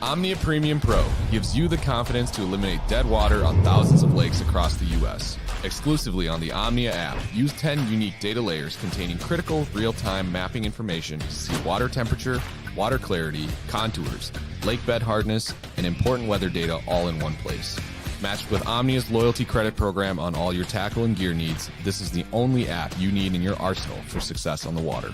Omnia Premium Pro gives you the confidence to eliminate dead water on thousands of lakes across the U.S. Exclusively on the Omnia app, use 10 unique data layers containing critical real-time mapping information to see water temperature, water clarity, contours, lake bed hardness, and important weather data all in one place. Matched with Omnia's loyalty credit program on all your tackle and gear needs, this is the only app you need in your arsenal for success on the water.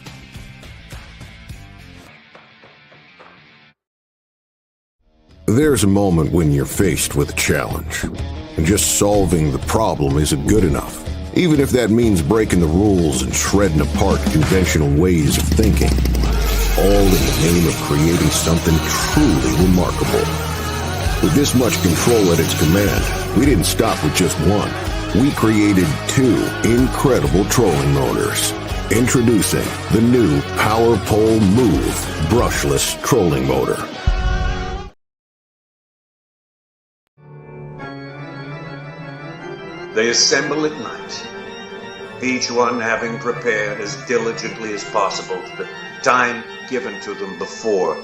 There's a moment when you're faced with a challenge, and just solving the problem isn't good enough, even if that means breaking the rules and shredding apart conventional ways of thinking, all in the name of creating something truly remarkable. With this much control at its command, we didn't stop with just one. We created two incredible trolling motors. Introducing the new Power Pole Move brushless trolling motor. They assemble at night, each one having prepared as diligently as possible for the time given to them before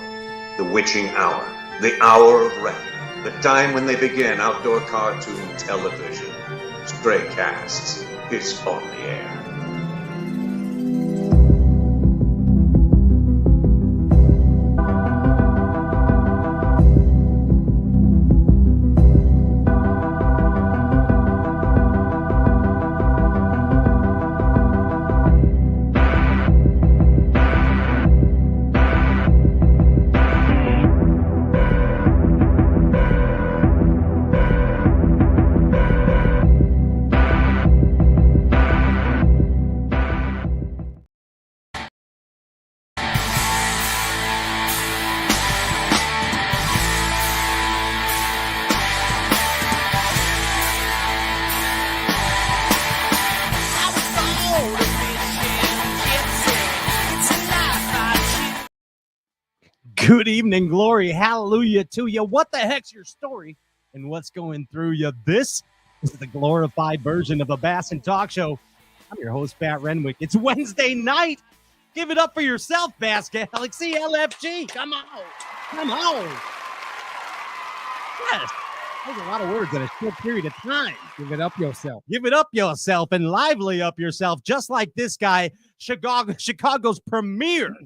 the witching hour, the hour of reckoning, the time when they begin outdoor cartoon television. Stray Casts is on the air. Good evening, glory, hallelujah to you. What the heck's your story and what's going through you? This is the glorified version of a Bass and Talk Show. I'm your host, Pat Renwick. It's Wednesday night. Give it up for yourself, Bass Galaxy LFG. Come on. Come on. Yes. There's a lot of words in a short period of time. Give it up yourself. Give it up yourself and lively up yourself, just like this guy, Chicago's premier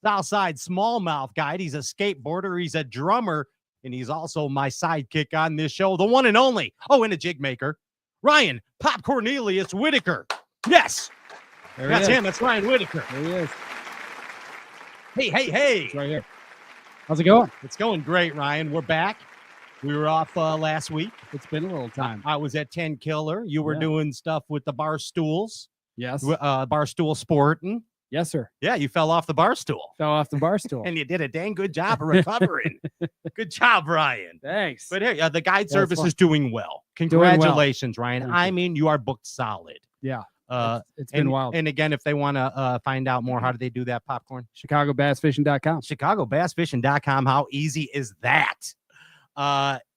Southside smallmouth guide. He's a skateboarder, he's a drummer, and he's also my sidekick on this show, the one and only, and a jig maker, Ryan Pop Cornelius Whitaker. Yes, that's him. That's Ryan Whitaker. There he is. Hey. It's right here. How's it going? It's going great, Ryan. We're back. We were off last week. It's been a little time. I was at 10 Killer. You were doing stuff with the bar stools. Yes. Barstool Sporting. Yes, sir. Yeah, you fell off the bar stool. Fell off the bar stool. And you did a dang good job of recovering. Good job, Ryan. Thanks. But here, the guide service is doing well. Congratulations, Ryan. I mean, you are booked solid. Yeah. It's and, been wild. And again, if they want to find out more, how do they do that, Popcorn? ChicagoBassFishing.com. ChicagoBassFishing.com. How easy is that?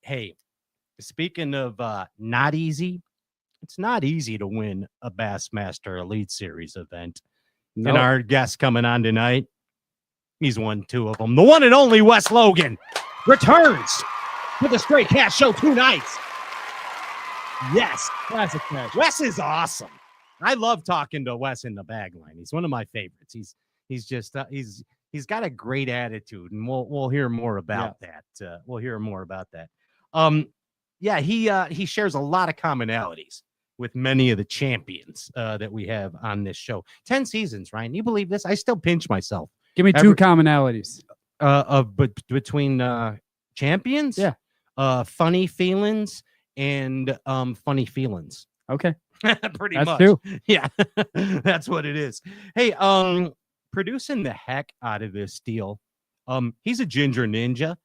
Hey, speaking of not easy, it's not easy to win a Bassmaster Elite Series event. Nope. And our guest coming on tonight, he's won two of them. The one and only Wes Logan returns to the Straight Cast Show 2 nights. Yes. Classic catch. Wes is awesome. I love talking to Wes in the bag line. He's one of my favorites. He's just he's got a great attitude, and we'll hear more about that. We'll hear more about that. He shares a lot of commonalities with many of the champions that we have on this show. 10 seasons, Ryan. You believe this? I still pinch myself. Give me two commonalities. Between champions? Yeah. Funny feelings and funny feelings. Okay. Pretty That's much. two. Yeah. That's what it is. Hey, producing the heck out of this deal. He's a ginger ninja,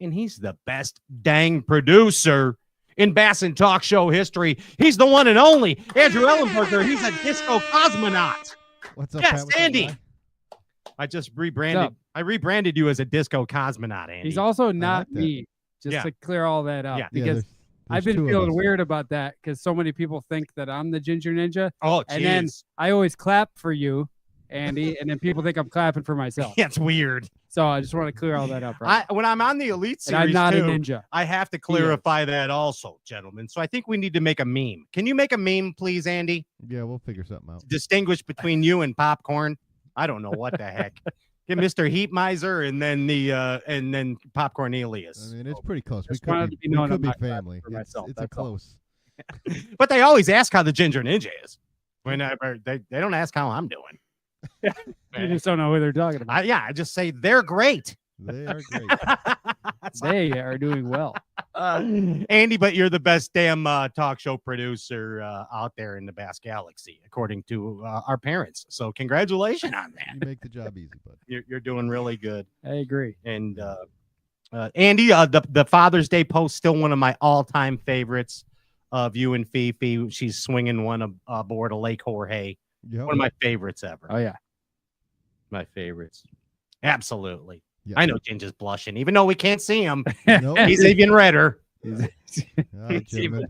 and he's the best dang producer in Bass and Talk Show history. He's the one and only Andrew Ellenberger. He's a disco cosmonaut. What's up, yes, Pat? Andy. I just rebranded. I rebranded you as a disco cosmonaut, Andy. He's also not me. Just to clear all that up, because I've been feeling weird about that because so many people think that I'm the Ginger Ninja. Oh, and then I always clap for you, Andy, and then people think I'm clapping for myself. Yeah, it's weird. So I just want to clear all that up. Right. When I'm on the Elite Series, I'm not too, a ninja. I have to clarify that also, gentlemen. So I think we need to make a meme. Can you make a meme, please, Andy? Yeah, we'll figure something out. Distinguish between you and popcorn. I don't know what the heck. Get Mr. Heat Miser and then Popcorn Alias. I mean, it's pretty close. We wanted could to be be family. It's a close. But they always ask how the Ginger Ninja is. Whenever they don't ask how I'm doing. You just don't know who they're talking about. I just say they're great. They are great. They are doing well. Andy, but you're the best damn talk show producer out there in the Bass Galaxy, according to our parents. So congratulations on that. You make the job easy, bud. You're doing really good. I agree. And Andy, the Father's Day post, still one of my all-time favorites of you and Fifi. She's swinging one aboard a Lake Jorge. Yep. One of my favorites ever. Oh, yeah. My favorites. Absolutely. Yep. I know Ginger's blushing, even though we can't see him. Nope. He's even redder. All right, gentlemen.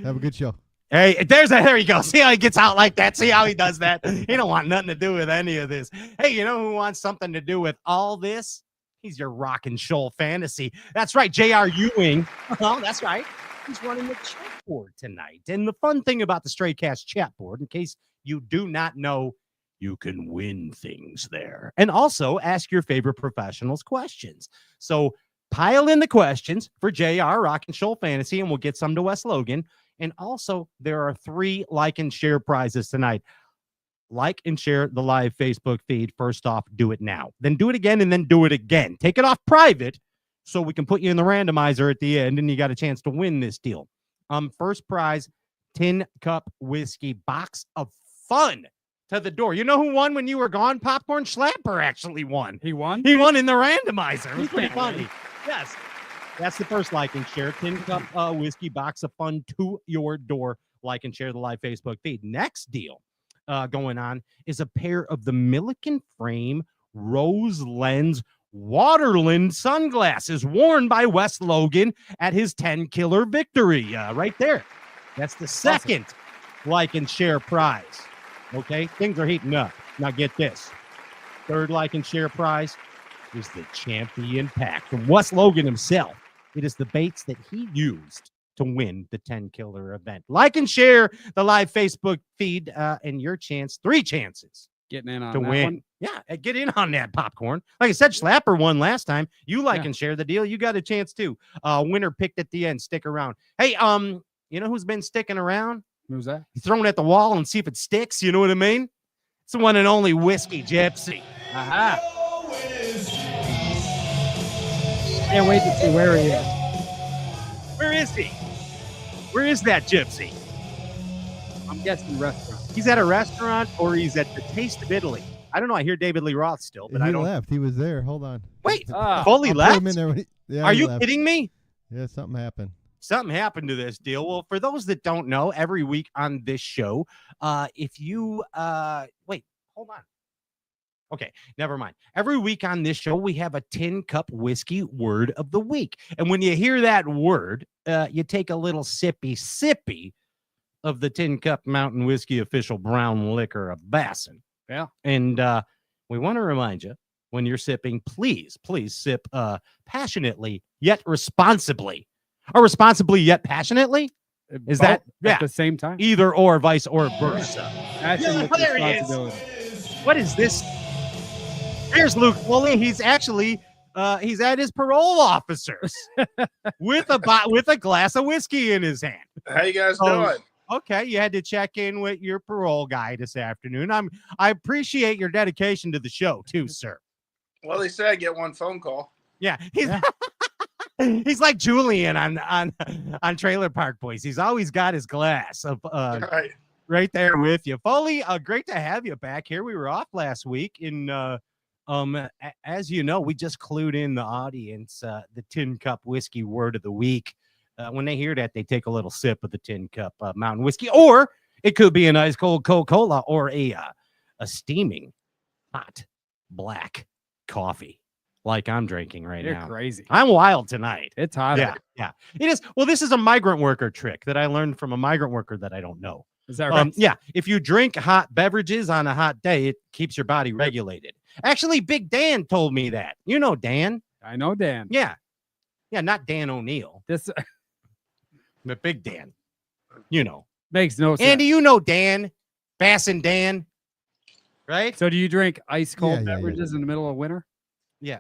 Have a good show. Hey, there you go. See how he gets out like that? See how he does that? He don't want nothing to do with any of this. Hey, you know who wants something to do with all this? He's your rock and shoal fantasy. That's right, J.R. Ewing. Oh, that's right. He's running the chat board tonight. And the fun thing about the Straycast chat board, in case you do not know, you can win things there. And also ask your favorite professionals questions. So pile in the questions for JR Rock and Shoal Fantasy, and we'll get some to Wes Logan. And also, there are 3 like and share prizes tonight. Like and share the live Facebook feed. First off, do it now. Then do it again, and then do it again. Take it off private so we can put you in the randomizer at the end, and you got a chance to win this deal. First prize, Tin Cup Whiskey box of fun to the door. You know who won when you were gone? Popcorn Schlapper actually won. He won? He won in the randomizer. It was pretty funny. Yes. That's the first like and share. Tin Cup Whiskey box of fun to your door. Like and share the live Facebook feed. Next deal going on is a pair of the Milliken Frame Rose Lens Waterland sunglasses worn by Wes Logan at his 10 killer victory right there. That's the second like and share prize. Okay, things are heating up. Now get this. Third like and share prize is the champion pack from Wes Logan himself. It is the baits that he used to win the 10 killer event. Like and share the live Facebook feed and your chance, 3 chances getting in on to that win. one. Yeah, get in on that popcorn. Like I said, Schlapper won last time. You like and share the deal. You got a chance too. Winner picked at the end. Stick around. Hey, you know who's been sticking around? Who's that? Thrown at the wall and see if it sticks. You know what I mean? It's the one and only Whiskey Gypsy. Aha. Can't wait to see where he is. Where is he? Where is that Gypsy? I'm guessing restaurant. He's at a restaurant or he's at the Taste of Italy. I don't know. I hear David Lee Roth still, but I don't. He left. He was there. Hold on. Wait, fully left? Are you left. kidding me? Yeah, something happened. Something happened to this deal. Well, for those that don't know, every week on this show, if you wait, hold on. Okay, never mind. Every week on this show, we have a Tin Cup Whiskey word of the week. And when you hear that word, you take a little sippy of the Tin Cup Mountain Whiskey official brown liquor of Bassin. Yeah. And we want to remind you, when you're sipping, please sip passionately yet responsibly. Or responsibly yet passionately? Is that at the same time? Either or, vice or versa. Passion with there he responsibility. is. What is this? Here's Luke Foley. He's actually he's at his parole officers with a glass of whiskey in his hand. How you guys doing? Okay, you had to check in with your parole guy this afternoon. I appreciate your dedication to the show too, sir. Well, they say I get one phone call. Yeah, he's like Julian on Trailer Park Boys. He's always got his glass of right there with you. Foley, great to have you back here. We were off last week in as you know, we just clued in the audience the Tin Cup Whiskey word of the week. When they hear that, they take a little sip of the Tin Cup Mountain Whiskey, or it could be an ice cold Coca-Cola or a steaming hot black coffee like I'm drinking right now. You're crazy. I'm wild tonight. It's hot. Yeah. It is. Well, this is a migrant worker trick that I learned from a migrant worker that I don't know. Is that right? Yeah. If you drink hot beverages on a hot day, it keeps your body regulated. Actually, Big Dan told me that. You know Dan. I know Dan. Yeah. Yeah, not Dan O'Neill. But Big Dan. You know. Makes no sense. Andy, you know Dan. Bass and Dan. Right? So do you drink ice cold beverages in the middle of winter? Yeah.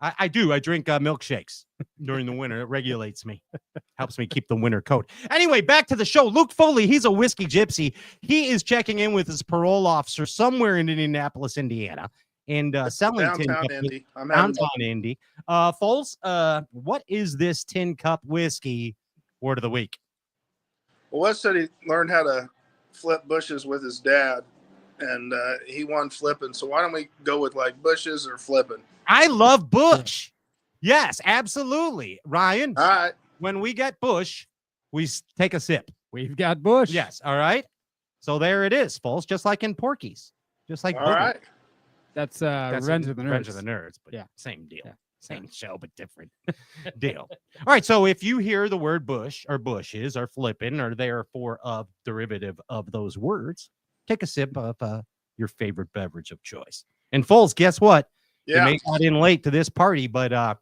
I do. I drink milkshakes during the winter. It regulates me. Helps me keep the winter coat. Anyway, back to the show. Luke Foley, he's a whiskey gypsy. He is checking in with his parole officer somewhere in Indianapolis, Indiana, and selling downtown Indy. Downtown Indy. Foles, what is this tin cup whiskey word of the week? Well, Wes said he learned how to flip bushes with his dad, and he won flipping. So why don't we go with like bushes or flipping? I love Bush. Yes, absolutely. Ryan, all right. When we get Bush, we take a sip. We've got Bush. Yes, all right. So there it is, folks, just like in Porky's. Just like all right. That's Revenge of the Nerds. Revenge of the Nerds, but yeah, same deal. Yeah. Same show, but different deal. All right, so if you hear the word bush or bushes or flipping or therefore a derivative of those words, take a sip of your favorite beverage of choice. And Foles, guess what? Yeah. You may got in late to this party, but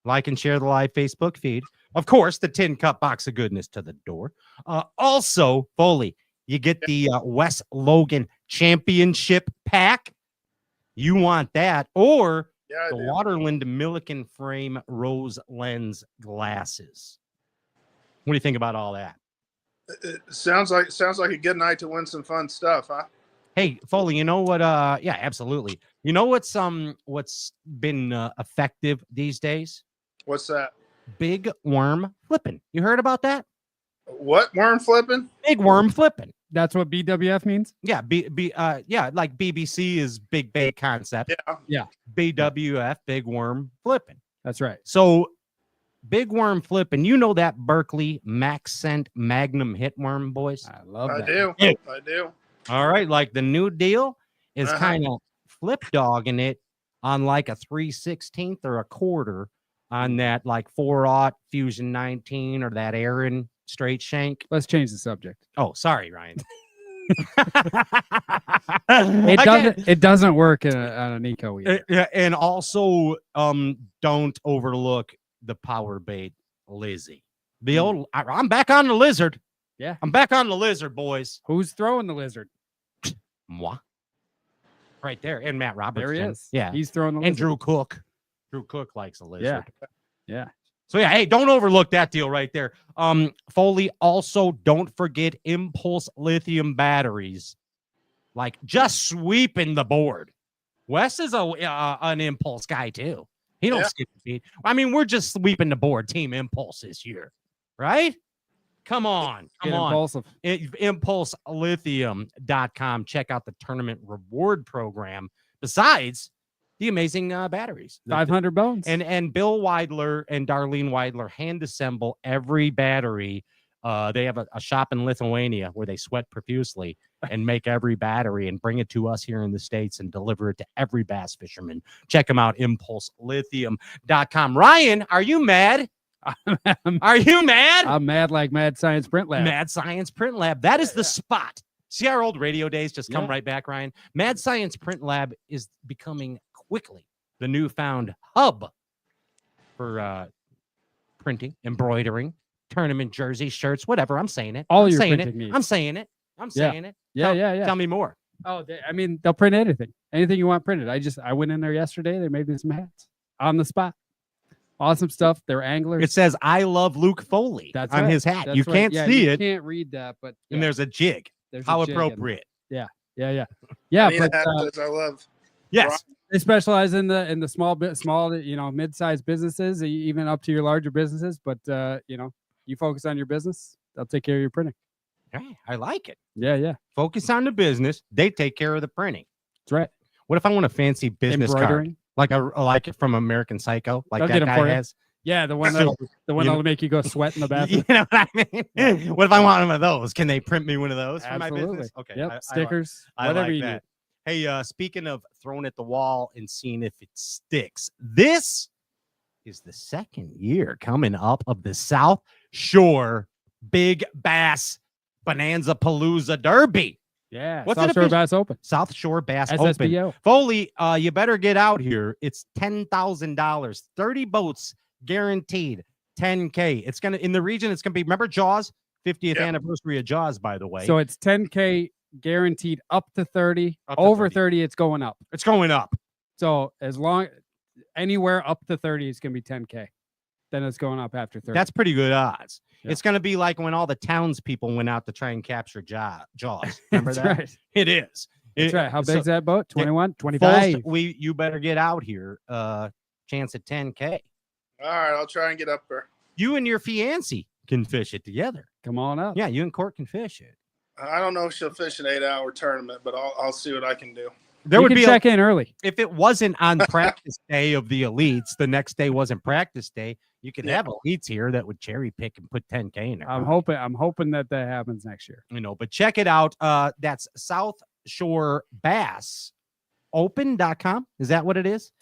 like and share the live Facebook feed. Of course, the tin cup box of goodness to the door. Also, Foley, you get the Wes Logan Championship pack. You want that, or the Waterland Milliken Frame Rose Lens glasses. What do you think about all that? It sounds like a good night to win some fun stuff, huh? Hey, Foley, you know what? Yeah, absolutely. You know what's been effective these days? What's that? Big worm flipping. You heard about that? What worm flipping? Big worm flipping. That's what BWF means? Yeah, yeah, like BBC is big bait concept. Yeah. BWF, big worm flipping. That's right. So big worm flipping, you know that Berkeley Maxcent Magnum hitworm, boys? I love that. I do. All right, like the new deal is kind of flip dogging it on like a 3/16 or a quarter on that like 4/0 Fusion 19 or that Aaron straight shank. Let's change the subject. Oh, sorry, Ryan. It doesn't work on an eco either. And also don't overlook the power bait Lizzie. The old I'm back on the lizard. Yeah. I'm back on the lizard, boys. Who's throwing the lizard? Moi. Right there. And Matt Robertson. There he is. Yeah. He's throwing the lizard. And Drew Cook. Drew Cook likes a lizard. Yeah. So yeah, hey, don't overlook that deal right there. Foley, also don't forget Impulse lithium batteries. Like just sweeping the board. Wes is an Impulse guy too. He don't skip a beat. I mean, we're just sweeping the board, Team Impulse this year, right? Come on. Impulsive. ImpulseLithium.com. Check out the tournament reward program. Besides the amazing batteries. 500 bones. And Bill Weidler and Darlene Weidler hand assemble every battery. They have a shop in Lithuania where they sweat profusely and make every battery and bring it to us here in the States and deliver it to every bass fisherman. Check them out, ImpulseLithium.com. Ryan, are you mad? Are you mad? I'm mad like Mad Science Print Lab. Mad Science Print Lab. That is the spot. See our old radio days just come right back, Ryan. Mad Science Print Lab is becoming quickly the newfound hub for printing, embroidering, tournament jerseys, shirts, whatever. I'm saying it. All I'm your saying printing it. needs. I'm saying it. I'm saying it. Yeah. Tell me more. Oh, they'll print anything you want printed. I went in there yesterday. They made me some hats on the spot. Awesome stuff. They're anglers. It says "I love Luke Foley" on his hat. That's you right. can't see it. You can't read that, but and there's a jig. How appropriate. Yeah. I love. Yes. They specialize in the small, mid-sized businesses, even up to your larger businesses. But you focus on your business, they'll take care of your printing. Hey, I like it. Yeah. Focus on the business. They take care of the printing. That's right. What if I want a fancy business card, like it from American Psycho, like that guy has? Yeah, the one that'll make you go sweat in the bathroom. You know what I mean? What if I want one of those? Can they print me one of those for my Absolutely. business? Okay. Yep. Stickers. Whatever like you that. need. Hey, speaking of throwing at the wall and seeing if it sticks, this is the second year coming up of the Southshore Big Bass Bonanza Palooza Derby. Yeah. What's South it Shore Bass Open. South Shore Bass Open. SSBO. Foley, you better get out here. It's $10,000, 30 boats guaranteed, 10K. It's gonna in the region. It's gonna be. Remember Jaws, 50th anniversary of Jaws, by the way. So it's 10K guaranteed up to 30. Up to Over 30. 30, it's going up. It's going up. So as long anywhere up to 30 is gonna be 10K. Then it's going up after 30. That's pretty good odds. Yeah. It's going to be like when all the townspeople went out to try and capture Jaws. Remember That's that? right. It is. That's right. How so- big's that boat? 21, Folks, 25. you better get out here. Chance at 10K. All right, I'll try and get up there. You and your fiancée can fish it together. Come on up. Yeah, you and Court can fish it. I don't know if she'll fish an 8-hour tournament, but I'll see what I can do. There You would can be check in early. if it wasn't on practice day of the elites, the next day wasn't practice day. You could have elites here that would cherry pick and put 10K in there. I'm hoping that happens next year. But check it out. That's Southshore Bass Open.com. Is that what it is?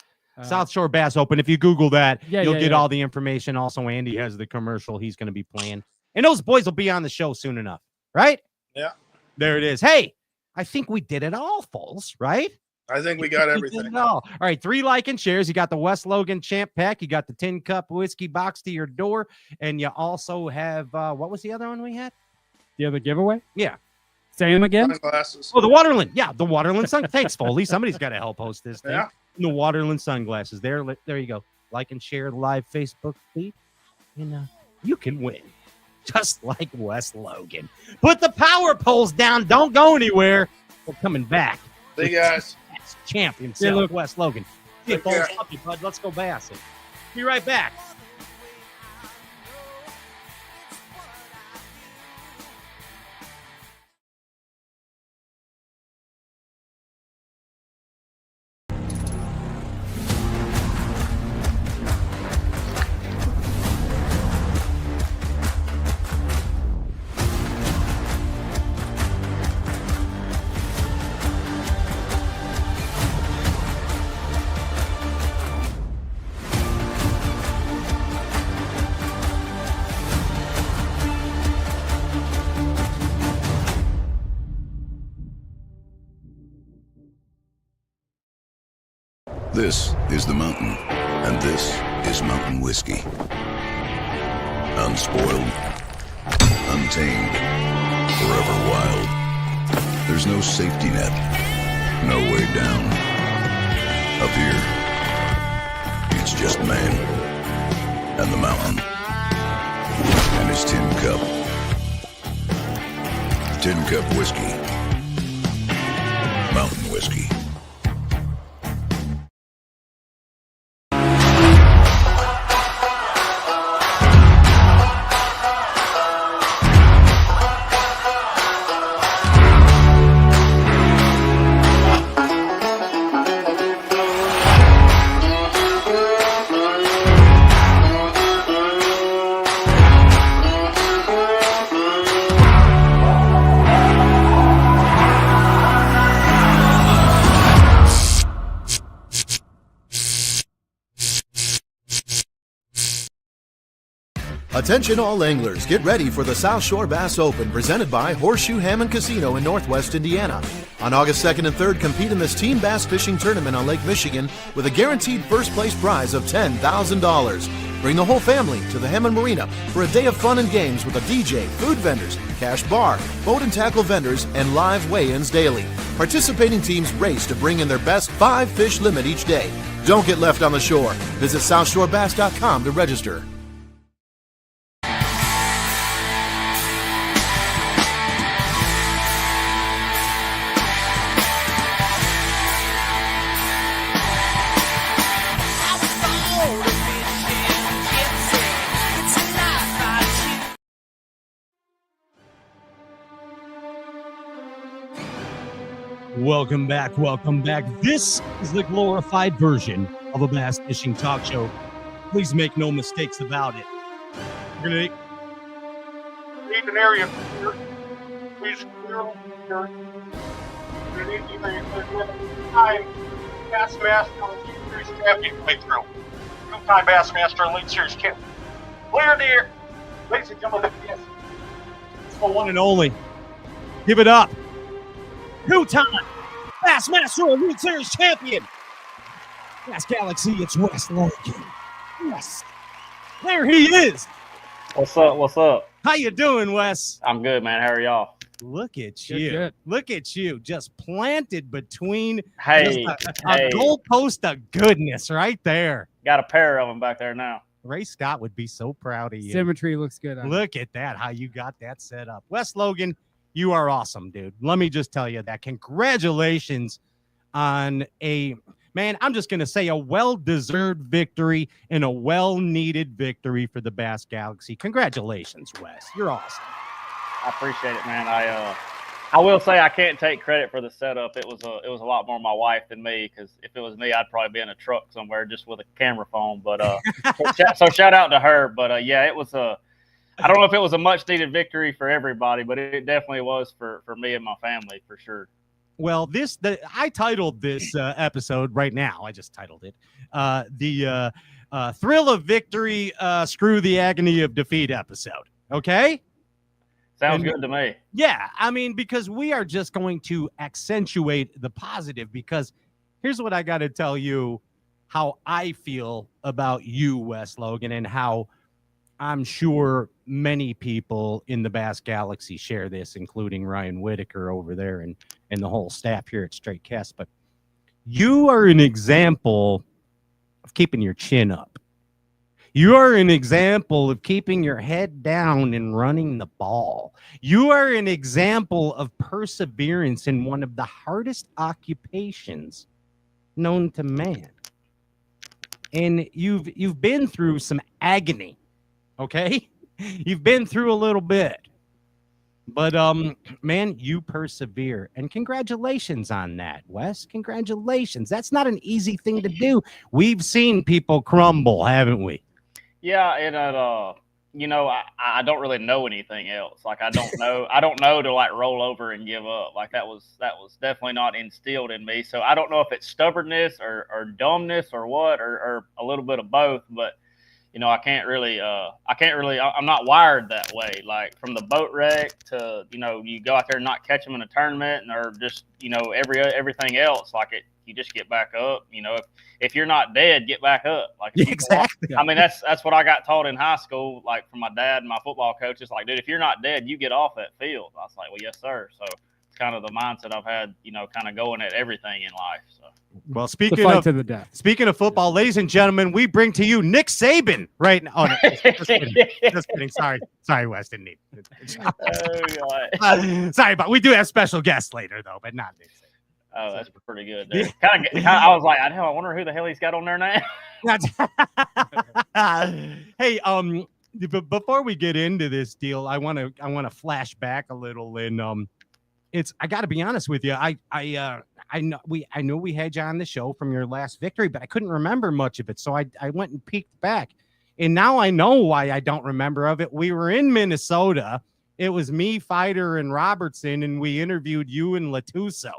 South Shore Bass Open. If you Google that, you'll get all the information. Also, Andy has the commercial he's going to be playing. And those boys will be on the show soon enough, right? Yeah. There it is. Hey, I think we did it all, folks, right? I think we got We everything. did it all right, 3 like and shares. You got the Wes Logan Champ Pack. You got the tin cup whiskey box to your door. And you also have, what was the other one we had? The other giveaway? Yeah. Say them again? Sunglasses. Oh, the Waterland. Yeah, the Waterland sun. Thanks, Foley. Somebody's got to help host this thing. Yeah. The Waterland sunglasses. There you go. Like and share the live Facebook feed, and you can win, just like Wes Logan. Put the power poles down. Don't go anywhere. We're coming back. See you guys. Champ himself, look. Wes Logan. See you, Take care. folks. Love you, bud. Let's go bassing. Be right back. This is the mountain, and this is mountain whiskey. Unspoiled, untamed, forever wild. There's no safety net, no way down. Up here, it's just man, and the mountain, and his tin cup. Tin Cup Whiskey. Mountain whiskey. Attention all anglers, get ready for the South Shore Bass Open presented by Horseshoe Hammond Casino in Northwest Indiana. On August 2nd and 3rd, compete in this team bass fishing tournament on Lake Michigan with a guaranteed first place prize of $10,000. Bring the whole family to the Hammond Marina for a day of fun and games with a DJ, food vendors, cash bar, boat and tackle vendors, and live weigh-ins daily. Participating teams race to bring in their best 5 fish limit each day. Don't get left on the shore. Visit SouthshoreBass.com to register. Welcome back. Welcome back. This is the glorified version of a bass fishing talk show. Please make no mistakes about it. We're going to need an area here. Please clear here. We need two-time Bassmaster Elite Series champion playthrough. Two-time Bassmaster Elite Series champion. Clear the air. Ladies and gentlemen, yes. it's the one and only Give it up. Two-time Bassmaster Elite Series champion. Bass Galaxy, it's Wes Logan. Yes. There he is. What's up? What's up? How you doing, Wes? I'm good, man. How are y'all? Look at Good, you. good. Look at you. Just planted between Hey, a goalpost of goodness right there. got a pair of them back there now. Ray Scott would be so proud of you. Symmetry looks good. Look at that, how you got that set up. Wes Logan, you are awesome, dude. Let me just tell you that. Congratulations on man, I'm just going to say a well-deserved victory and a well-needed victory for the Bass Galaxy. Congratulations, Wes. You're awesome. I appreciate it, man. I will say I can't take credit for the setup. It was a lot more my wife than me, because if it was me, I'd probably be in a truck somewhere just with a camera phone. But so shout out to her. But yeah, it was I don't know if it was a much needed victory for everybody, but it definitely was for me and my family for sure. Well, I titled this episode right now. I just titled it the Thrill of Victory, Screw the Agony of Defeat episode. Okay? Sounds good to me. Yeah, I mean, because we are just going to accentuate the positive, because here's what I got to tell you, how I feel about you, Wes Logan, and how I'm sure many people in the Bass Galaxy share this, including Ryan Whitaker over there and the whole staff here at Straight Cast. But you are an example of keeping your chin up. You are an example of keeping your head down and running the ball. You are an example of perseverance in one of the hardest occupations known to man. And you've been through some agony, okay? You've been through a little bit. But, man, you persevere. And congratulations on that, Wes. Congratulations. That's not an easy thing to do. We've seen people crumble, haven't we? Yeah, and I don't really know anything else. Like I don't know to like roll over and give up. Like that was definitely not instilled in me. So I don't know if it's stubbornness or dumbness or what, or a little bit of both. But I'm not wired that way. Like from the boat wreck to you go out there and not catch them in a tournament, or just everything else. Like you just get back up. If you're not dead, get back up. Like exactly. I mean, that's what I got taught in high school, like from my dad and my football coaches. Like, dude, if you're not dead, you get off that field. I was like, well, yes, sir. So it's kind of the mindset I've had, kind of going at everything in life. So, well, speaking of football, ladies and gentlemen, we bring to you Nick Saban right now. Oh, no, just kidding. Just kidding. Sorry, Wes, didn't need it. Sorry, but we do have special guests later, though, but not Nick Saban. Oh, that's pretty good. I was like, I wonder who the hell he's got on there now. Hey, before we get into this deal, I want to flash back a little, and I got to be honest with you. I know we had you on the show from your last victory, but I couldn't remember much of it, so I went and peeked back, and now I know why I don't remember of it. We were in Minnesota. It was me, Fighter, and Robertson, and we interviewed you and Latuso.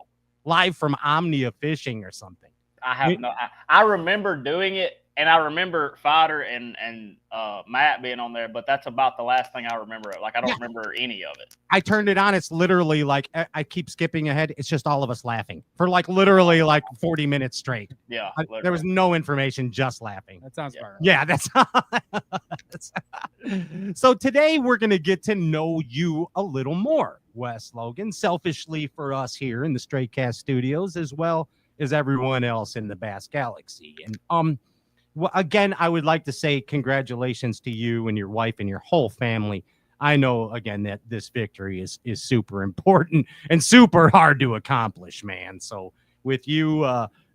Live from Omnia Fishing or something. I remember doing it, and I remember Fighter and Matt being on there, but that's about the last thing I remember. Like I don't remember any of it. I turned it on. It's literally like I keep skipping ahead. It's just all of us laughing for literally 40 minutes straight. Yeah, there was no information, just laughing. That sounds right. Yeah, that's so today we're gonna get to know you a little more, Wes Logan, selfishly for us here in the Straight Cast studios, as well as everyone else in the Bass Galaxy. And well, again, I would like to say congratulations to you and your wife and your whole family. I know, again, that this victory is super important and super hard to accomplish, man. So with you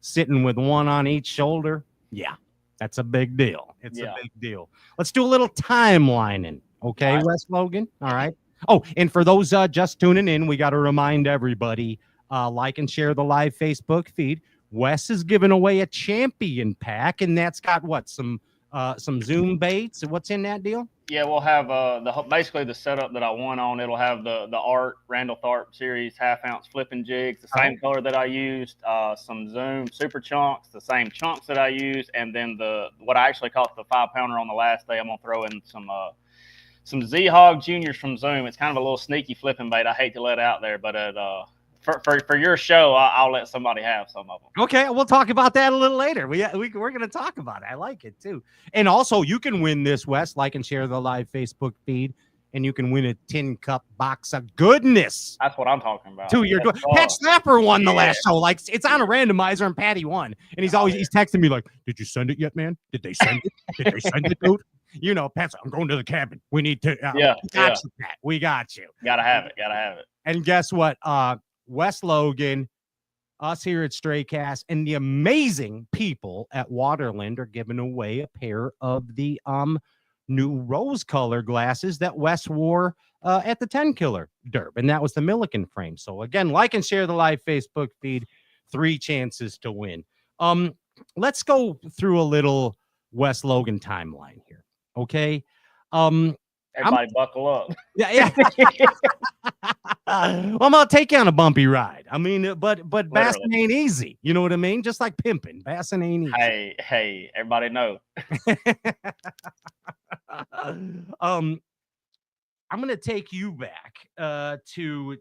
sitting with one on each shoulder, yeah, that's a big deal. It's a big deal. Let's do a little timelining, okay, Wes Logan? All right. Oh, and for those just tuning in, we got to remind everybody, like and share the live Facebook feed. Wes is giving away a champion pack, and that's got what, some Zoom baits. What's in that deal? Yeah, we'll have basically the setup that I won on. It'll have the Art Randall Tharp series 1/2 ounce flipping jigs, the same color that I used, some Zoom super chunks, the same chunks that I used, and then what I actually caught the 5-pounder on the last day. I'm gonna throw in some some Z-Hog Juniors from Zoom. It's kind of a little sneaky flipping bait. I hate to let it out there, but for your show, I'll let somebody have some of them. Okay, we'll talk about that a little later. We're going to talk about it. I like it too. And also, you can win this, Wes. Like and share the live Facebook feed, and you can win a tin cup box of goodness. That's what I'm talking about. To your Pat Snapper won the last show. Like, it's on a randomizer, and Patty won. And he's he's texting me like, "Did you send it yet, man? Did they send it? Did they send it, dude?" You know, Pat's like, "I'm going to the cabin. We need to." We got you, Pat. We got you. Gotta have it. And guess what? Wes Logan, us here at Straycast, and the amazing people at Waterland are giving away a pair of the new rose-colored glasses that Wes wore at the 10 Killer Derb, and that was the Milliken frame. So again, like and share the live Facebook feed. 3 chances to win. Let's go through a little Wes Logan timeline here. Okay. Everybody buckle up. Yeah. Well, I'm gonna take you on a bumpy ride. I mean, but bassing ain't easy. You know what I mean? Just like pimping, bassing ain't easy. Hey, everybody know. I'm gonna take you back to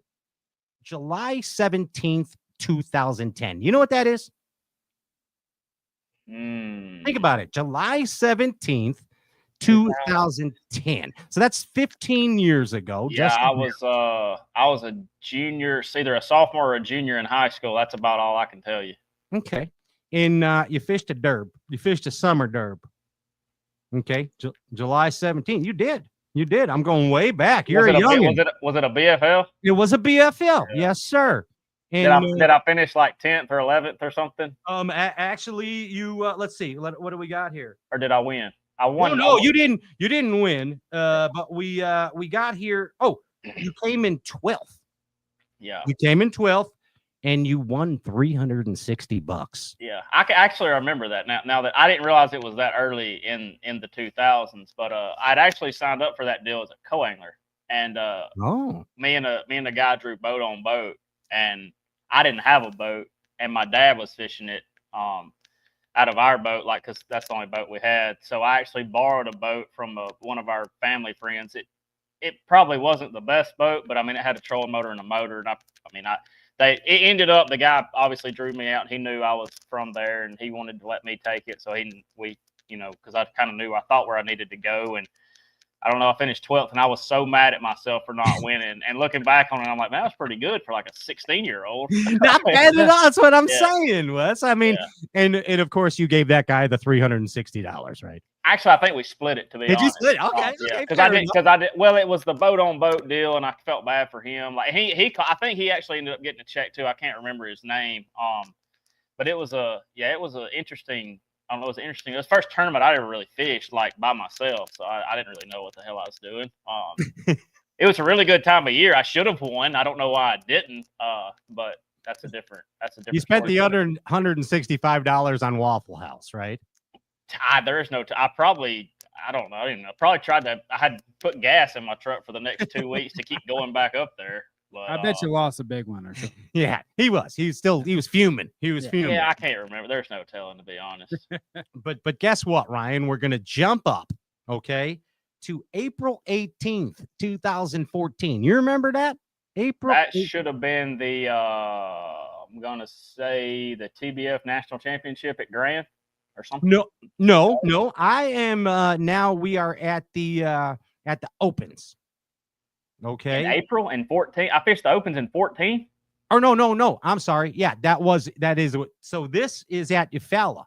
July 17th, 2010. You know what that is? Think about it. July 17th. 2010. So that's 15 years ago. Yeah, I was a junior, it's either a sophomore or a junior in high school. That's about all I can tell you. Okay. And you fished a derb. You fished a summer derb. Okay. July 17th. You did. I'm going way back. You're a young. Was it a BFL? It was a BFL. Yeah. Yes, sir. And did I finish like 10th or 11th or something? Actually, you let's see. What do we got here? Or did I win? I won. No, you didn't. You didn't win. But we got here. Oh, you came in 12th. Yeah. You came in 12th, and you won $360. Yeah, I can actually remember that now that I didn't realize it was that early in the 2000s. But I'd actually signed up for that deal as a co-angler, and me and the guy drew boat on boat, and I didn't have a boat, and my dad was fishing it. Out of our boat, like, because that's the only boat we had. So I actually borrowed a boat from one of our family friends. It probably wasn't the best boat, but I mean, it had a trolling motor and a motor. And it ended up, the guy obviously drew me out. He knew I was from there, and he wanted to let me take it. So because I kind of knew, I thought where I needed to go. And I don't know, I finished 12th, and I was so mad at myself for not winning. And looking back on it, I'm like, man, that's pretty good for like a 16-year-old. Not bad at all. That's what I'm saying, Wes. I mean, and of course, you gave that guy the $360, right? Actually, I think we split it, to be honest. Did you split it? Okay. Yeah, because I did. Well, it was the boat on boat deal, and I felt bad for him. Like I think he actually ended up getting a check too. I can't remember his name. But it was an interesting. I don't know. It was interesting. It was the first tournament I ever really fished like by myself, so I didn't really know what the hell I was doing. It was a really good time of year. I should have won. I don't know why I didn't. But that's a different. You spent the other $165 on Waffle House, right? There is no. I don't know. I probably tried to. I had to put gas in my truck for the next 2 weeks to keep going back up there. But, I bet you lost a big one or something. Yeah, he was. He was fuming. He was fuming. Yeah, I can't remember. There's no telling, to be honest. But guess what, Ryan? We're gonna jump up, okay, to April 18th, 2014. You remember that? That should have been the I'm gonna say the TBF National Championship at Grand or something. No. I am now. We are at the Opens. Okay. In April in 14. I fished the Opens in 14. Oh, no. I'm sorry. Yeah, that is. So this is at Eufaula.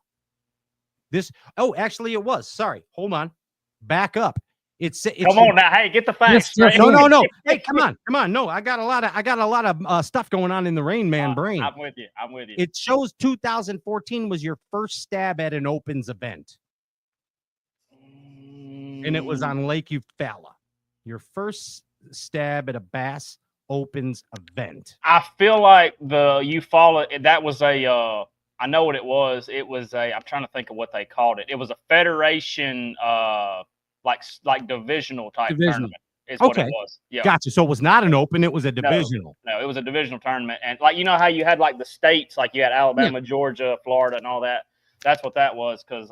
Actually it was. Sorry. Hold on. Back up. It's come on now. Hey, get the facts. No. Hey, come on. No, I got a lot of stuff going on in the Rain Man brain. I'm with you. It shows 2014 was your first stab at an Opens event. And it was on Lake Eufaula. Your first stab at a Bass Opens event. I feel like the Eufaula, that was I know what it was. It was I'm trying to think of what they called it. It was a federation like divisional type tournament is what it was. Yeah. Gotcha. So it was not an open, it was a divisional. No, it was a divisional tournament. And like, you know how you had like the states, like you had Alabama, Georgia, Florida, and all that. That's what that was, because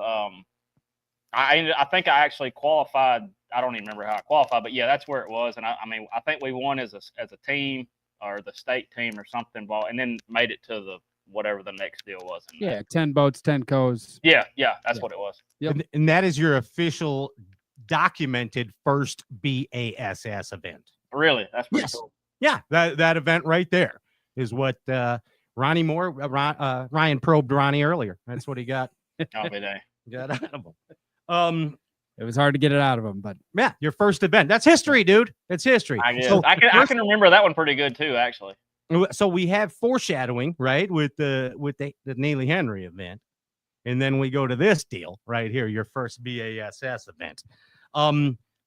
I think I actually qualified I don't even remember how I qualified, but yeah, that's where it was. And I mean, I think we won as a team or the state team or something, and then made it to the whatever the next deal was. Yeah, 10 boats, 10 cows. Yeah, that's what it was. Yep. And that is your official documented first BASS event. Really? That's pretty cool. Yeah, that event right there is what Ronnie Moore, Ryan probed Ronnie earlier. That's what he got. I'll be there. Got out of him. It was hard to get it out of him, but yeah, your first event. That's history, dude. It's history. I guess. I can remember that one pretty good too, actually. So we have foreshadowing, right, with the Neely Henry event, and then we go to this deal right here, your first BASS event.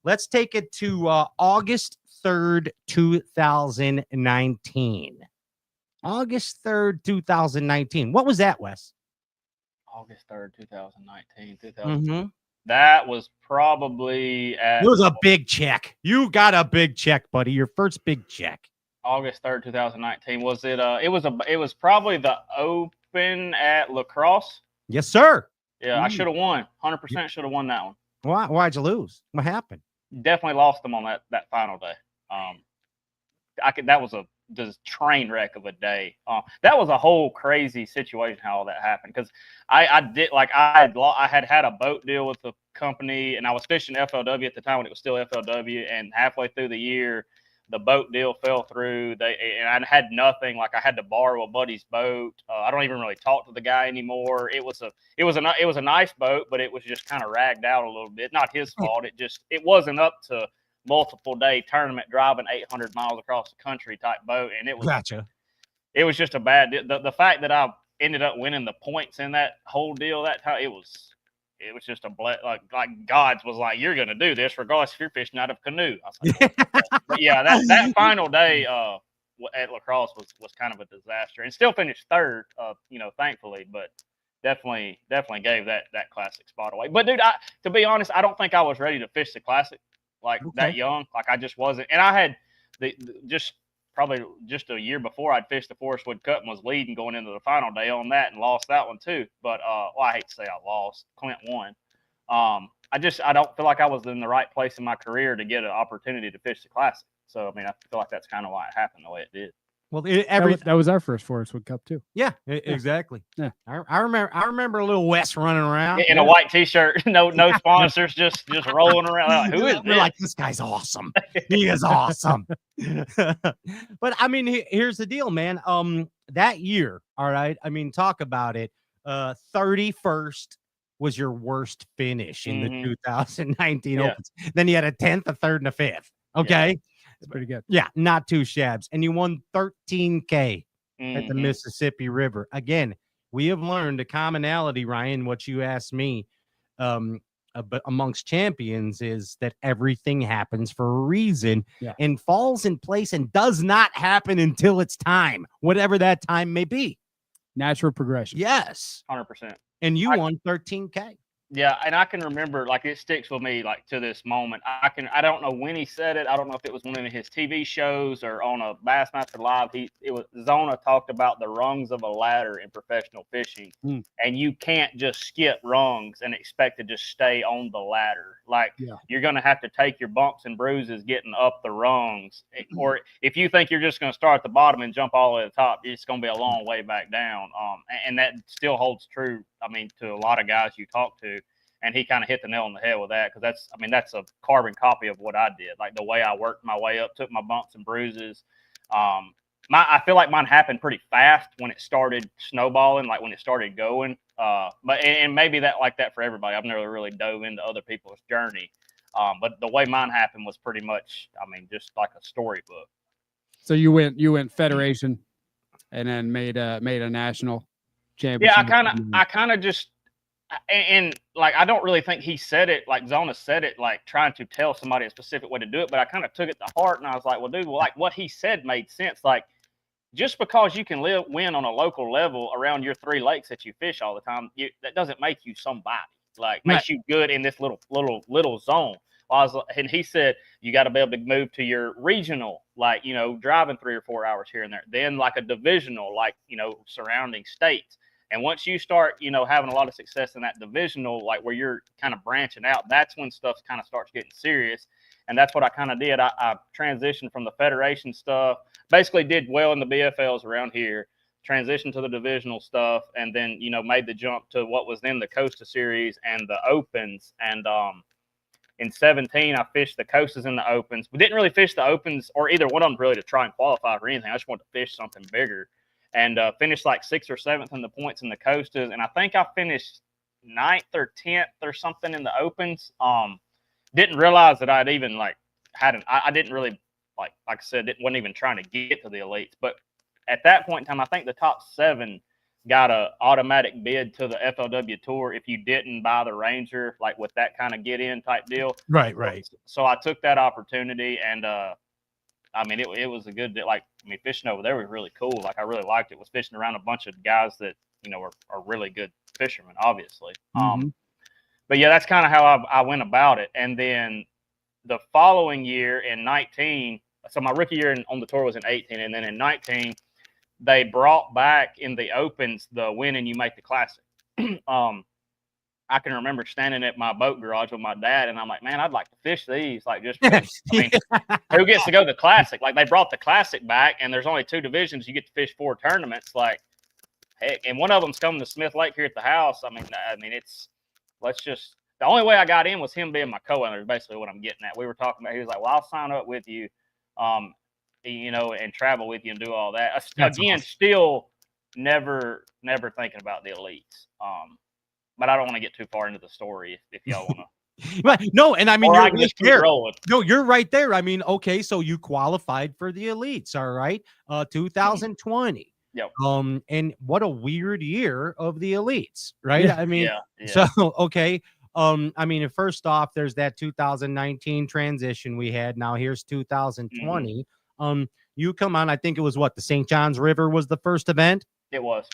Let's take it to August 3rd, 2019. August 3rd, 2019. What was that, Wes? August 3rd, 2019. Mm-hmm. That was probably It was a big check. You got a big check, buddy. Your first big check. August 3rd, 2019. Was it it was probably the Open at La Crosse. Yes, sir. Yeah, I should have won. 100% should have won that one. Why'd you lose? What happened? Definitely lost them on that final day. That was a train wreck of a day. That was a whole crazy situation how all that happened, because I had a boat deal with the company, and I was fishing FLW at the time when it was still FLW, and halfway through the year the boat deal fell through. And I had nothing. Like, I had to borrow a buddy's boat. I don't even really talk to the guy anymore. It was a nice boat, but it was just kind of ragged out a little bit. Not his fault. It wasn't up to multiple day tournament driving 800 miles across the country type boat, and it was It was just a bad deal. The fact that I ended up winning the points in that whole deal that time, it was just like God's was like, you're gonna do this regardless if you're fishing out of canoe. I was like, but yeah, that final day at La Crosse was kind of a disaster, and still finished third, thankfully, but definitely gave that classic spot away. But dude, to be honest, I don't think I was ready to fish the classic that young. Like, I just wasn't, and I had probably just a year before I'd fished the Forest Wood Cup and was leading going into the final day on that, and lost that one too. But I hate to say I lost. Clint won. I don't feel like I was in the right place in my career to get an opportunity to fish the classic. So I mean, I feel like that's kind of why it happened the way it did. Well, that was our first Forest Wood Cup too. Yeah, exactly. Yeah, I remember a little Wes running around in a white T-shirt, no sponsors, just rolling around. Like, who is this? We're like, this guy's awesome. He is awesome. But I mean, here's the deal, man. That year, all right. I mean, talk about it. 31st was your worst finish in the 2019 Opens. Then you had a 10th, a 3rd, and a 5th. Okay. Yeah. It's pretty good. Yeah, not too shabs. And you won 13K at the Mississippi River. Again, we have learned a commonality, Ryan, what you asked me, but amongst champions is that everything happens for a reason and falls in place and does not happen until it's time, whatever that time may be. Natural progression. Yes. 100%. And you won 13K. Yeah, and I can remember, like, it sticks with me, like, to this moment. I don't know when he said it. I don't know if it was one of his TV shows or on a Bassmaster Live. Zona talked about the rungs of a ladder in professional fishing, and you can't just skip rungs and expect to just stay on the ladder. Like, you're going to have to take your bumps and bruises getting up the rungs, or if you think you're just going to start at the bottom and jump all the way to the top, it's going to be a long way back down. And that still holds true, I mean, to a lot of guys you talk to. And he kind of hit the nail on the head with that, because that's a carbon copy of what I did. Like, the way I worked my way up, took my bumps and bruises. I feel like mine happened pretty fast when it started snowballing, like when it started going. But maybe that like that for everybody. I've never really dove into other people's journey. But the way mine happened was pretty much, I mean, just like a storybook. So you went federation, and then made a national championship. Yeah, I kind of just. And like, I don't really think he said it like Zona said it, like trying to tell somebody a specific way to do it, but I kind of took it to heart, and I was like, well, dude, like what he said made sense. Like, just because you can win on a local level around your 3 lakes that you fish all the time, that doesn't make you somebody. Like, makes you good in this little zone. And he said, you got to be able to move to your regional, like, driving 3 or 4 hours here and there. Then like a divisional, like, surrounding states. And once you start, having a lot of success in that divisional, like where you're kind of branching out, that's when stuff kind of starts getting serious. And that's what I kind of did. I transitioned from the federation stuff, basically did well in the BFLs around here, transitioned to the divisional stuff, and then, made the jump to what was then the Costa Series and the Opens. And in 17, I fished the Costas and the Opens. We didn't really fish the Opens or either one of them really to try and qualify for anything. I just wanted to fish something bigger. And finished like 6th or 7th in the points in the Costas. And I think I finished 9th or 10th or something in the Opens. Didn't realize that I'd even I didn't really, like I said, wasn't even trying to get to the elites. But at that point in time, I think the top 7 got a automatic bid to the FLW Tour if you didn't buy the Ranger, like with that kind of get in type deal. Right. So I took that opportunity, and it was a good, fishing over there was really cool. Like, I really liked it. Was fishing around a bunch of guys that, are really good fishermen, obviously. But yeah, that's kind of how I went about it. And then the following year in 19, so my rookie year on the tour was in 18. And then in 19, they brought back in the Opens the win and you make the classic. I can remember standing at my boat garage with my dad, and I'm like, man, I'd like to fish these. Like, just, who gets to go to the classic? Like, they brought the classic back, and there's only 2 divisions. You get to fish 4 tournaments. Like, heck, and one of them's coming to Smith Lake here at the house. The only way I got in was him being my co-owner, is basically what I'm getting at. We were talking about, he was like, well, I'll sign up with you, and travel with you and do all that. Again, awesome. Still never thinking about the elites. But I don't want to get too far into the story if y'all want to. Right. No, and you're right there. Rolling. No, you're right there. Okay, so you qualified for the elites, all right? 2020. Yep. And what a weird year of the elites, right? Yeah. So okay. First off, there's that 2019 transition we had. Now here's 2020. You come on, I think it was the St. John's River was the first event. It was.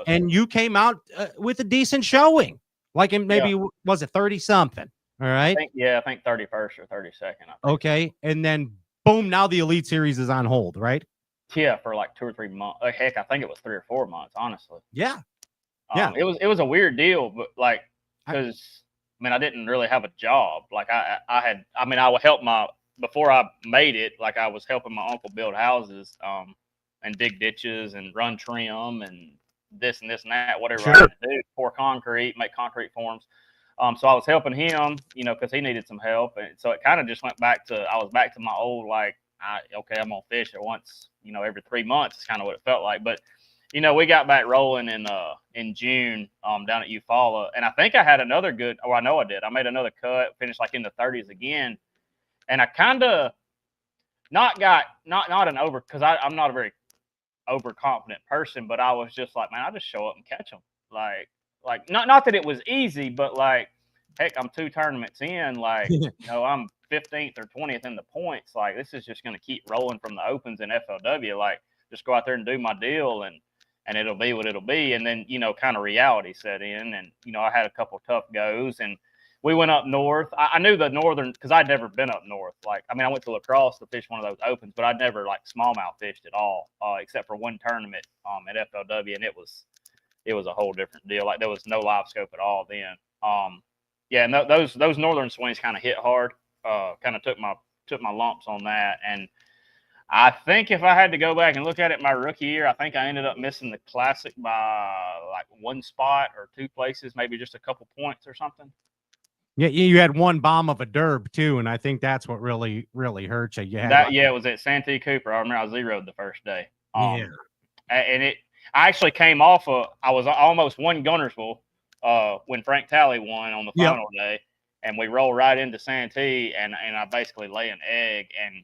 And you came out with a decent showing. Was it 30 something? All right. I think 31st or 32nd. Okay. And then boom, now the Elite Series is on hold, right? Yeah, for like 2 or 3 months. Heck, I think it was 3 or 4 months, honestly. Yeah. It was a weird deal, but because I didn't really have a job. Like I would help before I made it, like I was helping my uncle build houses, and dig ditches and run trim and this and that, whatever I had to do, pour concrete, make concrete forms. So I was helping him, because he needed some help. And so it kind of just went back to my old, I'm going to fish at once, every 3 months is kind of what it felt like. But, we got back rolling in June down at Eufaula. And I think I had another I know I did. I made another cut, finished in the 30s again. And I kind of not an over, because I'm not a very overconfident person, but I was just like, man, I just show up and catch them. Like not that it was easy, but heck, I'm 2 tournaments in, I'm 15th or 20th in the points. Like, this is just going to keep rolling from the Opens and FLW. Just go out there and do my deal, and it'll be what it'll be. And then, kind of reality set in, and, I had a couple tough goes, and we went up north. I knew the northern, because I'd never been up north. I went to La Crosse to fish one of those Opens, but I'd never smallmouth fished at all, except for one tournament at FLW, and it was a whole different deal. There was no live scope at all then. And those northern swings kind of hit hard. Kind of took my lumps on that, and I think if I had to go back and look at it my rookie year, I think I ended up missing the classic by 1 spot or 2 places, maybe just a couple points or something. Yeah, you had 1 bomb of a derb too, and I think that's what really hurt you. It was at Santee Cooper. I remember I zeroed the first day. And I actually came off I was almost won Gunnersville when Frank Talley won on the final day, and we rolled right into Santee, and I basically lay an egg, and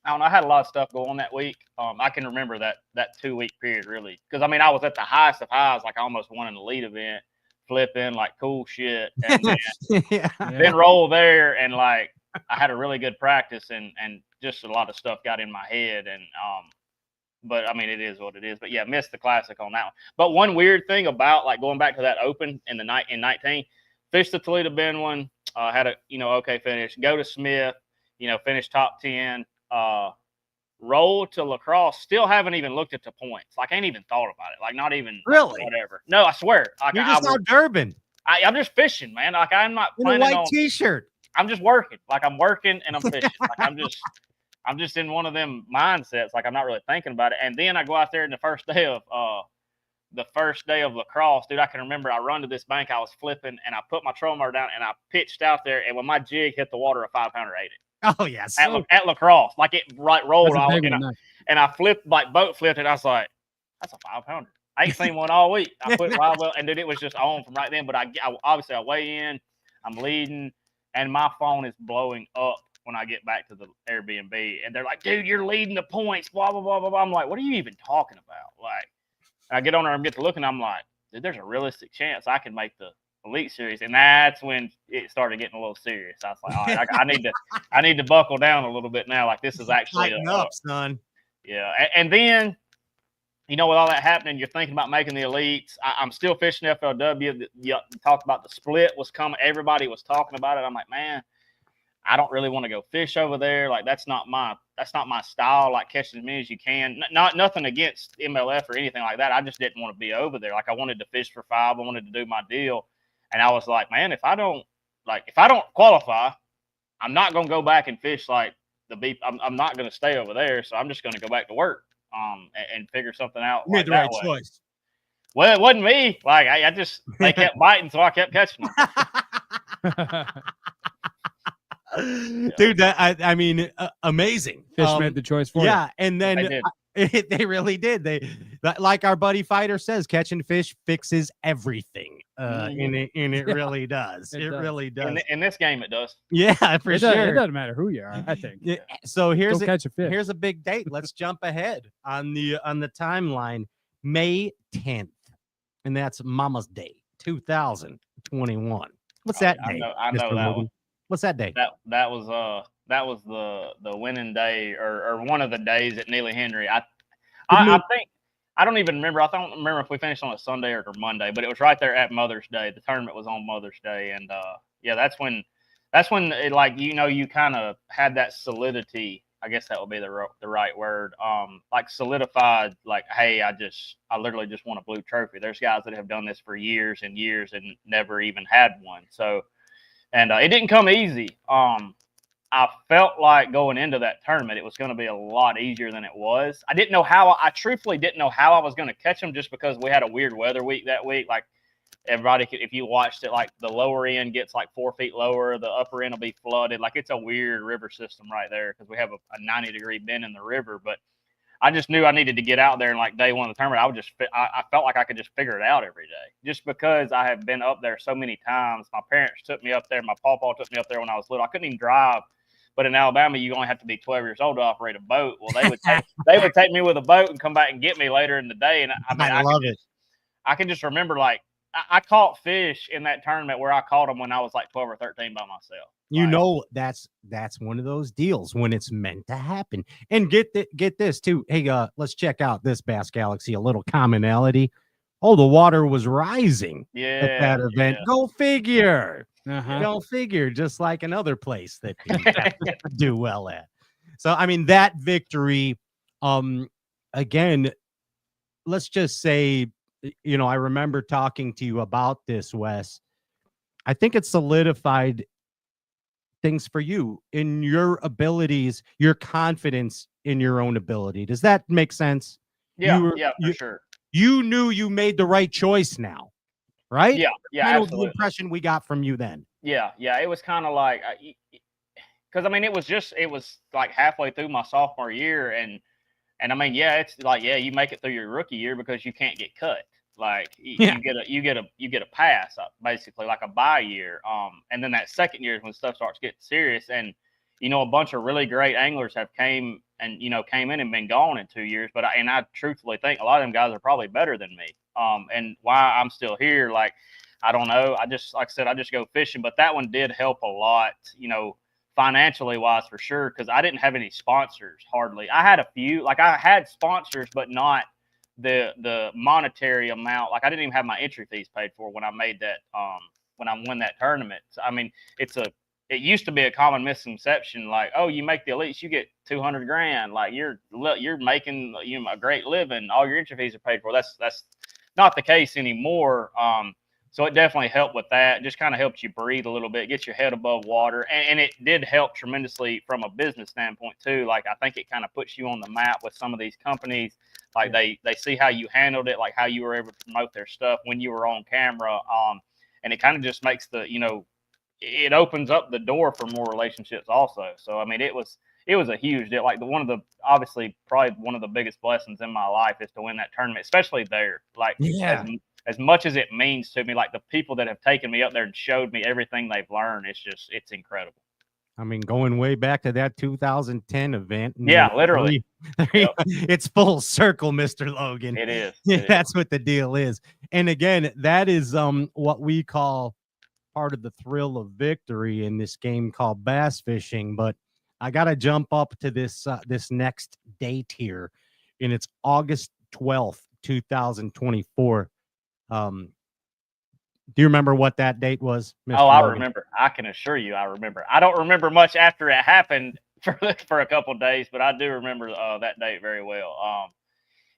I don't know, I had a lot of stuff going on that week. I can remember that 2-week period really, because I was at the highest of highs, I almost won an elite event, flipping cool shit, and then roll there, and I had a really good practice, and just a lot of stuff got in my head, and but it is what it is. But yeah, missed the classic on that one. But one weird thing about going back to that Open in 19, fished the Toledo Bend one, had a okay finish, go to Smith, finish top 10, rolled to lacrosse. Still haven't even looked at the points. Like, ain't even thought about it. Like, not even Really? whatever. No, I swear. Like, You're just out Durban I'm just fishing, man. Like, I'm not in a planning white on. T-shirt. I'm just working. Like, I'm working and I'm fishing. Like, I'm just in one of them mindsets. Like, I'm not really thinking about it. And then I go out there in the first day of lacrosse, dude. I can remember I run to this bank. I was flipping and I put my trolling motor down and I pitched out there. And when my jig hit the water, a 5-pounder ate it. Oh yes, at lacrosse, like it rolled That's a all, big one, and I flipped, like boat flipped it. I was like, that's a 5-pounder. I ain't seen one all week. I put live well, and dude, it was just on from right then. But I obviously I weigh in, I'm leading, and my phone is blowing up when I get back to the Airbnb, and they're like, dude, you're leading the points, blah blah blah blah blah. I'm like, what are you even talking about? Like, I get on there and get to looking, I'm like, dude, there's a realistic chance I can make the Elite Series, and that's when it started getting a little serious. I was like, all right, I need to buckle down a little bit now. Like, this is actually tighten up, son. Yeah, and then, you know, with all that happening, you're thinking about making the elites. I'm still fishing FLW. You talked about the split was coming. Everybody was talking about it. I'm like, man, I don't really want to go fish over there. Like, that's not my style. Like, catching as many as you can. Nothing against MLF or anything like that. I just didn't want to be over there. Like, I wanted to fish for 5. I wanted to do my deal. And I was like, man, if I don't qualify, I'm not going to go back and fish like the beef. I'm not going to stay over there. So I'm just going to go back to work and figure something out. You made the right choice. Well, it wasn't me. Like, they kept biting, so I kept catching them. Dude, I mean, amazing. Fish made the choice for you. Yeah, and then they really did. They, like our buddy Fighter says, catching fish fixes everything. And it really does. It really does. In this game, it does. Yeah, for sure. It doesn't matter who you are, I think. Yeah. So here's catch a fish. Here's a big date. Let's jump ahead on the timeline. May 10th, and that's Mama's Day, 2021. What's that day? I know that one. What's that day? That was the winning day or one of the days at Neely Henry. I think I don't even remember. I don't remember if we finished on a Sunday or Monday, but it was right there at Mother's Day. The tournament was on Mother's Day, and yeah, that's when it, like, you know, you kind of had that solidity. I guess that would be the right word. Like, solidified. Like, hey, I literally just won a blue trophy. There's guys that have done this for years and years and never even had one. So. And it didn't come easy. I felt like going into that tournament, it was going to be a lot easier than it was. I truthfully didn't know how I was going to catch them, just because we had a weird weather week that week. Like, everybody, if you watched it, like, the lower end gets like 4 feet lower. The upper end will be flooded. Like, it's a weird river system right there because we have a 90-degree bend in the river. But I just knew I needed to get out there, and like day one of the tournament, I felt like I could just figure it out every day, just because I have been up there so many times. My parents took me up there. My pawpaw took me up there when I was little. I couldn't even drive, but in Alabama, you only have to be 12 years old to operate a boat. Well, they would take me with a boat and come back and get me later in the day. And I love it. I can just remember, like, I caught fish in that tournament where I caught them when I was like 12 or 13 by myself. You know, that's one of those deals when it's meant to happen. And get this too. Hey, let's check out this Bass Galaxy. A little commonality. Oh, the water was rising at that event. Yeah. Go figure. Go figure. Just like another place that you do well at. So, I mean, that victory. Again, let's just say, you know, I remember talking to you about this, Wes. I think it solidified things for you in your abilities, your confidence in your own ability. Does that make sense? Yeah, for sure. You knew you made the right choice now, right? Yeah, absolutely. The impression we got from you then. Yeah, it was kind of like, because I mean, it was like halfway through my sophomore year, and I mean, it's like, you make it through your rookie year because you can't get cut. Like, you get a pass, basically, like a bye year. And then that second year is when stuff starts getting serious. And, you know, a bunch of really great anglers have came in and been gone in 2 years. But I truthfully think a lot of them guys are probably better than me. And why I'm still here, like, I don't know. Like I said, I just go fishing. But that one did help a lot, you know, financially wise, for sure, because I didn't have any sponsors hardly. I had a few, like, I had sponsors, but not the monetary amount. Like, I didn't even have my entry fees paid for when I made that when I won that tournament. So, I mean, it's a it used to be a common misconception, like, oh, you make the elites, you get 200 grand, like you're making a great living, all your entry fees are paid for. That's not the case anymore. So it definitely helped with that. Just kind of helped you breathe a little bit, get your head above water, and it did help tremendously from a business standpoint too. Like I think it kind of puts you on the map with some of these companies. Like they see how you handled it, like how you were able to promote their stuff when you were on camera. And it kind of just makes it opens up the door for more relationships also. So I mean, it was a huge deal. Like obviously probably one of the biggest blessings in my life is to win that tournament, especially there. Like as much as it means to me, like the people that have taken me up there and showed me everything they've learned, it's incredible. I mean, going way back to that 2010 event. Yeah, literally. Yep. It's full circle, Mr. Logan. It is. That's what the deal is. And again, that is what we call part of the thrill of victory in this game called bass fishing. But I got to jump up to this next date here, and it's August 12th, 2024. Do you remember what that date was, Mr. Oh, I Logan? remember. I can assure you I remember. I don't remember much after it happened for a couple of days, but I do remember that date very well.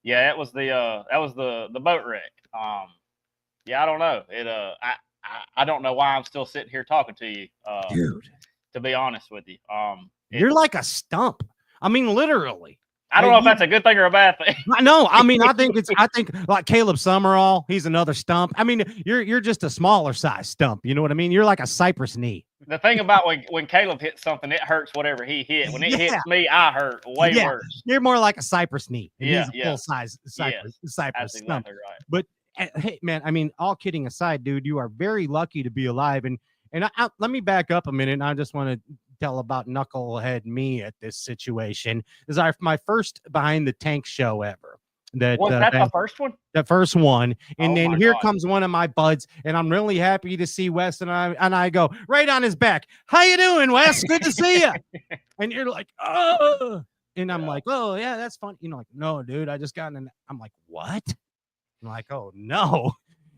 Yeah, it was the boat wreck. Yeah, I don't know. I don't know why I'm still sitting here talking to you, dude. To be honest with you, you're like a stump. I mean, literally. I don't know if that's a good thing or a bad thing. No, I mean, I think like Caleb Summerall, he's another stump. I mean, you're just a smaller size stump. You know what I mean? You're like a cypress knee. The thing about when Caleb hits something, it hurts whatever he hit. When it hits me, I hurt way worse. You're more like a cypress knee. Yeah, he's a full size cypress that's stump. exactly right. But hey, man, I mean, all kidding aside, dude, you are very lucky to be alive. And let me back up a minute. And I just want to tell about knucklehead me at this situation. This is my first behind the tank show ever. Was that the first one? The first one. And then here God. comes one of my buds, and I'm really happy to see Wes, and I go right on his back. How you doing, Wes? Good to see you. And you're like, oh, and I'm like, oh yeah, that's fun. You know, like, no, dude, I just got in. I'm like, what? I'm like, oh no.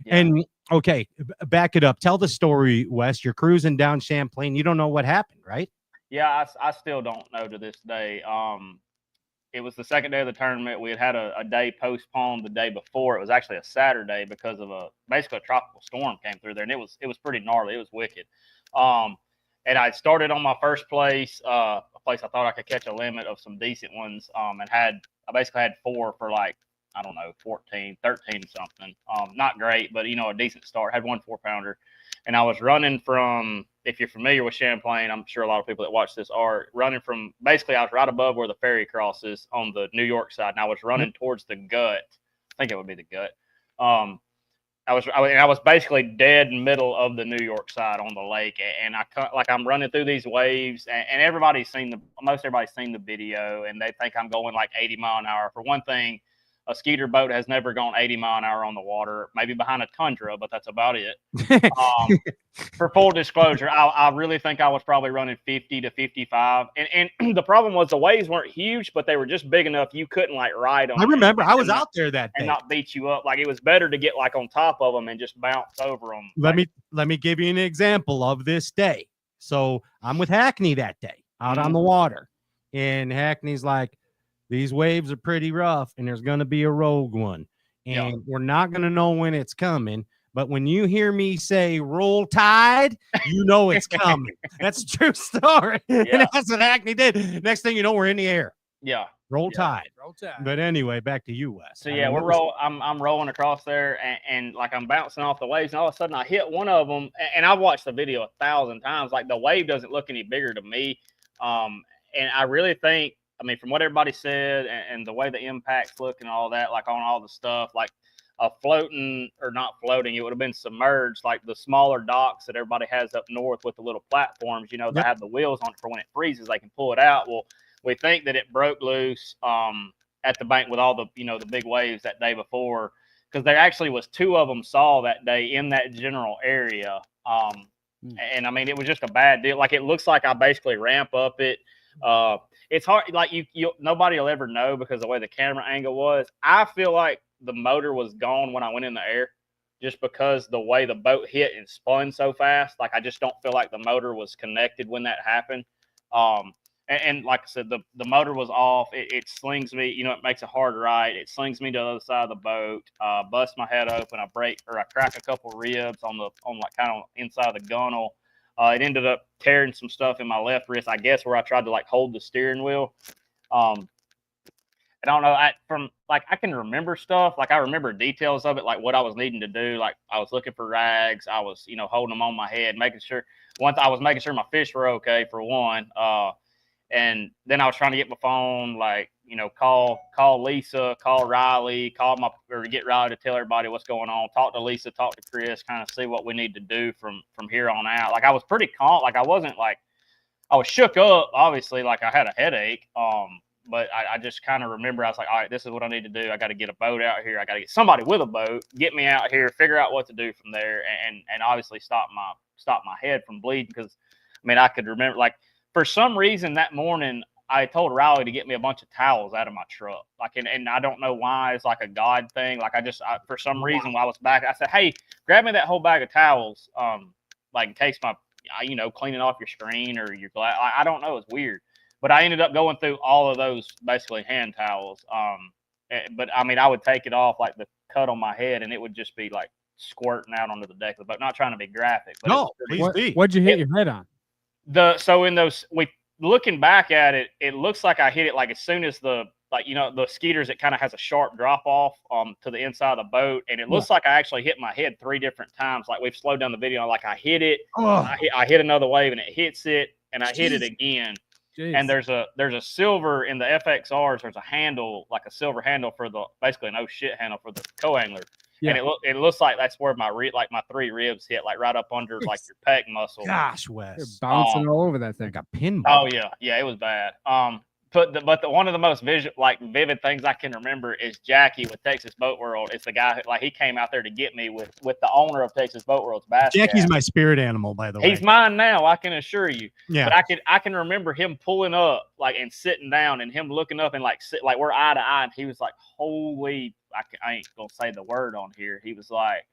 Yeah. And okay, back it up. Tell the story, Wes. You're cruising down Champlain. You don't know what happened, right? Yeah, I still don't know to this day. It was the second day of the tournament. We had a day postponed the day before. It was actually a Saturday because of basically a tropical storm came through there, and it was pretty gnarly. It was wicked. And I started on my first place, a place I thought I could catch a limit of some decent ones, and I basically had 4 for like, I don't know, 14, 13 something. Not great, but, a decent start. Had 1 4-pounder. And I was running from, if you're familiar with Champlain, I'm sure a lot of people that watch this are, running from, basically I was right above where the ferry crosses on the New York side, and I was running towards the gut. I think it would be the gut. I was basically dead middle of the New York side on the lake, and I'm running through these waves, and most everybody's seen the video, and they think I'm going like 80 mile an hour. For one thing, a skeeter boat has never gone 80 mile an hour on the water, maybe behind a Tundra, but that's about it. For full disclosure, I really think I was probably running 50 to 55. And the problem was the waves weren't huge, but they were just big enough you couldn't like ride them. I remember I was out there that day. And not beat you up. Like it was better to get like on top of them and just bounce over them. Let me give you an example of this day. So I'm with Hackney that day out on the water. And Hackney's like, these waves are pretty rough, and there's going to be a rogue one. And we're not going to know when it's coming. But when you hear me say roll tide, you know it's coming. That's a true story. Yeah. And that's what Hackney did. Next thing you know, we're in the air. Yeah. Roll tide. But anyway, back to you, Wes. So yeah, I'm rolling across there, and like I'm bouncing off the waves, and all of a sudden I hit one of them, and I've watched the video 1,000 times. Like the wave doesn't look any bigger to me. And I really think, I mean, from what everybody said and the way the impacts look and all that, like on all the stuff, like floating or not floating, it would have been submerged, like the smaller docks that everybody has up north with the little platforms, that have the wheels on it for when it freezes, they can pull it out. Well, we think that it broke loose at the bank with all the, the big waves that day before, because there actually was 2 of them saw that day in that general area. And I mean, it was just a bad deal. Like it looks like I basically ramp up it. It's hard, like nobody will ever know because of the way the camera angle was. I feel like the motor was gone when I went in the air. just because the way the boat hit and spun so fast. Like I just don't feel like the motor was connected when that happened. And like I said, the motor was off. It slings me, you know, it makes a hard right. It slings me to the other side of the boat, bust my head open. I crack a couple ribs on like kind of inside of the gunnel. It ended up tearing some stuff in my left wrist, I guess, where I tried to like hold the steering wheel. I don't know. I can remember stuff. Like I remember details of it, like what I was needing to do. Like I was looking for rags. I was, you know, holding them on my head, making sure. I was making sure my fish were okay for one. And then I was trying to get my phone, like, you know, call Lisa, call Riley, or get Riley to tell everybody what's going on. Talk to Lisa, talk to Chris, kind of see what we need to do from here on out. Like I was pretty calm. Like I wasn't like, I was shook up, obviously, like I had a headache. But I just kind of remember I was like, all right, this is what I need to do. I got to get a boat out here. I got to get somebody with a boat, get me out here, figure out what to do from there, and obviously stop my head from bleeding. Because I mean, I could remember, like, for some reason that morning I told Riley to get me a bunch of towels out of my truck. Like, and I don't know why. It's like a God thing. Like for some reason while I was back, I said, hey, grab me that whole bag of towels. Like in case you know, cleaning off your screen or your glass. I don't know. It's weird. But I ended up going through all of those basically hand towels. But I mean, I would take it off like the cut on my head, and it would just be like squirting out onto the deck of the boat. Not trying to be graphic, but no, please be. What'd you hit your head on? Looking back at it, it looks like I hit it like as soon as the skeeters, it kind of has a sharp drop off to the inside of the boat, and it looks like I actually hit my head 3 different times. Like we've slowed down the video, like I hit it, I hit another wave, and it hits it, and I hit it again. Jeez. And there's a silver in the FXRs. There's a handle, like a silver handle for basically an handle for the co-angler. Yeah. And it looks like that's where my 3 ribs hit, like right up under like your pec muscle. Gosh, Wes, you're bouncing all over that thing. Like a pinball. Oh yeah, it was bad. But one of the most vivid things I can remember is Jackie with Texas Boat World. It's the guy who, he came out there to get me with the owner of Texas Boat World's bass. Jackie's cat. my spirit animal, by the way. He's mine now, I can assure you. Yeah. But I can remember him pulling up and sitting down and him looking up and we're eye to eye, and he was like, "Holy!" I ain't gonna say the word on here. He was like,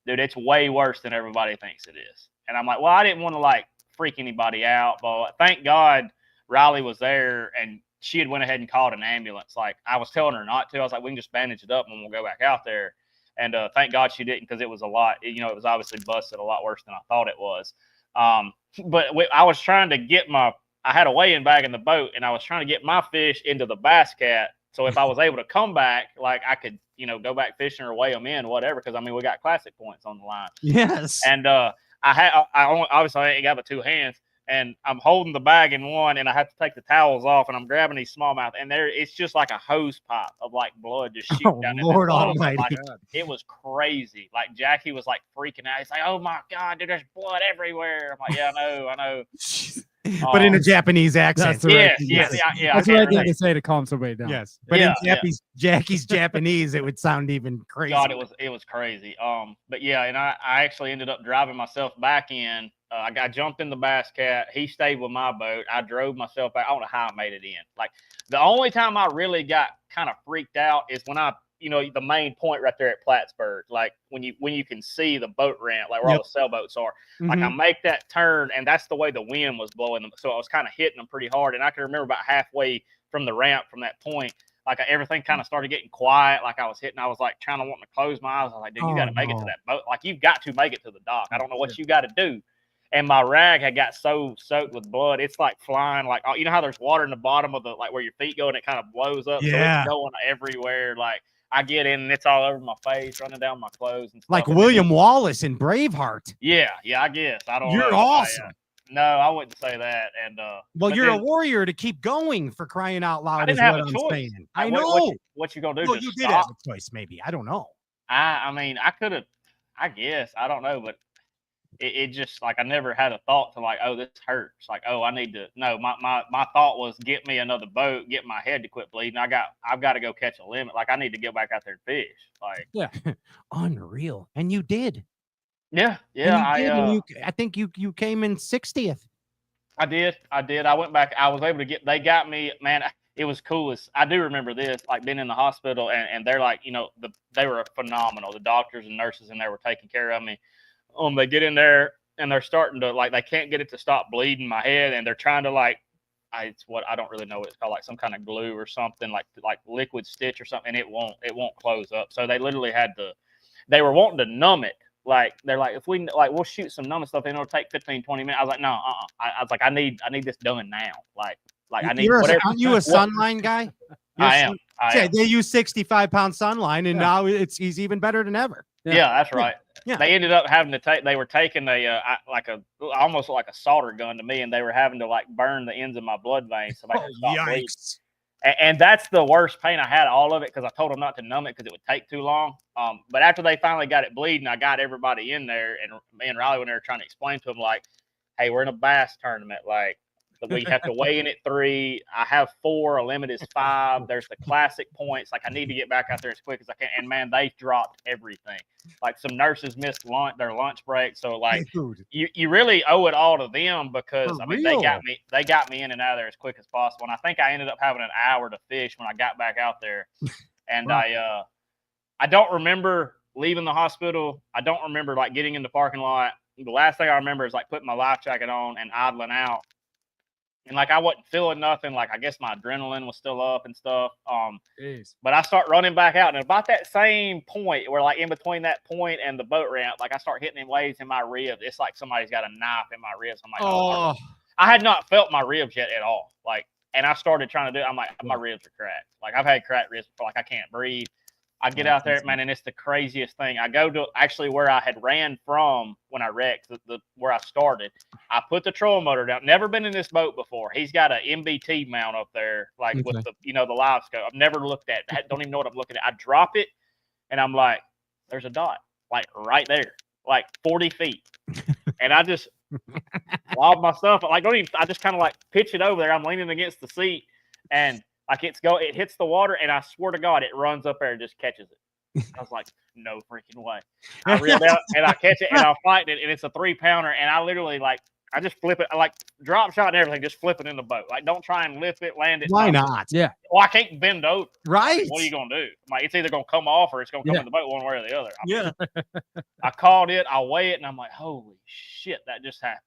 "Dude, it's way worse than everybody thinks it is." And I'm like, "Well, I didn't want to freak anybody out, but thank God Riley was there, and she had went ahead and called an ambulance. Like I was telling her not to. I was like, we can just bandage it up and we'll go back out there. And thank God she didn't, because it was a lot. You know, it was obviously busted a lot worse than I thought it was. But I was trying to I had a weigh-in bag in the boat, and I was trying to get my fish into the bass cat. So if I was able to come back, I could, go back fishing or weigh them in, whatever. Because I mean, we got classic points on the line. Yes. And I ain't got the 2 hands. And I'm holding the bag in one, and I have to take the towels off, and I'm grabbing these smallmouth, and it's just like a hose pipe of blood just shooting down. Lord Almighty! It was crazy. Like Jackie was freaking out. He's like, "Oh my God, dude, there's blood everywhere." I'm like, "Yeah, I know." But in a Japanese accent. That's right. Yes. That's the right thing to say to calm somebody down. Yes, but in Jackie's Japanese, it would sound even crazy. God, it was crazy. But yeah, and I actually ended up driving myself back in. I jumped in the bass cat. He stayed with my boat. I drove myself back. I don't know how I made it in. The only time I really got kind of freaked out is when the main point right there at Plattsburgh, when you can see the boat ramp, where all the sailboats are. I make that turn, and that's the way the wind was blowing them. So I was kind of hitting them pretty hard. And I can remember about halfway from the ramp from that point, everything kind of started getting quiet. I was trying to want to close my eyes. I was like, dude, you got to make it to that boat. You've got to make it to the dock. I don't know what you got to do. And my rag had got so soaked with blood, it's flying. You know how there's water in the bottom of the where your feet go and it kind of blows up. Yeah. So it's going everywhere. I get in and it's all over my face, running down my clothes and stuff. Like William Wallace in Braveheart. Yeah, I guess. I don't know. You're awesome. No, I wouldn't say that. And well, you're a warrior to keep going, for crying out loud. I didn't have a choice. I know. What you gonna do? Well, you did have a choice, maybe. I don't know. I mean, I could have. I guess I don't know, but it just I never had a thought to oh, this hurts. Oh, I need to. No, my thought was get me another boat, get my head to quit bleeding. I've got to go catch a limit. I need to go back out there and fish. Yeah, unreal. And you did. Yeah. I think you came in 60th. I did. I went back. I was able to get. They got me, man. it was cool. I do remember this, like being in the hospital, and they're like, they were phenomenal. The doctors and nurses in there were taking care of me. They get in there and they're starting to like, they can't get it to stop bleeding my head, and they're trying to like, it's what I don't really know what it's called, like some kind of glue or something, like liquid stitch or something, and it won't close up. So they literally they were wanting to numb it. Like they're like, if we like, we'll shoot some numbing stuff and it'll take 15, 20 minutes. I was like, no, I was like, I need this done now. Like I need whatever. Aren't you a Sunline guy? I am. They use 65-pound Sunline, and now he's even better than ever. Yeah, that's right. Yeah. They ended up having to take. They were taking almost like a solder gun to me, and they were having to like burn the ends of my blood veins to make it stop bleeding. And that's the worst pain I had, all of it, because I told them not to numb it because it would take too long. But after they finally got it bleeding, I got everybody in there, and me and Riley, when they were trying to explain to them, like, hey, we're in a bass tournament. Like, we have to weigh in at 3. I have 4. A limit is 5. There's the classic points. Like, I need to get back out there as quick as I can. And, man, they dropped everything. Like, some nurses missed their lunch break. So, like, you really owe it all to them because, they got me in and out of there as quick as possible. And I think I ended up having an hour to fish when I got back out there. And I don't remember leaving the hospital. I don't remember, like, getting in the parking lot. The last thing I remember is, like, putting my life jacket on and idling out. And like I wasn't feeling nothing. Like I guess my adrenaline was still up and stuff. But I start running back out, and about that same point, where like in between that point and the boat ramp, like I start hitting them waves in my ribs. It's like somebody's got a knife in my ribs. I'm like, oh. I had not felt my ribs yet at all. Like, and I started trying to do. I'm like, my ribs are cracked. Like I've had cracked ribs before. Like I can't breathe. I get out there, man, and it's the craziest thing. I go to actually where I had ran from when I wrecked, where I started. I put the trolling motor down. Never been in this boat before. He's got an MBT mount up there, like with the live scope. I've never looked at it. I don't even know what I'm looking at. I drop it, and I'm like, there's a dot, like right there, like 40 feet. And I just lob my stuff. Like, I just kind of like pitch it over there. I'm leaning against the seat, and like it hits the water, and I swear to God, it runs up there and just catches it. I was like, no freaking way. I reeled out and I catch it and I fight it, and it's a 3-pounder, and I literally I just flip it. I like drop shot and everything, just flip it in the boat. Like, don't try and lift it, land it. Why not? Yeah. Well, I can't bend over. Right. What are you gonna do? Like, it's either gonna come off or it's gonna come in the boat one way or the other. I caught it, I weigh it, and I'm like, holy shit, that just happened.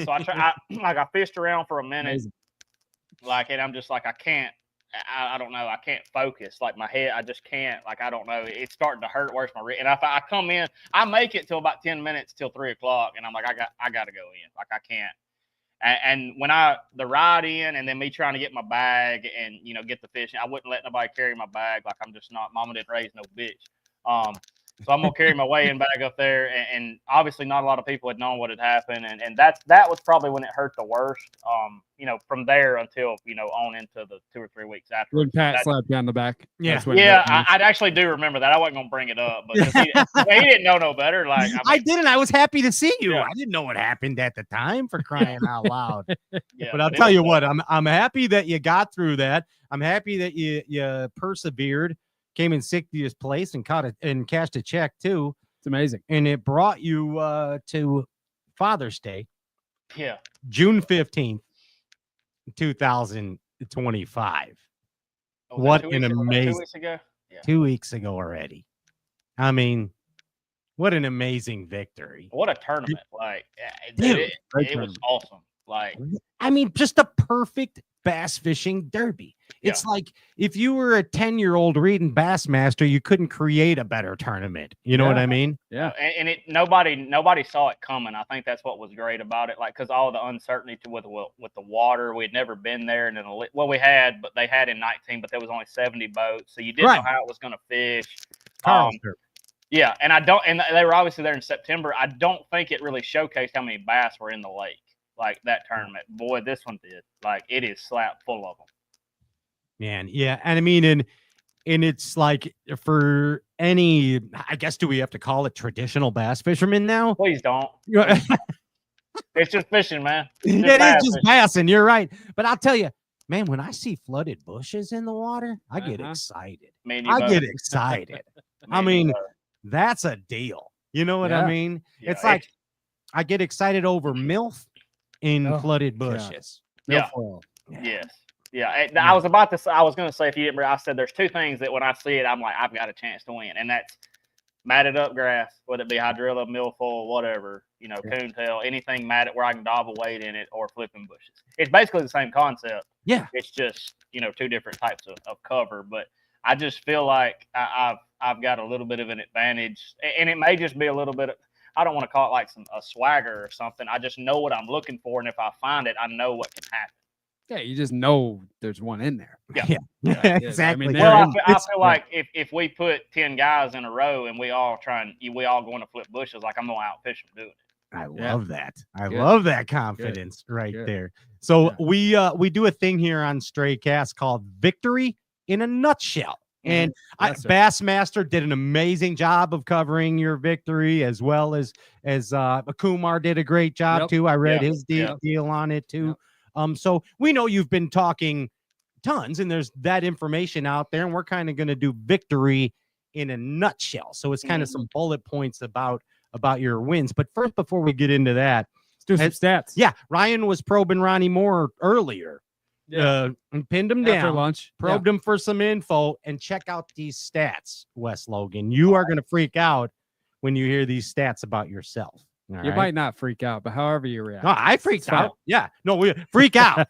So I fished around for a minute. Amazing. Like, and I'm just like, I don't know. I can't focus. Like my head, I just can't. Like, I don't know. It's starting to hurt. Where's my And if I come in, I make it till about 10 minutes till 3 o'clock, and I'm like, I got to go in. Like I can't. And when the ride in, and then me trying to get my bag and get the fishing, I wouldn't let nobody carry my bag. Like I'm just not. Mama didn't raise no bitch. So I'm gonna carry my weighing bag up there, and obviously not a lot of people had known what had happened, and that was probably when it hurt the worst. From there until on into the 2 or 3 weeks after. When Pat slapped you on the back. Yeah, I actually do remember that. I wasn't gonna bring it up, but he didn't know no better. Like I didn't. I was happy to see you. Yeah. I didn't know what happened at the time, for crying out loud. But I'll tell you what, I'm happy that you got through that. I'm happy that you persevered. Came in 60th place and cashed a check too. It's amazing. And it brought you to Father's Day. Yeah. June 15th, 2025. What an amazing 2 weeks ago? Yeah. 2 weeks ago already. I mean, what an amazing victory. What a tournament. Like it was awesome. Like, I mean, just a perfect bass fishing derby. It's like if you were a 10-year-old reading Bassmaster, you couldn't create a better tournament. You know what I mean? Yeah. And nobody saw it coming. I think that's what was great about it. Like, because all the uncertainty with the water, we had never been there. And then, we had, but they had in 19, but there was only 70 boats. So you didn't know how it was going to fish. Yeah. And they were obviously there in September. I don't think it really showcased how many bass were in the lake. Like that tournament. Boy, this one did. Like, it is slap full of them. Man, yeah. And I mean, and it's like, for any, I guess, do we have to call it traditional bass fishermen now? Please don't. It's just fishing, man. It is just bassing. You're right. But I'll tell you, man, when I see flooded bushes in the water, I get excited. I get excited. I mean, that's a deal. You know what I mean? Yeah, it's like, I get excited over MILF in flooded bushes. Yeah. Yes. Yeah, I was about to say, I was going to say, if you didn't, I said there's two things that when I see it, I'm like, I've got a chance to win. And that's matted up grass, whether it be hydrilla, milfoil, whatever, coontail, anything matted where I can daub a weight in it, or flipping bushes. It's basically the same concept. Yeah. It's just, two different types of cover. But I just feel like I've got a little bit of an advantage. And it may just be a little bit of, I don't want to call it like a swagger or something. I just know what I'm looking for. And if I find it, I know what can happen. Yeah, you just know there's one in there. Yeah. Exactly. I mean, well, I feel like if we put 10 guys in a row and we all going to flip bushes, like I'm going to outfish them doing it. I love that. I love that confidence right there. So we do a thing here on Stray Cast called Victory in a Nutshell. And Bassmaster did an amazing job of covering your victory, as well as Kumar did a great job too. I read his deal on it too. So we know you've been talking tons, and there's that information out there, and we're kind of going to do victory in a nutshell. So it's kind of some bullet points about your wins. But first, before we get into that, let's do some stats. Yeah, Ryan was probing Ronnie Moore earlier. And pinned him down, lunch, probed him for some info, and check out these stats, Wes Logan. You are going to freak out when you hear these stats about yourself. You might not freak out, but however you react. No, I freaked out. Yeah. No, we freak out.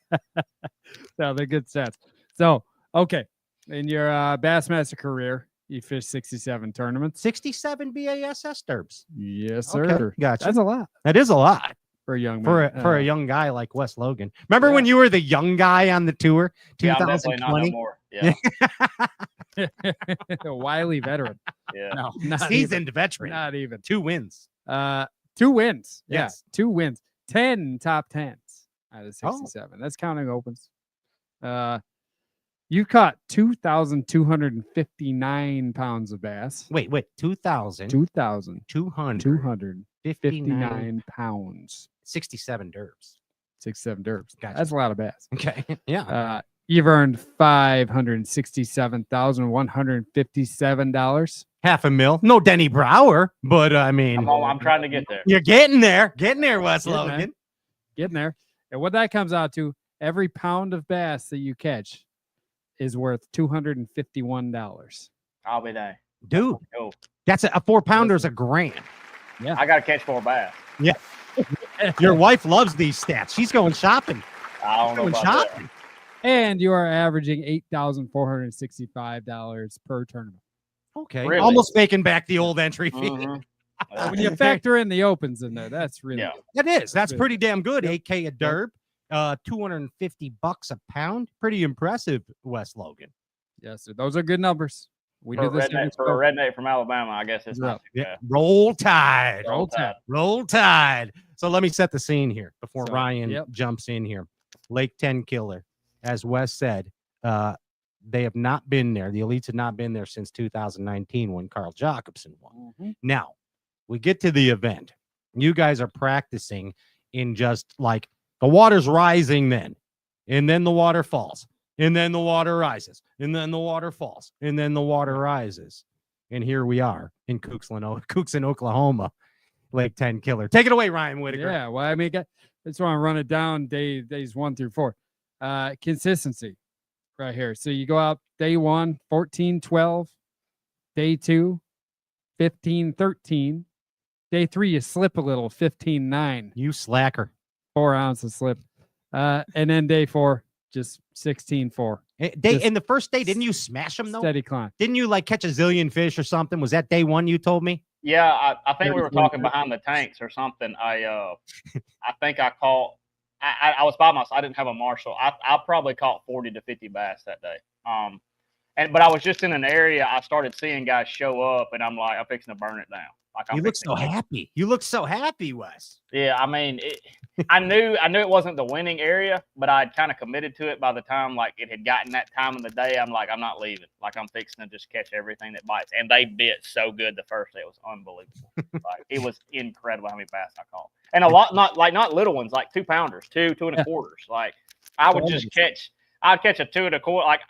No, they're good stats. So, okay. In your Bassmaster career, you fished 67 tournaments. 67 BASS derbs. Yes, sir. Okay, gotcha. That's a lot. That is a lot. For a young man. For a young guy like Wes Logan. Remember when you were the young guy on the tour? 2020? I'm definitely not no more. Yeah. A wily veteran. Yeah. No, seasoned veteran. Not even. 2 wins. 2 wins. Yes. Yeah, 2 wins. 10 top 10s out of 67. That's counting opens. You caught 2,259 pounds of bass. Wait, 2,259 pounds. 67 derbs. 67 derbs. Gotcha. That's a lot of bass. Okay. Yeah. You've earned $567,157. $500,000. No Denny Brower, but I mean, I'm trying to get there. You're getting there. Getting there, Wes Logan. Getting there. And what that comes out to, every pound of bass that you catch is worth $251. I'll be there. Dude, that's a 4-pounder is $1,000. Yeah. I got to catch more bass. Yeah. Your wife loves these stats. She's going shopping. I don't know about that. And you are averaging $8,465 per tournament. Okay. Really? Almost making back the old entry fee. When you factor in the opens in there, that's really good. It is. That's pretty damn good. 8K a derb. $250 a pound. Pretty impressive, Wes Logan. Yes, sir. Those are good numbers. We do this for a redneck from Alabama. I guess it's not too bad. Roll Tide. Roll Tide. Roll Tide. So let me set the scene here before Ryan yep. jumps in here. Lake 10 Killer, as Wes said, they have not been there. The elites have not been there since 2019 when Carl Jacobson won. Mm-hmm. Now, we get to the event. You guys are practicing in just like the water's rising then, and then the water falls, and then the water rises, and then the water falls, and then the water rises. And here we are in Cookson, Oklahoma, Lake 10 Killer. Take it away, Ryan Whitaker. Yeah, well, I mean, that's why I run it down days 1 through 4. Consistency right here. So you go out day 1, 14-12, day 2, 15-13, day 3, you slip a little, 15-9. You slacker. 4 ounces slip. And then day 4, just 16-4. In the first day, didn't you smash them though? Steady climb. Didn't you like catch a zillion fish or something? Was that day 1 you told me? Yeah, I think we were talking behind the tanks or something. I think I caught. I was by myself. I didn't have a marshal. I probably caught 40 to 50 bass that day. But I was just in an area. I started seeing guys show up, and I'm like, I'm fixing to burn it down. Like you look so happy. You look so happy, Wes. Yeah, I mean, I knew it wasn't the winning area, but I'd kind of committed to it by the time like it had gotten that time of the day. I'm like, I'm not leaving. Like I'm fixing to just catch everything that bites. And they bit so good the first day. It was unbelievable. Like it was incredible how many bass I caught. And a lot, not little ones, like 2-pounders, 2 2 1/4. Like I would just catch I'd catch a 2 at a quarter. Like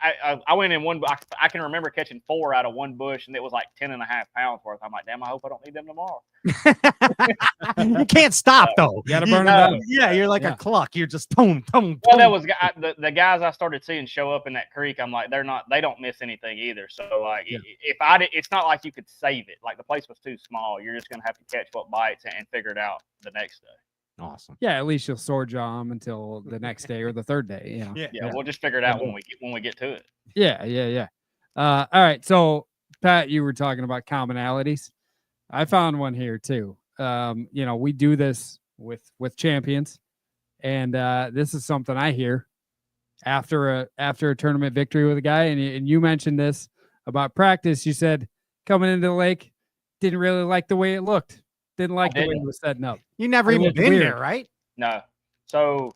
I went in one. I can remember catching 4 out of one bush, and it was like 10.5 pounds worth. I'm like, damn, I hope I don't need them tomorrow. You can't stop though. You gotta burn them down. Yeah, you're like a cluck. You're just boom, boom. Well, that was the guys I started seeing show up in that creek. I'm like, they don't miss anything either. So like, it's not like you could save it. Like the place was too small. You're just gonna have to catch what bites and figure it out the next day. Awesome. Yeah, at least you'll sword jaw them until the next day or the third day. You know. Yeah, we'll just figure it out when we get to it. Yeah. All right. So Pat, you were talking about commonalities. I found one here too. We do this with champions, and this is something I hear after a tournament victory with a guy. And you mentioned this about practice. You said coming into the lake, didn't really like the way it looked. Didn't like the way it was setting up. You never even been there, right? No. So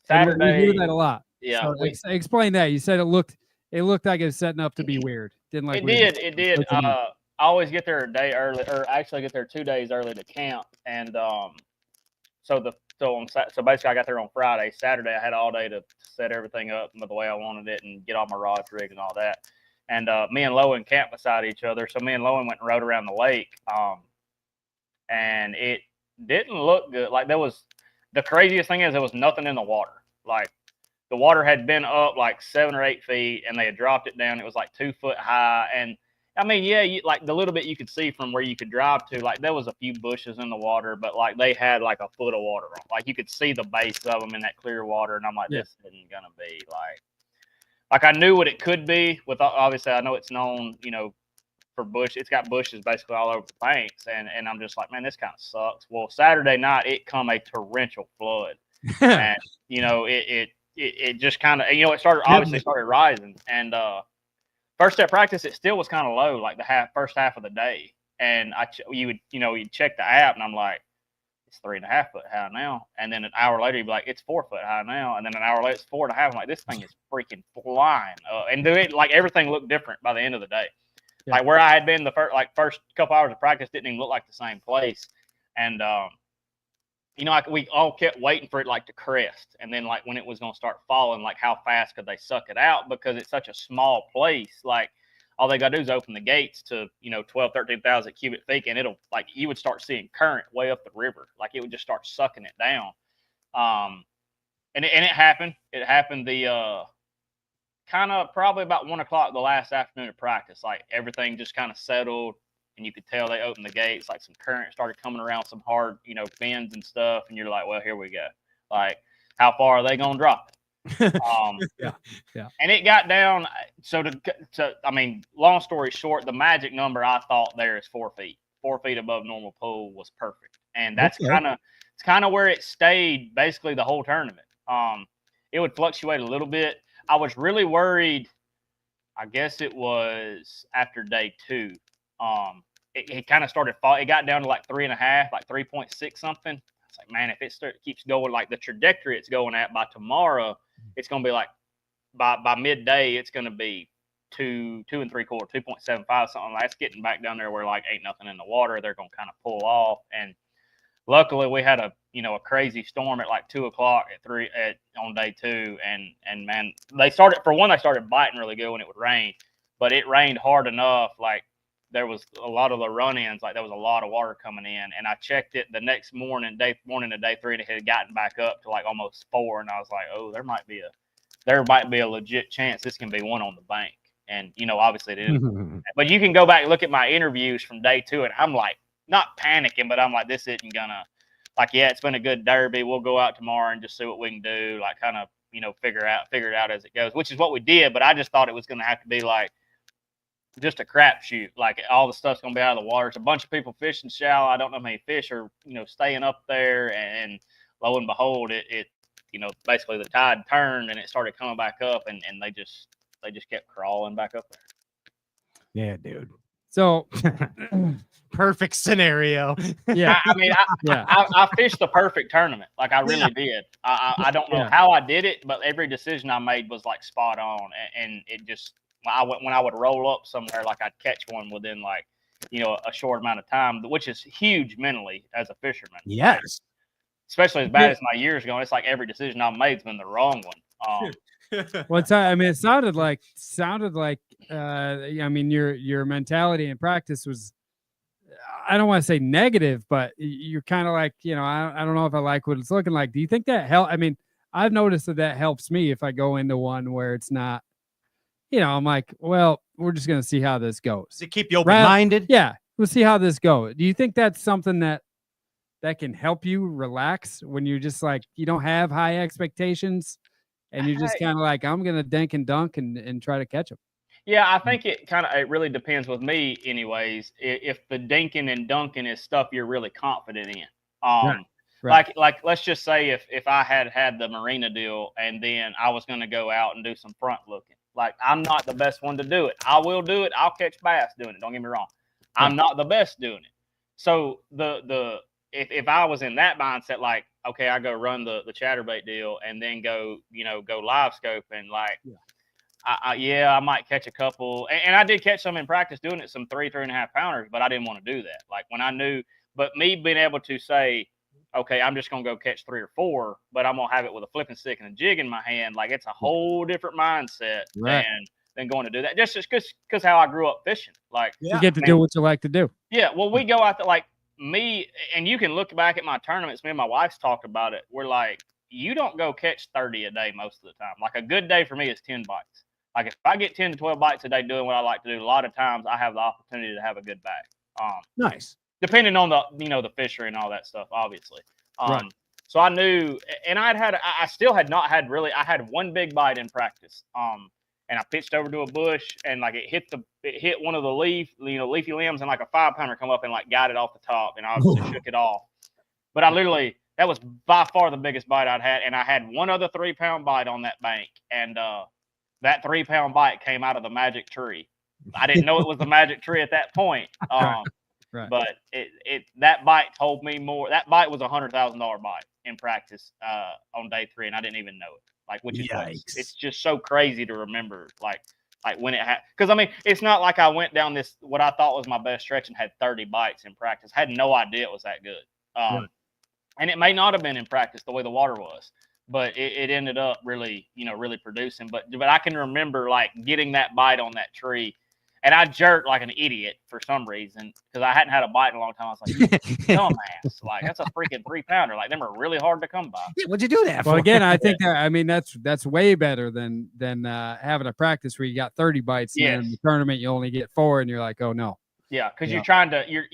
Saturday, we hear that a lot. Yeah. So explain that. You said it looked like it was setting up to be weird. Didn't like it did. I always get there a day early, or actually get there 2 days early to camp. And so basically I got there on Friday. Saturday I had all day to set everything up the way I wanted it and get all my rods rigged and all that. And me and Lowen camped beside each other. So me and Lowen went and rode around the lake. And it didn't look good. Like the craziest thing is there was nothing in the water. Like the water had been up like 7 or 8 feet and they had dropped it down. It was like 2 foot high. And I mean, like the little bit you could see from where you could drive to, like there was a few bushes in the water, but like they had like a foot of water on. Like you could see the base of them in that clear water. And I'm like, this isn't going to be like I knew what it could be with, obviously I know it's known, for bush. It's got bushes basically all over the banks. And I'm just like, man, this kind of sucks. Well, Saturday night, it come a torrential flood. And, it just kind of, it started rising. And first at practice, it still was kind of low, like the first half of the day. And you'd check the app and I'm like, it's 3.5 foot high now. And then an hour later, you'd be like, it's 4 foot high now. And then an hour later, it's 4.5. I'm like, this thing is freaking flying. And everything looked different by the end of the day. Yeah. Like where I had been the first couple hours of practice didn't even look like the same place. And, we all kept waiting for it to crest. And then when it was going to start falling, how fast could they suck it out? Because it's such a small place. All they got to do is open the gates to, 12, 13,000 cubic feet. And it'll you would start seeing current way up the river. It would just start sucking it down. And it happened. It happened kind of probably about 1 o'clock the last afternoon of practice. Everything just kind of settled and you could tell they opened the gates, some current started coming around some hard, bends and stuff. And you're like, well, here we go. How far are they going to drop it? Yeah. And it got down. So long story short, the magic number I thought there is 4 feet. 4 feet above normal pool was perfect. And that's kind of where it stayed basically the whole tournament. It would fluctuate a little bit. I was really worried. I guess it was after day 2. It kind of started falling. It got down to 3.5, 3.6 something. It's like, man, if it keeps going the trajectory it's going at by tomorrow, it's going to be by midday, it's going to be 2 3/4, 2.75 something. That's getting back down there where ain't nothing in the water. They're going to kind of pull off. And luckily we had a crazy storm at 2 o'clock on day 2. And man, they started biting really good when it would rain, but it rained hard enough. There was a lot of the run-ins, there was a lot of water coming in. And I checked it the next morning of day 3, and it had gotten back up to almost 4. And I was like, oh, there might be a legit chance this can be one on the bank. And, obviously it is. But you can go back and look at my interviews from day 2, and I'm not panicking, but I'm this isn't gonna, it's been a good derby. We'll go out tomorrow and just see what we can do. Figure it out as it goes, which is what we did. But I just thought it was going to have to be just a crapshoot. All the stuff's going to be out of the water. It's a bunch of people fishing shallow. I don't know how many fish are, staying up there. And lo and behold, it basically the tide turned and it started coming back up, and they just kept crawling back up there. Yeah, dude. So perfect scenario. Yeah. I fished the perfect tournament. I really did. I don't know how I did it, but every decision I made was spot on. And it just, when I would roll up somewhere, I'd catch one within a short amount of time, which is huge mentally as a fisherman. Yes. Especially as bad as my years going. It's every decision I've made's been the wrong one. Well, I mean, it sounded like, I mean, your mentality in practice was, I don't want to say negative, but you're kind of like, I don't know if I like what it's looking like. Do you think that help? I mean, I've noticed that helps me if I go into one where it's not, I'm like, well, we're just going to see how this goes. To keep you open-minded? Yeah. We'll see how this goes. Do you think that's something that can help you relax when you're just like, you don't have high expectations and you're just kind of like, I'm going to dink and dunk and try to catch them? Yeah, I think it really depends with me anyways. If the dinking and dunking is stuff you're really confident in. Right. Like let's just say if I had the marina deal and then I was going to go out and do some front looking. Like, I'm not the best one to do it. I will do it. I'll catch bass doing it. Don't get me wrong. I'm not the best doing it. So if I was in that mindset, like, okay, I go run the chatterbait deal and then go live scope and like, I might catch a couple. And I did catch some in practice doing it, some 3.5 pounders, but I didn't want to do that. Like when I knew, but me being able to say, okay, I'm just going to go catch 3 or 4, but I'm going to have it with a flipping stick and a jig in my hand. Like it's a whole different mindset than going to do that. Just because how I grew up fishing. Like you get to do what you like to do. Yeah. Well, we go out there like me, and you can look back at my tournaments. Me and my wife's talked about it. We're like, you don't go catch 30 a day most of the time. Like a good day for me is 10 bites. Like if I get 10 to 12 bites a day doing what I like to do, a lot of times I have the opportunity to have a good bag. Nice. Depending on the fishery and all that stuff, obviously. Right. So I knew, and I still had not had really. I had one big bite in practice. And I pitched over to a bush, and like it hit one of the leafy limbs, and like a 5-pounder come up and like got it off the top, and I obviously shook it off. But that was by far the biggest bite I'd had, and I had one other 3-pound bite on that bank, and that 3-pound bite came out of the magic tree. I didn't know it was the magic tree at that point. Right. But that bite told me more. That bite was $100,000 bite in practice on day 3, and I didn't even know it. Like, which is like, it's just so crazy to remember. Like when it happened, because I mean, it's not like I went down this what I thought was my best stretch and had 30 bites in practice. I had no idea it was that good. And it may not have been in practice the way the water was, but it ended up really producing. But I can remember like getting that bite on that tree. And I jerked like an idiot for some reason because I hadn't had a bite in a long time. I was like, dumbass. Like, that's a freaking 3-pounder. Like, them are really hard to come by. What'd you do that for? Well, again, I think that's way better than having a practice where you got 30 bites and then in the tournament you only get 4 and you're like, oh, no. Yeah, because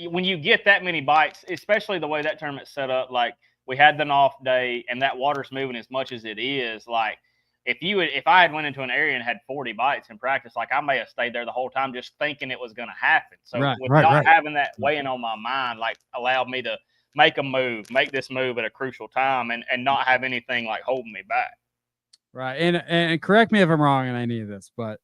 when you get that many bites, especially the way that tournament's set up, like, we had an off day and that water's moving as much as it is, like, if I had went into an area and had 40 bites in practice, like I may have stayed there the whole time just thinking it was going to happen. So having that weighing on my mind, like allowed me to make this move at a crucial time and not have anything like holding me back. Right. And correct me if I'm wrong in any of this, but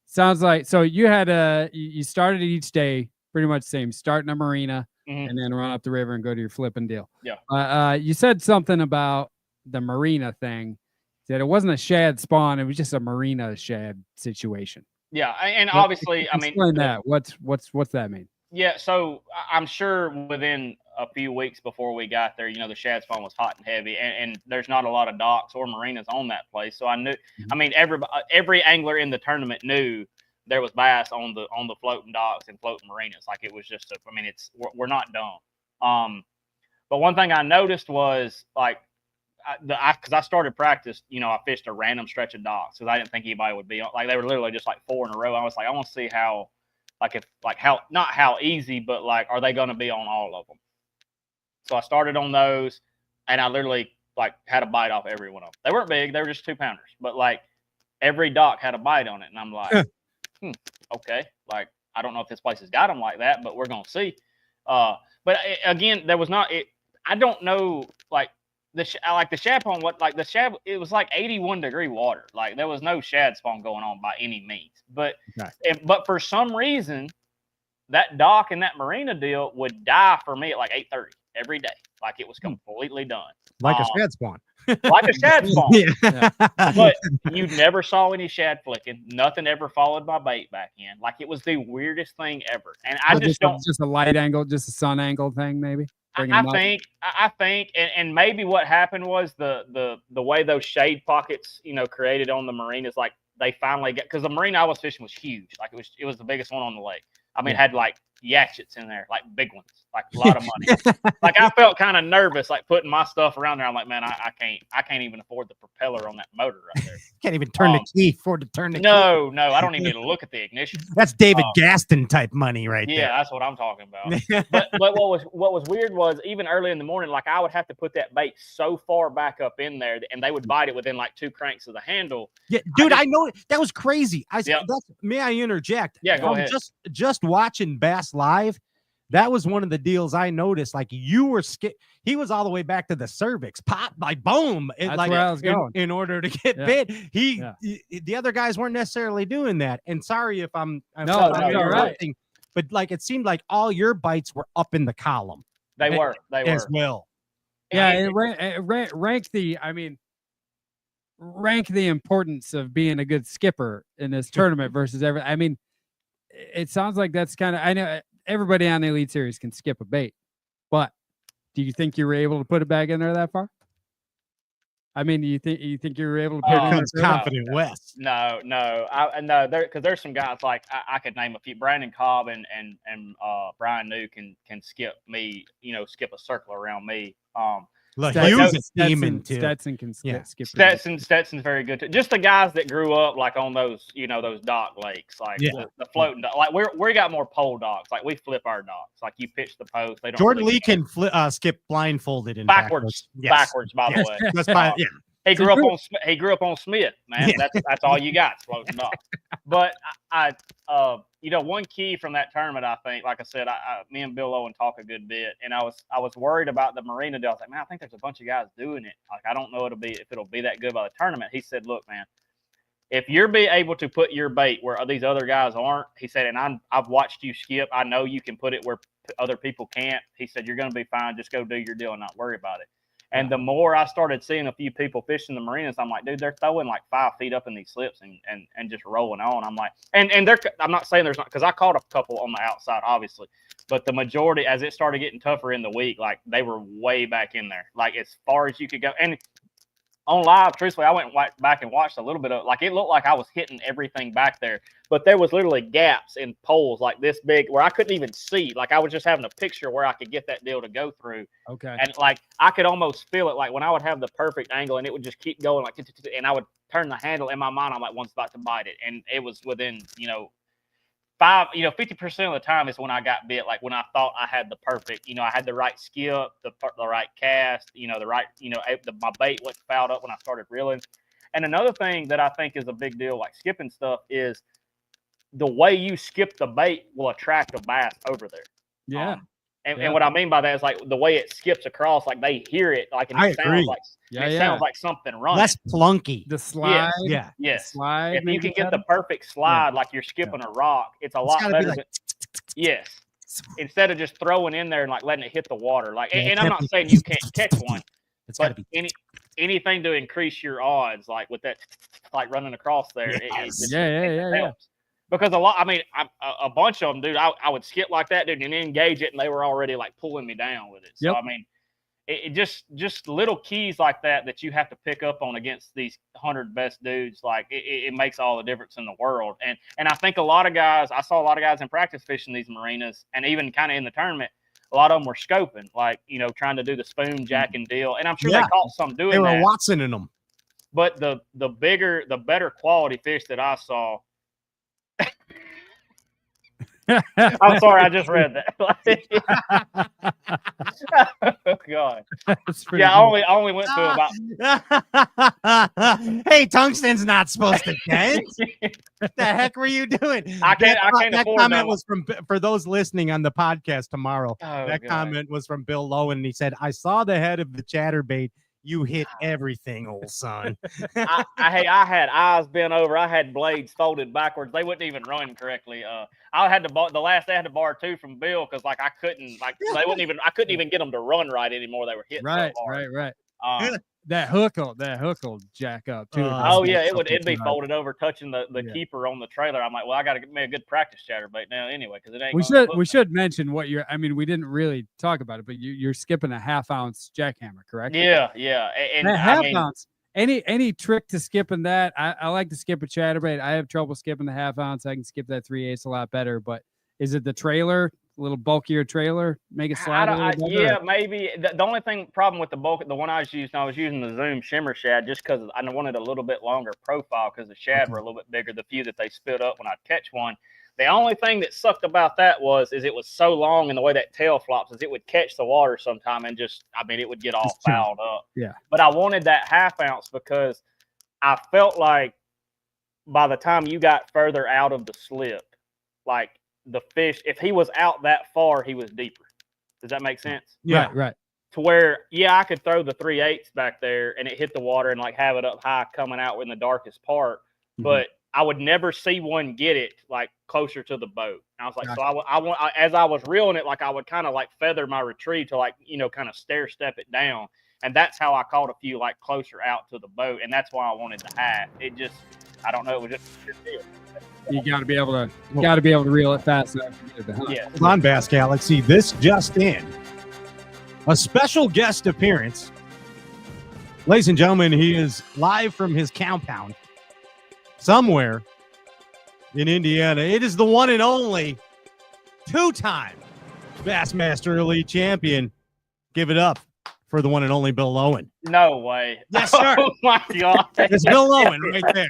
sounds like, so you had you started each day pretty much the same, start in a marina and then run up the river and go to your flipping deal. Yeah. You said something about the marina thing. That it wasn't a shad spawn, it was just a marina shad situation. Yeah, and obviously, I mean, explain that. What's that mean? Yeah, so I'm sure within a few weeks before we got there, the shad spawn was hot and heavy, and there's not a lot of docks or marinas on that place. So I knew, I mean, every angler in the tournament knew there was bass on the floating docks and floating marinas. Like it was just, we're not dumb. But one thing I noticed was like, because I started practice, I fished a random stretch of docks because I didn't think anybody would be on. Like they were literally just like 4 in a row. I was like, I want to see how not how easy, but like, are they going to be on all of them? So I started on those, and I literally like had a bite off every one of them. They weren't big; they were just 2-pounders, but like every dock had a bite on it, and I'm like, okay, like I don't know if this place has got them like that, but we're gonna see. But again, there was not it. I don't know, like. The shad spawn, it was like 81-degree water. Like there was no shad spawn going on by any means. But but for some reason, that dock and that marina deal would die for me at like 8:30 every day. Like it was completely done. Like a shad spawn. Like a shad spawn. Yeah. But you never saw any shad flicking. Nothing ever followed my bait back in. Like it was the weirdest thing ever. And I just don't. Just a light angle, just a sun angle thing, maybe. I think, and maybe what happened was the way those shade pockets, created on the marina is like they finally got, because the marina I was fishing was huge, like it was the biggest one on the lake. I mean, it had like yachets in there, like big ones, like a lot of money. Like I felt kind of nervous, like putting my stuff around there. I'm like, man, I can't even afford the propeller on that motor right there. Can't even turn the key. Afford to turn the key. No, I don't even need to look at the ignition. That's David Gaston type money right there. Yeah, that's what I'm talking about. but what was weird was even early in the morning, like I would have to put that bait so far back up in there, and they would bite it within like 2 cranks of the handle. Yeah, dude, I know that was crazy. May I interject? Yeah, go ahead. Just watching Bass live, that was one of the deals I noticed. Like you were he was all the way back to the cervix, pop, like boom. That's where I was going. In order to get bit. The other guys weren't necessarily doing that. And sorry if I'm no, you're right. But like it seemed like all your bites were up in the column. They were as well. Yeah, rank the importance of being a good skipper in this tournament versus every. I mean, it sounds like that's kind of. I know everybody on the Elite Series can skip a bait, but do you think you were able to put it back in there that far? I mean, do you think you were able to put it in there? Confident Wes. No, because there's some guys like I could name a few. Brandon Cobb and Brian New can skip me, skip a circle around me. Stetson can skip. Stetson's very good too. Just the guys that grew up like on those, those dock lakes, like the floating dock. Like we got more pole docks. Like we flip our docks. Like you pitch the post. They don't. Jordan Lee can skip blindfolded and backwards. Backwards, by the way. That's fine. Yeah. He grew up on Smith, man. Yeah. That's all you got, floating dock. But I one key from that tournament, I think, like I said, me and Bill Lowen talk a good bit, and I was worried about the marina deal. I was like, man, I think there's a bunch of guys doing it. Like, I don't know if it'll be that good by the tournament. He said, look, man, if you're be able to put your bait where these other guys aren't, he said, and I've watched you skip. I know you can put it where other people can't. He said, you're going to be fine. Just go do your deal and not worry about it. And the more I started seeing a few people fishing the marinas, I'm like, dude, they're throwing like 5 feet up in these slips and just rolling on. I'm like, and I'm not saying there's not, because I caught a couple on the outside, obviously, but the majority, as it started getting tougher in the week, like they were way back in there, like as far as you could go. And on live, truthfully, I went back and watched a little bit of, like, it looked like I was hitting everything back there, but there was literally gaps in poles like this big where I couldn't even see. Like I was just having a picture where I could get that deal to go through. Okay. And like I could almost feel it, like when I would have the perfect angle and it would just keep going, like, and I would turn the handle in my mind. I'm like, one's about to bite it, and it was within 50% of the time is when I got bit. Like when I thought I had the perfect, I had the right skip, the right cast, the right, my bait wasn't fouled up when I started reeling. And another thing that I think is a big deal, like skipping stuff, is the way you skip the bait will attract a bass over there. Yeah. And what I mean by that is like the way it skips across, like they hear it, like, and it sounds like, sounds like something running. Less plunky. The slide. Yes. Slide. If you can get the perfect slide, like you're skipping a rock, it's a lot better than, yes. Instead of just throwing in there and like letting it hit the water. Like, and I'm not saying you can't catch one, but anything to increase your odds, like with that, like running across there. Yes. It helps. Because a bunch of them, dude, I would skip like that, dude, and engage it, and they were already like pulling me down with it. So, I mean, it just little keys like that you have to pick up on against these 100 best dudes. Like it makes all the difference in the world. And I think I saw a lot of guys in practice fishing these marinas, and even kind of in the tournament, a lot of them were scoping, like, trying to do the spoon jacking deal. And I'm sure they caught some doing that. They were Watson in them. But the better quality fish that I saw, I'm sorry, I just read that. Oh, God. I only went through about. Hey, tungsten's not supposed to dance. What the heck were you doing? I can't that afford comment was for those listening on the podcast tomorrow. Oh, that God. comment was from Bill Lowen, and he said, "I saw the head of the chatterbait. You hit everything, old son." I had eyes bent over. I had blades folded backwards. They wouldn't even run correctly. I had to bar 2 from Bill because like I couldn't even get them to run right anymore. They were hitting so hard. Right. That hook will jack up too. Oh yeah, it'd be folded over, touching the keeper on the trailer. I'm like, well, I got to make a good practice chatterbait now anyway, because it ain't. We should mention what you're. I mean, we didn't really talk about it, but you're skipping a 1/2 ounce jackhammer, correct? Yeah. And that 1/2 ounce. Any trick to skipping that? I like to skip a chatterbait. I have trouble skipping the 1/2 ounce. I can skip that 3/8 a lot better. But is it the trailer? A little bulkier trailer, make it slide a little better? Yeah, maybe. The only problem with the one I was using the Zoom shimmer shad just because I wanted a little bit longer profile because the shad were a little bit bigger, the few that they spit up when I'd catch one. The only thing that sucked about that is it was so long, and the way that tail flops is it would catch the water sometime and it would get all fouled up. Yeah. But I wanted that 1/2 ounce because I felt like by the time you got further out of the slip, like the fish, if he was out that far, he was deeper. Does that make sense? Yeah, right. To where, I could throw the 3/8 back there and it hit the water and like have it up high coming out in the darkest part, but I would never see one get it like closer to the boat. And I was like, so as I was reeling it, like I would kind of like feather my retrieve to like, kind of stair step it down. And that's how I caught a few like closer out to the boat. And that's why I wanted the 1/2. It just, I don't know. It was just a deal. You got to be able to reel it fast enough to get it to hunt. Yeah. Hold on, Bass Galaxy. This just in. A special guest appearance. Ladies and gentlemen, he is live from his compound somewhere in Indiana. It is the one and only 2-time Bassmaster Elite champion. Give it up for the one and only Bill Lowen. No way. Yes, sir. Oh my God. It's Bill Lowen right there.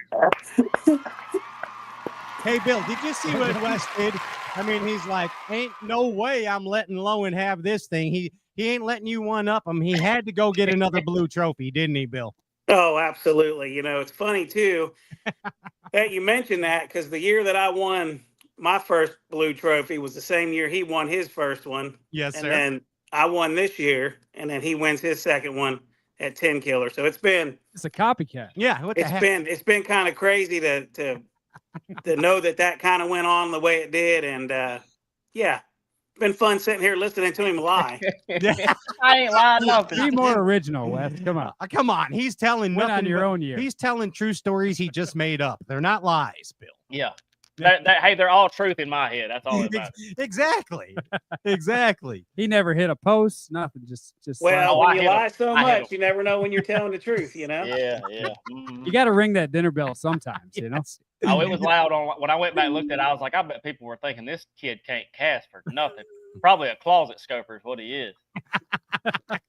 Hey, Bill, did you see what Wes did? I mean, he's like, ain't no way I'm letting Lowen have this thing. He ain't letting you one up him. He had to go get another blue trophy, didn't he, Bill? Oh, absolutely. It's funny, too, that you mentioned that because the year that I won my first blue trophy was the same year he won his first one. Yes, sir. And then I won this year, and then he wins his second one at 10 Killer. So it's a copycat. Yeah. What the heck? It's been kind of crazy to know that kind of went on the way it did. And it's been fun sitting here listening to him lie. I ain't lying. No. Be more original, Wes. Come on. Come on. He's telling Went nothing on your own year. He's telling true stories he just made up. They're not lies, Bill. Yeah. Hey, they're all truth in my head. That's all it matters. Exactly. Exactly. He never hit a post, nothing. Just well, when you lie so much, you never know when you're telling the truth, Yeah. Mm-hmm. You got to ring that dinner bell sometimes, Oh, it was loud when I went back and looked at it. I was like, I bet people were thinking this kid can't cast for nothing. Probably a closet scoper is what he is.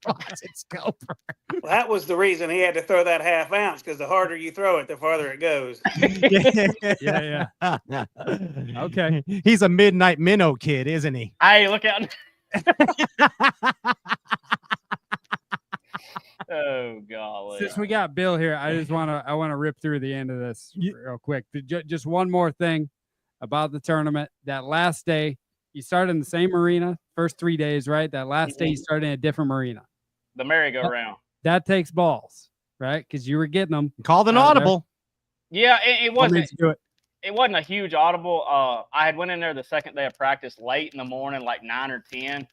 Closet scoper. Well, that was the reason he had to throw that 1/2 ounce because the harder you throw it, the farther it goes. Yeah. Okay. He's a midnight minnow kid, isn't he? Hey, look out. Oh golly! Since we got Bill here, I want to rip through the end of this real quick. Just one more thing about the tournament. That last day, you started in the same marina. First 3 days, right? That last day, you started in a different marina. The merry-go-round. That takes balls, right? Because you were getting them. Called an audible. Yeah, it wasn't. Do it. It wasn't a huge audible. I had went in there the second day of practice late in the morning, like 9 or 10.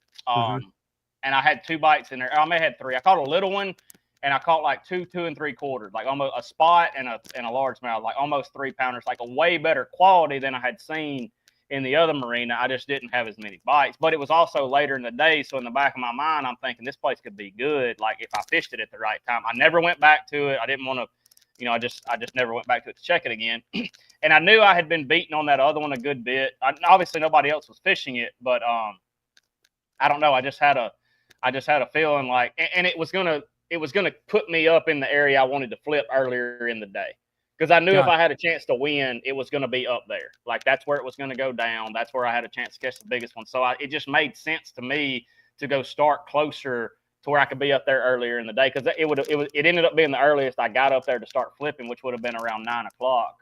And I had 2 bites in there. I may have had 3. I caught a little one, and I caught like 2 3/4, like almost a spot and a largemouth, like almost 3-pounders, like a way better quality than I had seen in the other marina. I just didn't have as many bites, but it was also later in the day. So in the back of my mind, I'm thinking this place could be good. Like if I fished it at the right time. I never went back to it. I didn't want to, I just never went back to it to check it again. And I knew I had been beaten on that other one a good bit. Obviously nobody else was fishing it, but I don't know. I just had a feeling like, and it was gonna put me up in the area I wanted to flip earlier in the day. Because I knew if I had a chance to win, it was going to be up there. Like, that's where it was going to go down. That's where I had a chance to catch the biggest one. So it just made sense to me to go start closer to where I could be up there earlier in the day. Because it ended up being the earliest I got up there to start flipping, which would have been around 9 o'clock.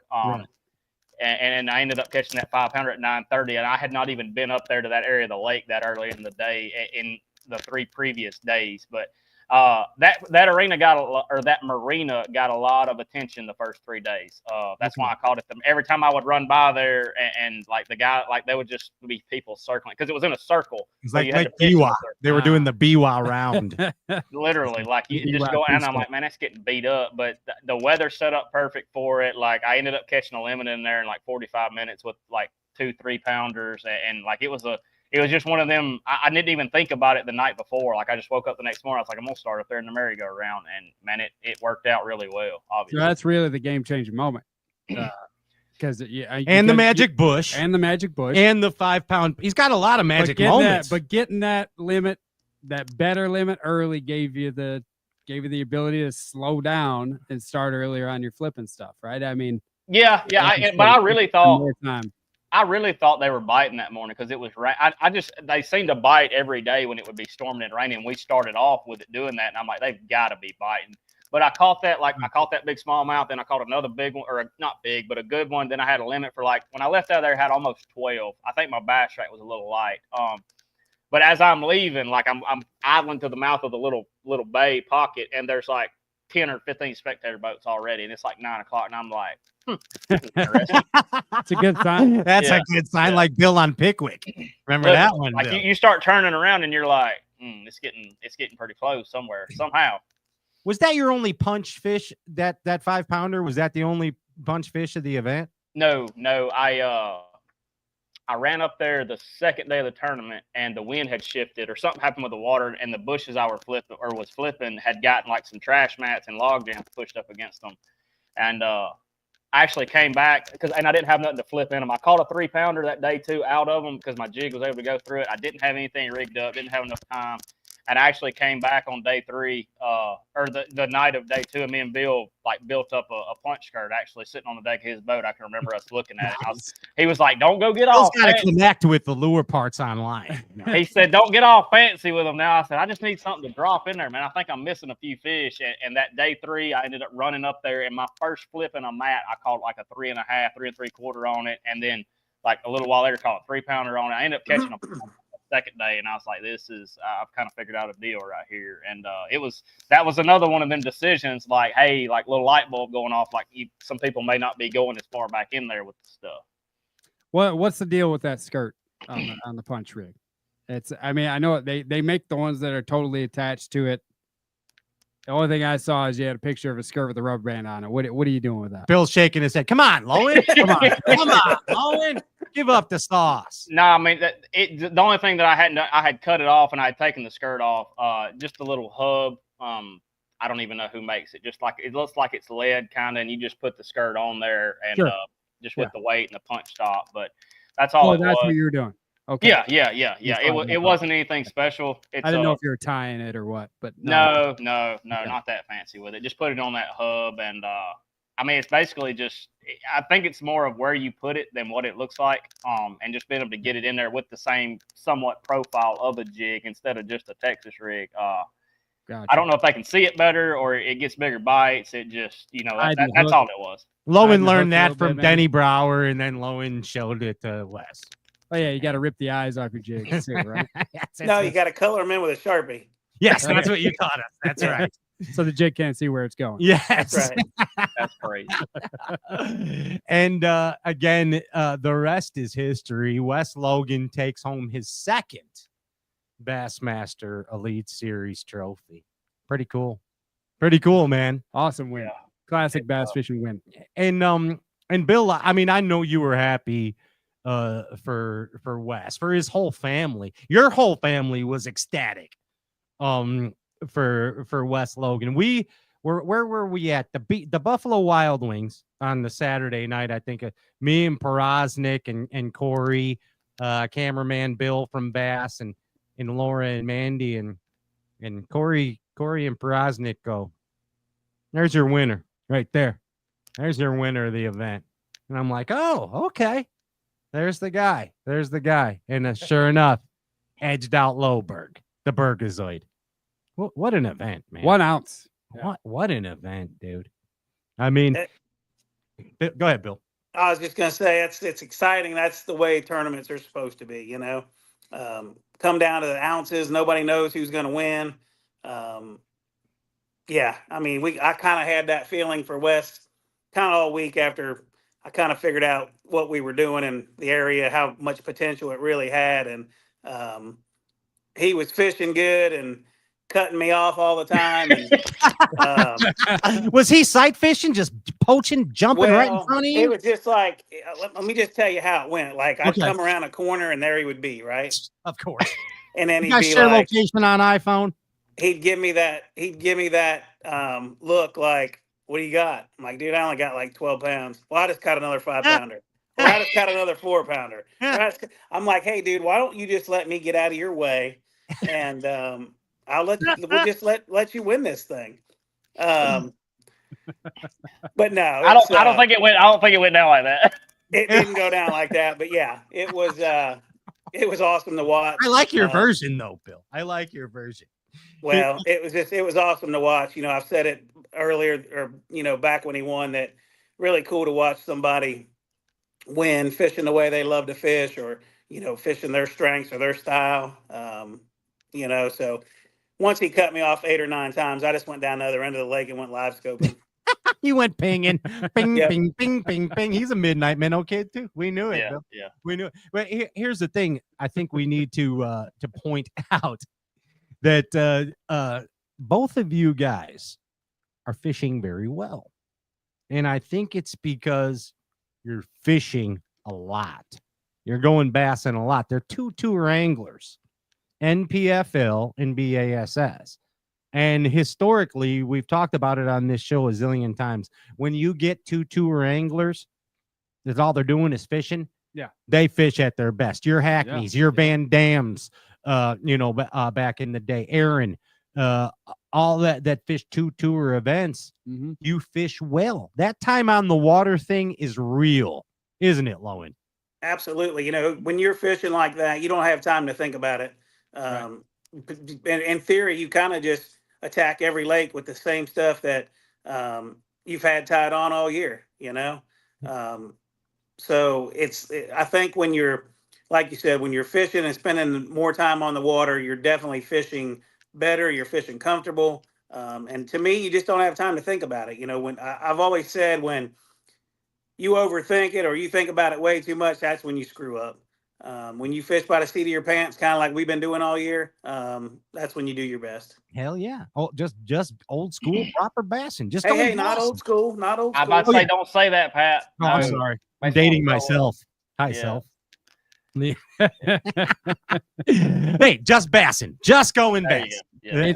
And I ended up catching that 5-pounder at 9:30. And I had not even been up there to that area of the lake that early in the day in the 3 previous days. But That arena got that marina got a lot of attention the first 3 days. That's why I called it them. Every time I would run by there, and like the guy, like there would just be people circling because it was in a circle. It's so like you had to Biwa. pitch in a circle. They were doing the Biwa round. Literally, like you just go, and I'm like, man, that's getting beat up. But the weather set up perfect for it. Like I ended up catching a limit in there in like 45 minutes with like 2-3 pounders, and like it was just one of them. I didn't even think about it the night before. Like I just woke up the next morning. I was like, I'm gonna start up there in the merry-go-round, and man, it worked out really well. Obviously, so that's really the game-changing moment. Because and the magic bush, and the 5-pound. He's got a lot of magic moments. But getting that limit, that better limit early, gave you the ability to slow down and start earlier on your flipping stuff, right? I mean, yeah. But I really thought more time. I really thought they were biting that morning because it was rain. They seemed to bite every day when it would be storming and raining. We started off with it doing that, and I'm like, they've got to be biting. But I caught that big smallmouth, then I caught another big one, or not big, but a good one. Then I had a limit for like when I left out there, I had almost 12. I think my bass track was a little light. But as I'm leaving, like I'm idling to the mouth of the little bay pocket, and there's like 10 or 15 spectator boats already, and it's like 9 o'clock, and I'm like, It's a good sign. That's a good sign, like Bill on Pickwick. Remember that one? Like you start turning around, and you're like, it's getting pretty close somewhere somehow. Was that your only punch fish? That 5-pounder, was that the only punch fish of the event? No. I ran up there the second day of the tournament, and the wind had shifted, or something happened with the water, and the bushes I was flipping had gotten like some trash mats and log jams pushed up against them, and I actually came back and I didn't have nothing to flip in them. I caught a 3-pounder that day too out of them because my jig was able to go through it. I didn't have anything rigged up, didn't have enough time. And I actually came back on day 3, or the night of day 2, and me and Bill like built up a punch skirt actually sitting on the deck of his boat. I can remember us looking at it. He was like, "Don't go get off." Got to connect with the lure parts online. He said, "Don't get all fancy with them." Now I said, "I just need something to drop in there, man. I think I'm missing a few fish." And that day 3, I ended up running up there, and my first flip in a mat, I caught like a 3.5, 3 3/4 on it, and then like a little while later, caught a 3-pounder on it. I ended up catching a second day, and I was like, I've kind of figured out a deal right here. And that was another one of them decisions, like, hey, like little light bulb going off, like some people may not be going as far back in there with the stuff. What's the deal with that skirt on the punch rig? I know they make the ones that are totally attached to it. The only thing I saw is you had a picture of a skirt with a rubber band on it. What are you doing with that? Bill's shaking his head. Come on, Lowen. Come on, Lowen. Give up the sauce. No, I mean the only thing that I had cut it off, and I had taken the skirt off. Just a little hub. I don't even know who makes it. Just like it looks like it's lead kind of, and you just put the skirt on there, and Sure. Just with the weight and the punch stop. But that's all. That's what you were doing. Okay. Yeah. It wasn't anything special. I didn't know if you were tying it or what, but no, not that fancy with it. Just put it on that hub, and I mean, it's basically just. I think it's more of where you put it than what it looks like, and just being able to get it in there with the same somewhat profile of a jig instead of just a Texas rig. Gotcha. I don't know if they can see it better or it gets bigger bites. It just, that's all it was. Lowen learned that from Denny Brower, and then Lowen showed it to Wes. Oh yeah, you got to rip the eyes off your jigs too, right? No, you got to color them in with a Sharpie. Yes, that's what you taught us. That's right. So the jig can't see where it's going. Yes. That's right. That's crazy. And again, the rest is history. Wes Logan takes home his second Bassmaster Elite Series trophy. Pretty cool. Pretty cool, man. Awesome win. Yeah. Classic bass fishing win. And Bill, I mean, I know you were happy for Wes, for his whole family. Your whole family was ecstatic for Wes Logan. Where were we at? The Buffalo Wild Wings on the Saturday night, I think. Me and Porosnik and Corey, cameraman Bill from Bass, and Laura and Mandy, and Corey and Porosnik go, "There's your winner right there. There's your winner of the event." And I'm like, "Oh, okay. There's the guy. There's the guy." And sure enough, edged out Loberg, the Bergazoid. What an event, man. 1 ounce. What an event, dude. I mean, go ahead, Bill. I was just going to say it's exciting. That's the way tournaments are supposed to be, you know. Come down to the ounces. Nobody knows who's going to win. yeah, I mean, I kind of had that feeling for Wes kind of all week after I kind of figured out what we were doing in the area, how much potential it really had. And he was fishing good and cutting me off all the time. And was he sight fishing, just poaching, jumping right in front of you? It was just like, let me just tell you how it went. Like I'd come around a corner and there he would be, right? Of course. And then he'd be share like, location on iPhone. He'd give me that look like, what do you got? I'm like, dude, I only got like 12 pounds. Well, I just caught another 5-pounder. Or I just caught another 4-pounder. I'm like, hey, dude, why don't you just let me get out of your way, and we'll just let you win this thing. But no, I don't think it went down like that. It didn't go down like that, but yeah, it was awesome to watch. I like your version though, Bill. I like your version. Well, it was awesome to watch. You know, I've said it earlier, or back when he won, that really cool to watch somebody win fishing the way they love to fish, or fishing their strengths or their style. So once he cut me off 8 or 9 times, I just went down the other end of the lake and went live scoping. You went pinging, ping, ping, ping, ping, ping. He's a midnight minnow kid too. We knew it. Yeah, yeah, we knew it. But here's the thing. I think we need to point out that both of you guys are fishing very well, and I think it's because you're fishing a lot. You're going bassing a lot. They're two tour anglers, NPFL and BASS. And historically, we've talked about it on this show a zillion times. When you get 2 tour anglers, that's all they're doing is fishing. Yeah, they fish at their best. Your Hackneys, your Van Dams, back in the day, Aaron, all that fish 2 tour events. Mm-hmm. You fish well. That time on the water thing is real, isn't it, Lowen? Absolutely. When you're fishing like that, you don't have time to think about it. Right. In theory, you kind of just attack every lake with the same stuff that you've had tied on all year, so I think when you're, like you said, when you're fishing and spending more time on the water, you're definitely fishing better, you're fishing comfortable. And to me, you just don't have time to think about it. When I've always said, when you overthink it or you think about it way too much, that's when you screw up. When you fish by the seat of your pants, kind of like we've been doing all year, that's when you do your best. Hell yeah! Oh, just old school proper bassing. Just hey, not old school, not old school. I'm about to say, don't say that, Pat. Oh, I'm sorry. I'm dating myself. Hi, self. Hey, just bassing, just going bass. Yeah.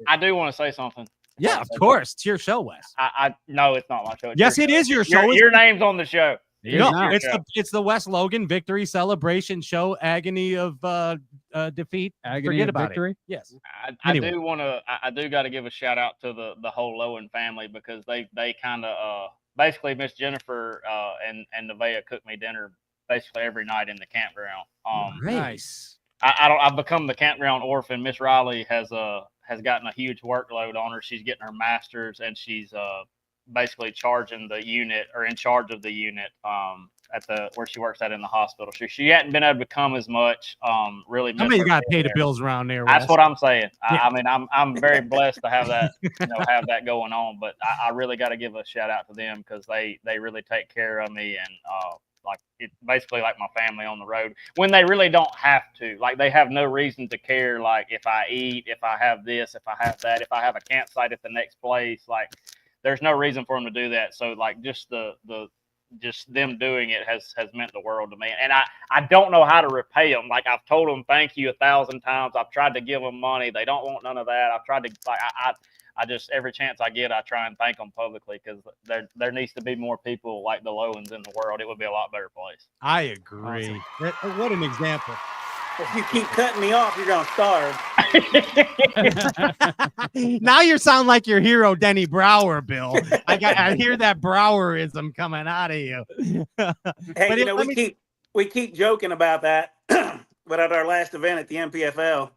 I do want to say something. Yeah, of course. It's your show, Wes. No, it's not my show. Yes, it is your show. Your name's on the show. It's the Wes Logan Victory Celebration Show. Agony of defeat. Forget about victory. Yes. I do got to give a shout out to the whole Lowen family, because they kind of basically, Miss Jennifer and Nevaeh cooked me dinner basically every night in the campground. Nice. I've become the campground orphan. Miss Riley has gotten a huge workload on her. She's getting her master's, and she's basically charging the unit, or in charge of the unit at where she works at in the hospital. She hadn't been able to come as much. Really, I mean, you got to pay the bills around there. That's Wes. what I'm saying. Yeah. I mean, I'm very blessed to have that, have that going on. But I really got to give a shout out to them, because they really take care of me, and basically like my family on the road when they really don't have to. Like, they have no reason to care. Like, if I eat, if I have this, if I have that, if I have a campsite at the next place, like, there's no reason for them to do that. So like, just just them doing it has meant the world to me. And I don't know how to repay them. Like, I've told them thank you 1,000 times. I've tried to give them money. They don't want none of that. I've tried to, like, I just, every chance I get, I try and thank them publicly, because there needs to be more people like the Lowens in the world. It would be a lot better place. I agree. Awesome. What an example. If you keep cutting me off, you're going to starve. Now you sound like your hero, Denny Brower, Bill. I hear that Browerism coming out of you. Hey, we keep joking about that, but at our last event at the MPFL,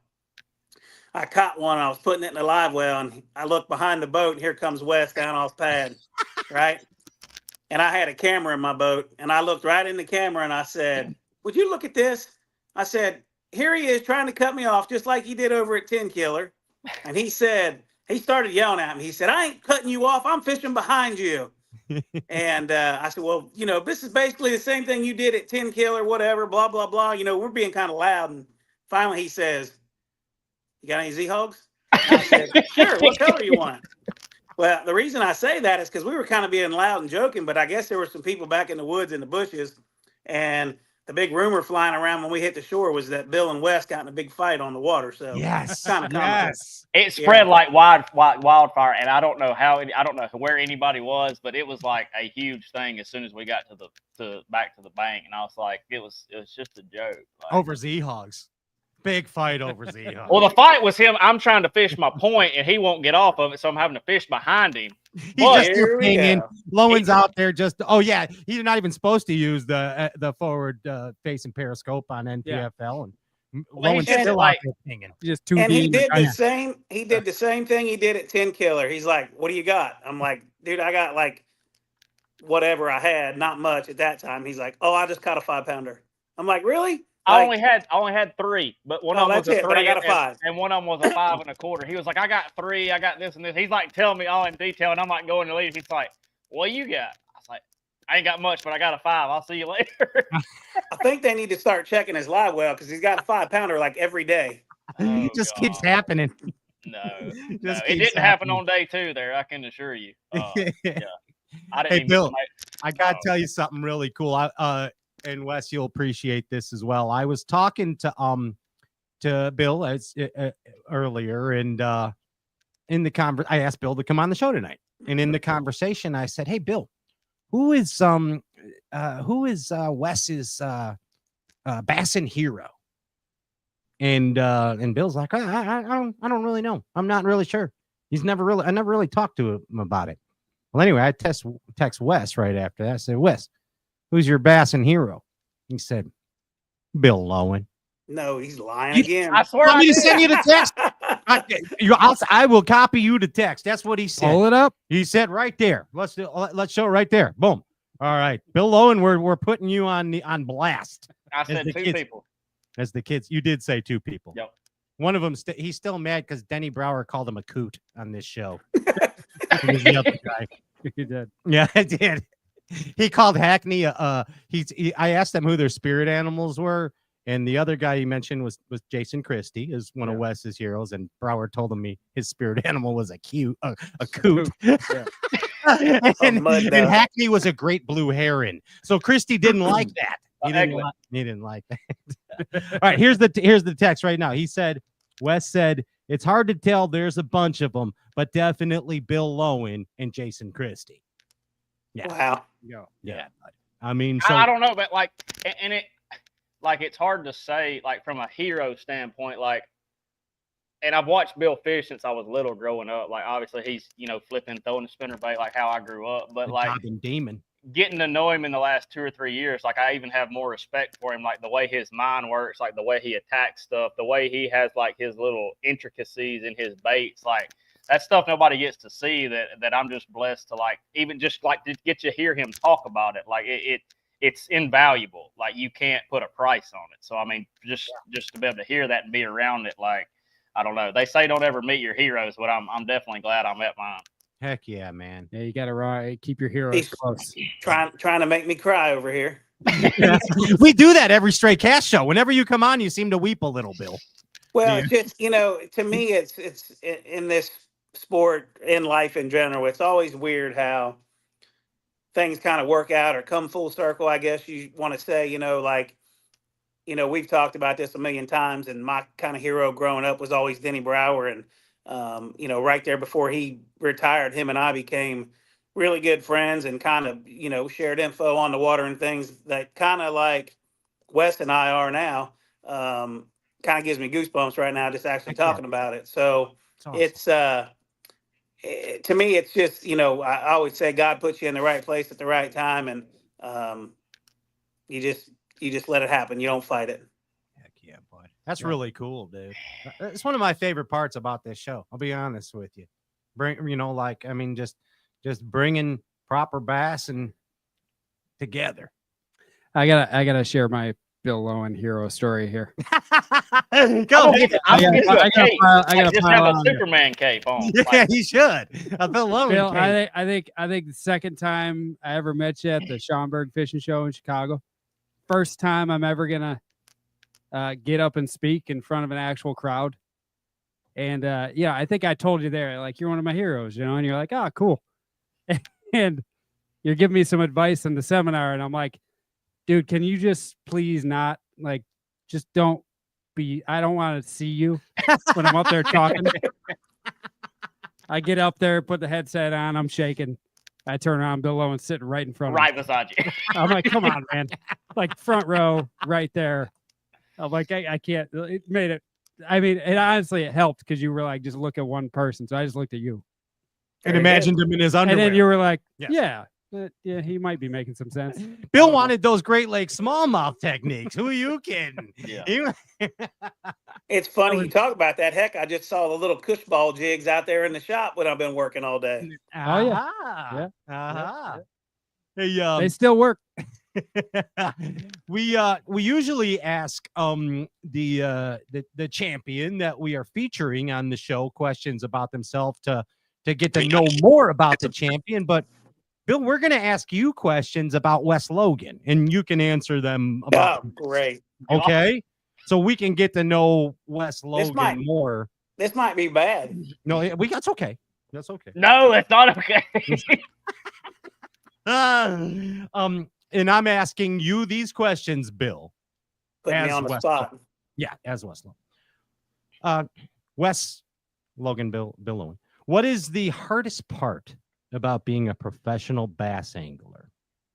I caught one. I was putting it in the live well, and I looked behind the boat, and here comes Wes down off pad, right? And I had a camera in my boat, and I looked right in the camera, and I said, "Would you look at this?" I said, "Here he is trying to cut me off, just like he did over at 10 Killer." And he said, he started yelling at me. He said, "I ain't cutting you off. I'm fishing behind you." And I said, "Well, this is basically the same thing you did at 10 kill or whatever, blah, blah, blah. We're being kind of loud." And finally he says, "You got any Z-Hogs?" I said, "Sure. What color you want?" Well, the reason I say that is because we were kind of being loud and joking, but I guess there were some people back in the woods in the bushes. And the big rumor flying around when we hit the shore was that Bill and Wes got in a big fight on the water. So Yes, kind of comical. yes. It spread like wildfire, and I don't know where anybody was, but it was like a huge thing as soon as we got back to the bank, and I was like, it was just a joke. Like, Over Z-Hogs. Big fight over Z-Hogs. well, the fight was him. I'm trying to fish my point, and he won't get off of it, so I'm having to fish behind him. He's But just hanging. Lowen's out there just. Oh yeah, he's not even supposed to use the forward facing periscope on NPFL, and Lowen's still out there hanging. Just and he did the same. He did the same thing he did at 10 killer. He's like, "What do you got?" I'm like, "Dude, I got like whatever I had, not much at that time." He's like, "Oh, I just caught a 5-pounder." I'm like, "Really?" I only had 3, but one of them was a 3, but I got a 5, and one of them was a 5 1/4. He was like, "I got 3, I got this and this." He's like telling me all in detail, and I'm like going to leave. He's like, "What you got?" I was like, "I ain't got much, but I got a 5. I'll see you later." I think they need to start checking his live well because he's got a 5-pounder like every day. It just keeps happening. No, it didn't happen on day 2 there. I can assure you. Yeah, I didn't. Hey Bill, I gotta tell you something really cool. And Wes, you'll appreciate this as well. I was talking to Bill as earlier, and in the I asked Bill to come on the show tonight. And in the conversation, I said, "Hey, Bill, who is Wes's bassin hero?" And Bill's like, I don't really know. I'm not really sure. I never really talked to him about it. Well, anyway, I text Wes right after that. I said, "Wes, who's your bassin hero?" He said, "Bill Lowen." No, he's lying again. I swear. Want me to send you the text? I will copy you the text. That's what he said. Pull it up. He said right there. Let's show it right there. Boom. All right, Bill Lowen, we're putting you on blast. I said 2 people. As the kids, you did say 2 people. Yep. One of them, he's still mad because Denny Brower called him a coot on this show. He was the other guy. He did. Yeah, I did. He called Hackney. I asked them who their spirit animals were, and the other guy he mentioned was Jason Christie, is one of Wes's heroes. And Brower told him his spirit animal was a coot. and Hackney was a great blue heron. So Christie didn't like that. He didn't like that. All right, here's the text right now. He said, Wes said, "It's hard to tell. There's a bunch of them, but definitely Bill Lowen and Jason Christie." Yeah. Wow. Yeah. I mean, so I don't know, but it's hard to say, like, from a hero standpoint, like, and I've watched Bill fish since I was little growing up. Like, obviously he's, flipping, throwing the spinnerbait, like how I grew up, but like demon. Getting to know him in the last 2 or 3 years, like, I even have more respect for him, like the way his mind works, like the way he attacks stuff, the way he has like his little intricacies in his baits, like that stuff nobody gets to see that I'm just blessed to, like, even just like to get to hear him talk about it. Like it's invaluable. Like, you can't put a price on it. So I mean, just to be able to hear that and be around it, like, I don't know. They say don't ever meet your heroes, but I'm definitely glad I met mine. Heck yeah, man. Yeah, you got to keep your heroes close. Trying to make me cry over here. We do that every Stray Cast show. Whenever you come on, you seem to weep a little, Bill. Well, just, to me, it's in this sport, in life in general, it's always weird how things kind of work out or come full circle, I guess you want to say. We've talked about this a million times, and my kind of hero growing up was always Denny Brower. And, right there before he retired, him and I became really good friends and kind of, shared info on the water and things that kind of like Wes and I are now. Kind of gives me goosebumps right now just actually talking about it. So it's to me, it's just, I always say God puts you in the right place at the right time, and you just let it happen. You don't fight it. Heck yeah, bud. That's really cool, dude. It's one of my favorite parts about this show. I'll be honest with you. Just bringing proper bass and together. I gotta share my Bill Lowen hero story here. I'm gonna get you a cape. I Just have a Superman cape on. Yeah, he should. Bill Lowen. Bill, cape. I think the second time I ever met you at the Schaumburg Fishing Show in Chicago, first time I'm ever gonna get up and speak in front of an actual crowd. And yeah, I think I told you there, like, you're one of my heroes, you know, and you're like, oh, cool. And you're giving me some advice in the seminar, and I'm like, dude, can you just please not, like, just don't be, I don't want to see you when I'm up there talking. I get up there, put the headset on, I'm shaking. I turn around, Bill Lowen's sitting right in front of me. Right beside you. I'm like, come on, man. Like, front row, right there. I'm like, I can't. It made it. I mean, it honestly, it helped because you were like, just look at one person. So I just looked at you. And imagined him in his underwear. And then you were like, Yeah. yeah, he might be making some sense. Bill wanted those Great Lakes smallmouth techniques. Who are you kidding? Yeah. It's funny you talk about that. Heck, I just saw the little cush ball jigs out there in the shop when I've been working all day. Oh, yeah. Yeah. Yeah. Hey, They still work. we usually ask the champion that we are featuring on the show questions about themselves to get to know more about the champion. But Bill, we're going to ask you questions about Wes Logan, and you can answer them about. Oh, great. Okay, so we can get to know Wes Logan more. This might be bad. No, that's okay. That's okay. No, it's not okay. And I'm asking you these questions, Bill. Put me on the spot. Yeah, as Wes Logan. Wes Logan, Bill Lowen. What is the hardest part about being a professional bass angler?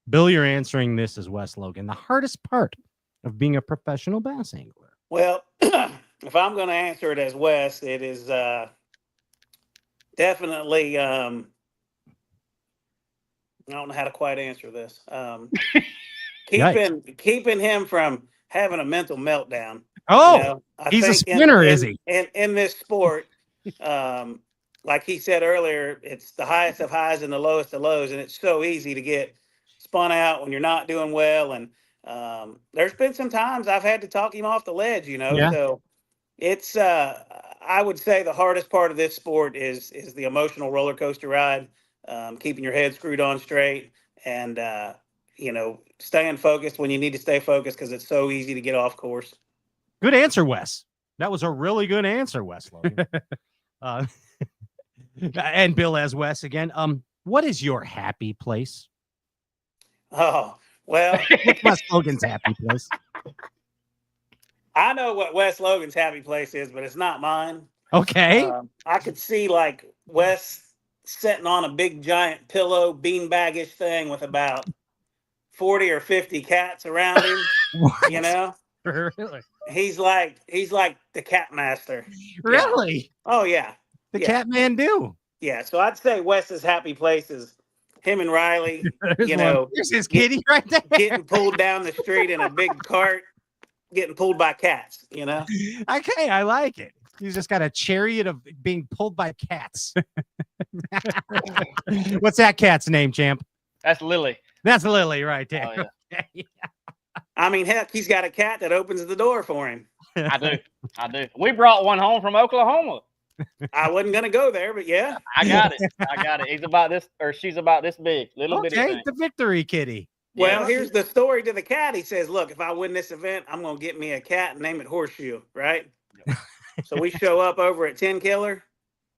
Bill, you're answering this as Wes Logan. The hardest part of being a professional bass angler. Well, if I'm going to answer it as Wes, it is definitely. I don't know how to quite answer this. Keeping him from having a mental meltdown. Oh, you know, he's a spinner, is he? In this sport, like he said earlier, it's the highest of highs and the lowest of lows, and it's so easy to get spun out when you're not doing well. And there's been some times I've had to talk him off the ledge, you know. Yeah. So it's I would say the hardest part of this sport is the emotional roller coaster ride, keeping your head screwed on straight, and you know, staying focused when you need to stay focused because it's so easy to get off course. Good answer, Wes. That was a really good answer, Wes Logan. And Bill as Wes again. What is your happy place? Oh, well, what's Wes Logan's happy place? I know what Wes Logan's happy place is, but it's not mine. Okay. I could see like Wes sitting on a big giant pillow beanbagish thing with about 40 or 50 cats around him. You know? Really? He's like the cat master. Really? Yeah. Oh yeah. The cat man do. Yeah. So I'd say Wes's happy place is him and Riley. You know, there's his kitty right there. Getting pulled down the street in a big cart, getting pulled by cats, you know? Okay, I like it. He's just got a chariot of being pulled by cats. What's that cat's name, champ? That's Lily. That's Lily right there. Oh, yeah. Yeah. I mean, heck, he's got a cat that opens the door for him. I do. We brought one home from Oklahoma. I wasn't going to go there, but yeah. I got it. He's about this, or she's about this big. Little bitty thing. The victory kitty. Well, here's the story to the cat. He says, look, if I win this event, I'm going to get me a cat and name it Horseshoe, right? So we show up over at 10 Killer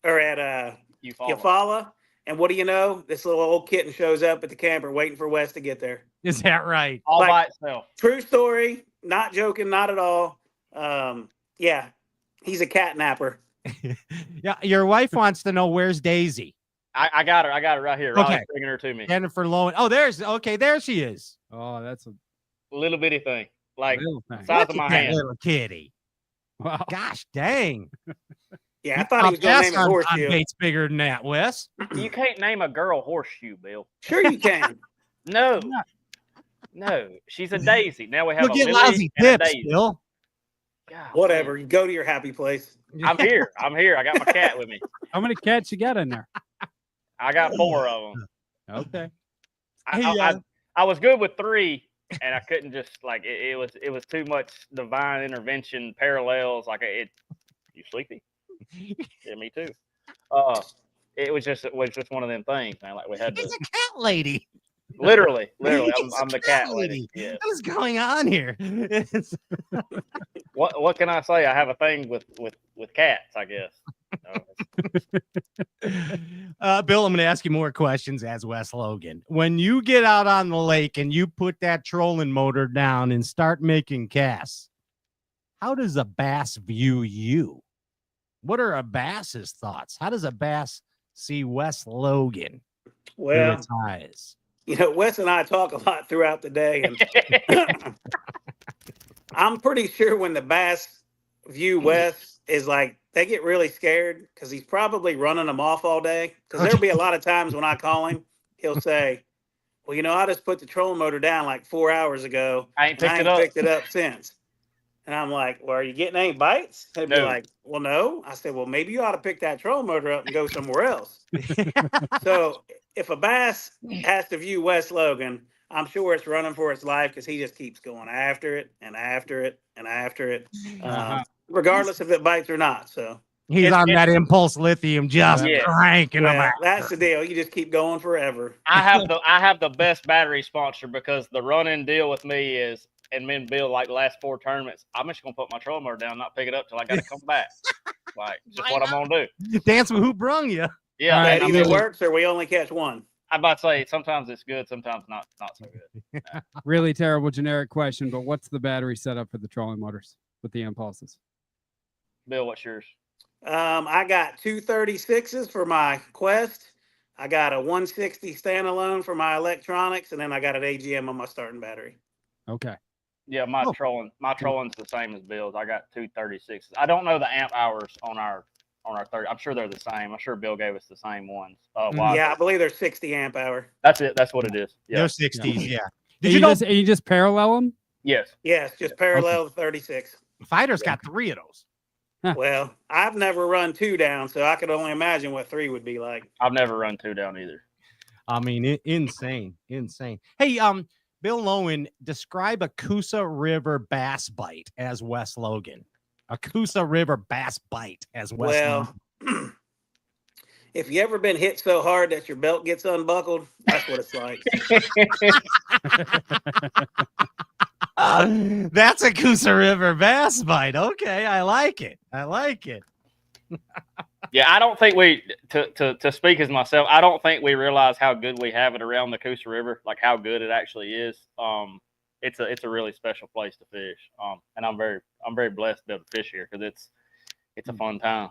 or at Eufaula. And what do you know? This little old kitten shows up at the camper waiting for Wes to get there. Is that right? All by itself. True story. Not joking. Not at all. Yeah. He's a cat napper. Yeah. Your wife wants to know where's Daisy. I got her. I got her right here. Okay. Riley's bringing her to me. Jennifer Lowen. Oh, there she is. Oh, that's a little bitty thing. Like thing. size of my hand. Little kitty. Wow. Gosh dang. Yeah, I thought he was going to name it Horseshoe. Bait's bigger than that, Wes. You can't name a girl Horseshoe, Bill. Sure you can. No, she's a Daisy. Now we have You'll a get Lily lousy and a tips, Daisy. Bill. God, whatever. You go to your happy place. I'm here. I got my cat with me. How many cats you got in there? I got 4 of them. Okay. I was good with 3 and I couldn't just like it was too much divine intervention parallels. Like you sleepy? Yeah, me too. It was just one of them things, man. Like we had to. It's a cat lady. Literally, It's I'm a the cat lady. Yeah. What is going on here? What can I say? I have a thing with cats, I guess. Bill, I'm going to ask you more questions as Wes Logan. When you get out on the lake and you put that trolling motor down and start making casts, how does a bass view you? What are a bass's thoughts? How does a bass see Wes Logan through its eyes? You know, Wes and I talk a lot throughout the day, and I'm pretty sure when the bass view Wes is like, they get really scared because he's probably running them off all day. Because there'll be a lot of times when I call him, he'll say, well, you know, I just put the trolling motor down like 4 hours ago. I ain't picked it up since. And I'm like, well, are you getting any bites? They'd be like, well, no. I said, well, maybe you ought to pick that trolling motor up and go somewhere else. So if a bass has to view Wes Logan, I'm sure it's running for its life because he just keeps going after it and after it and after it, regardless if it bites or not. So he's on that impulse lithium, just cranking them out. That's the deal. You just keep going forever. I have the best battery sponsor because the run-in deal with me is, and me and Bill, like the last 4 tournaments, I'm just gonna put my trolling motor down, not pick it up till I got to come back. Like, just what I'm gonna do. Dance with who brung you. Yeah, that either works or we only catch one. I'm about to say sometimes it's good, sometimes not so good. Really terrible generic question, but what's the battery setup for the trolling motors with the impulses? Bill, what's yours? I got 236s for my Quest. I got a 160 standalone for my electronics, and then I got an AGM on my starting battery. Okay. Yeah, my trolling's the same as Bill's. I got 236s. I don't know the amp hours on our 30. I'm sure they're the same. I'm sure Bill gave us the same ones. Yeah, I believe they're 60 amp hour. That's it. That's what it is. Yeah. They're 60s. Yeah. Did you just parallel them? Yes. Yes, just parallel the 36. Fighter's got 3 of those. Well, I've never run 2 down, so I could only imagine what 3 would be like. I've never run 2 down either. I mean, insane. Hey, Bill Lowen, describe a Coosa River bass bite as Wes Logan. A Coosa River bass bite as Wes Logan. If you ever been hit so hard that your belt gets unbuckled, that's what it's like. That's a Coosa River bass bite. Okay, I like it. Yeah, I don't think to speak as myself, I don't think we realize how good we have it around the Coosa River, like how good it actually is. It's a really special place to fish. And I'm very blessed to be able to fish here because it's a fun time.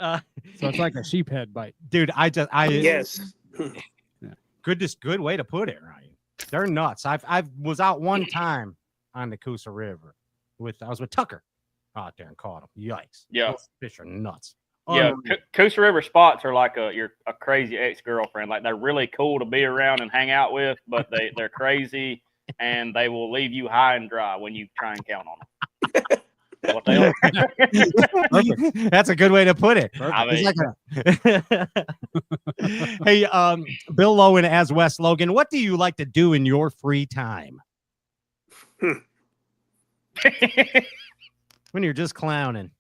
So it's like a sheephead bite. Dude, yes. Good way to put it, Ryan. They're nuts. I was out one time on the Coosa River I was with Tucker out there and caught them. Yikes. Yeah. Those fish are nuts. Yeah, Coosa River spots are like a crazy ex-girlfriend. Like they're really cool to be around and hang out with, but they're crazy and they will leave you high and dry when you try and count on them. What they are. That's a good way to put it. I mean, hey, Bill Lowen as Wes Logan, what do you like to do in your free time? When you're just clowning.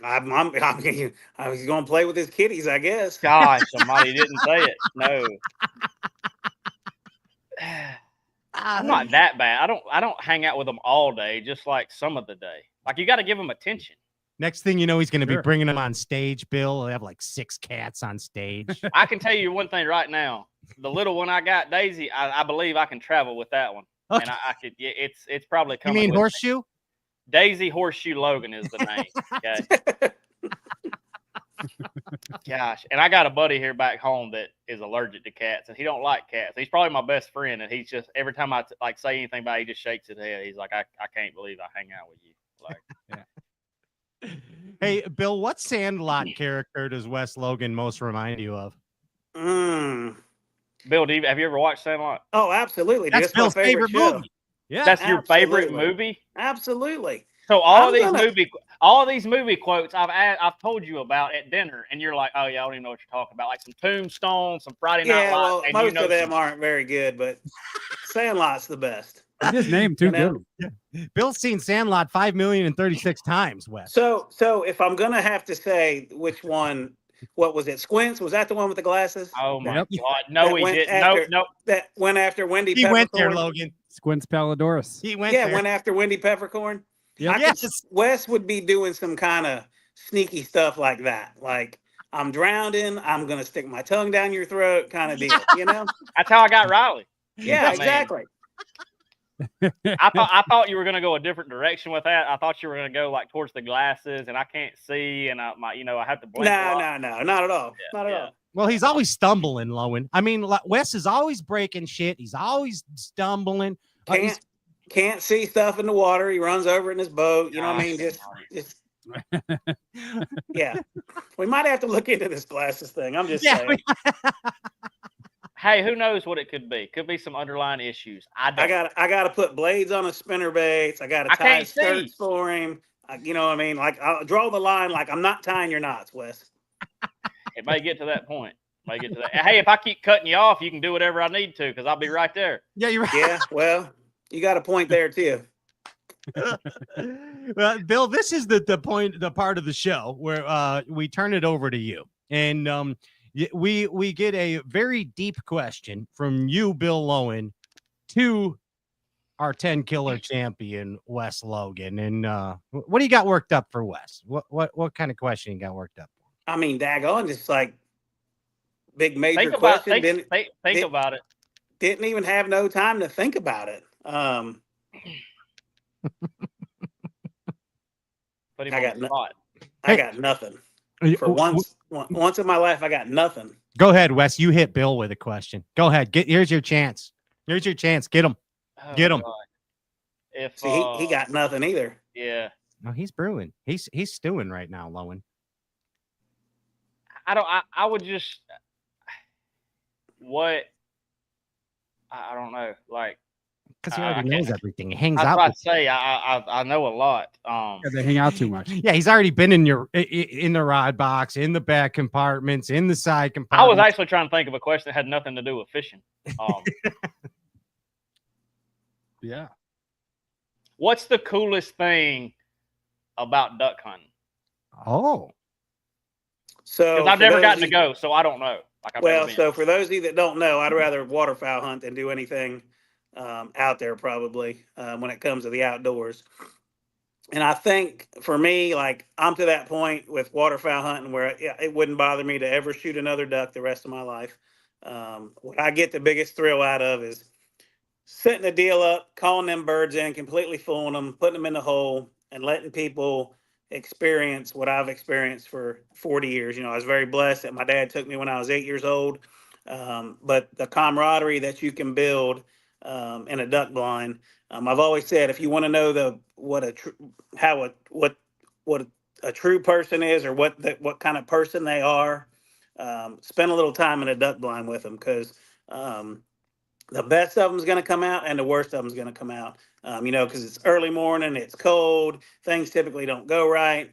I was going to play with his kitties, I guess. Gosh, somebody didn't say it. No. I'm not that bad. I don't hang out with them all day, just like some of the day. Like you got to give them attention. Next thing you know, he's going to be bringing them on stage, Bill. He'll have like 6 cats on stage. I can tell you one thing right now. The little one I got, Daisy, I believe I can travel with that one. Okay. And I could. It's probably coming. You mean Horseshoe? Me. Daisy Horseshoe Logan is the name. Okay. Gosh, and I got a buddy here back home that is allergic to cats, and he don't like cats. He's probably my best friend, and he's just every time I say anything about it, he just shakes his head. He's like, I can't believe I hang out with you. Like, yeah. Hey, Bill, what Sandlot character does Wes Logan most remind you of? Bill, have you ever watched Sandlot? Oh, absolutely. That's Bill's favorite movie. Yeah, that's your favorite movie? Absolutely. So all of these movie quotes I've told you about at dinner, and you're like, oh yeah, I don't even know what you're talking about. Like some Tombstone, some Friday Night Lights. Well, and most of them aren't very good, but Sandlot's the best. His name too good. Bill's seen Sandlot 5,036 times, Wes. So if I'm gonna have to say which one, what was it? Squints? Was that the one with the glasses? Oh my God! No, he didn't. No. That went after Wendy. He Peppercorn. went there, Logan. Squints Palladorus. He went there. Went after Wendy Peppercorn. Yep. Yes. Wes would be doing some kind of sneaky stuff like that. Like, I'm drowning, I'm gonna stick my tongue down your throat, kind of deal. You know? That's how I got Riley. Yeah, exactly. I thought you were gonna go a different direction with that. I thought you were gonna go like towards the glasses, and I can't see, and I have to blink. No, not at all. Not at all. Well, he's always stumbling, Lowen. I mean, Wes is always breaking shit. He's always stumbling. Can't see stuff in the water. He runs over in his boat. You know what I mean? Just yeah. We might have to look into this glasses thing. I'm just saying. Hey, who knows what it could be? Could be some underlying issues. I got to put blades on his spinner baits. I got to tie skirts for him. You know what I mean? Like, I'll draw the line. Like, I'm not tying your knots, Wes. It may get to that point. Hey, if I keep cutting you off, you can do whatever I need to, because I'll be right there. Yeah, you're right. Yeah, well, you got a point there too. Well, Bill, this is the part of the show where we turn it over to you, and we get a very deep question from you, Bill Lowen, to our 10 killer champion, Wes Logan. And what do you got worked up for Wes? What kind of question you got worked up for? I mean, daggone, just like big major question. Think about it. Didn't even have no time to think about it. I got nothing. For once in my life, I got nothing. Go ahead, Wes. You hit Bill with a question. Go ahead. Here's your chance. Here's your chance. Get him. Get him. He got nothing either. Yeah. No, he's brewing. He's stewing right now, Lowen. I would just I don't know, like, because he already knows everything. He hangs out. That's what I'd say. I know a lot. They hang out too much. Yeah, he's already been in the rod box, in the back compartments, in the side compartments. I was actually trying to think of a question that had nothing to do with fishing. Yeah. What's the coolest thing about duck hunting? Oh. So I've never gotten to go, so I don't know. So for those of you that don't know, I'd rather waterfowl hunt than do anything out there probably when it comes to the outdoors. And I think for me, like, I'm to that point with waterfowl hunting where it wouldn't bother me to ever shoot another duck the rest of my life. What I get the biggest thrill out of is setting the deal up, calling them birds in, completely fooling them, putting them in the hole, and letting people experience what I've experienced for 40 years. You know, I was very blessed that my dad took me when I was 8 years old. But the camaraderie that you can build in a duck blind, I've always said, if you want to know what a true person is, or what kind of person they are, spend a little time in a duck blind with them, because the best of them is going to come out and the worst of them is going to come out. Because it's early morning, it's cold, things typically don't go right.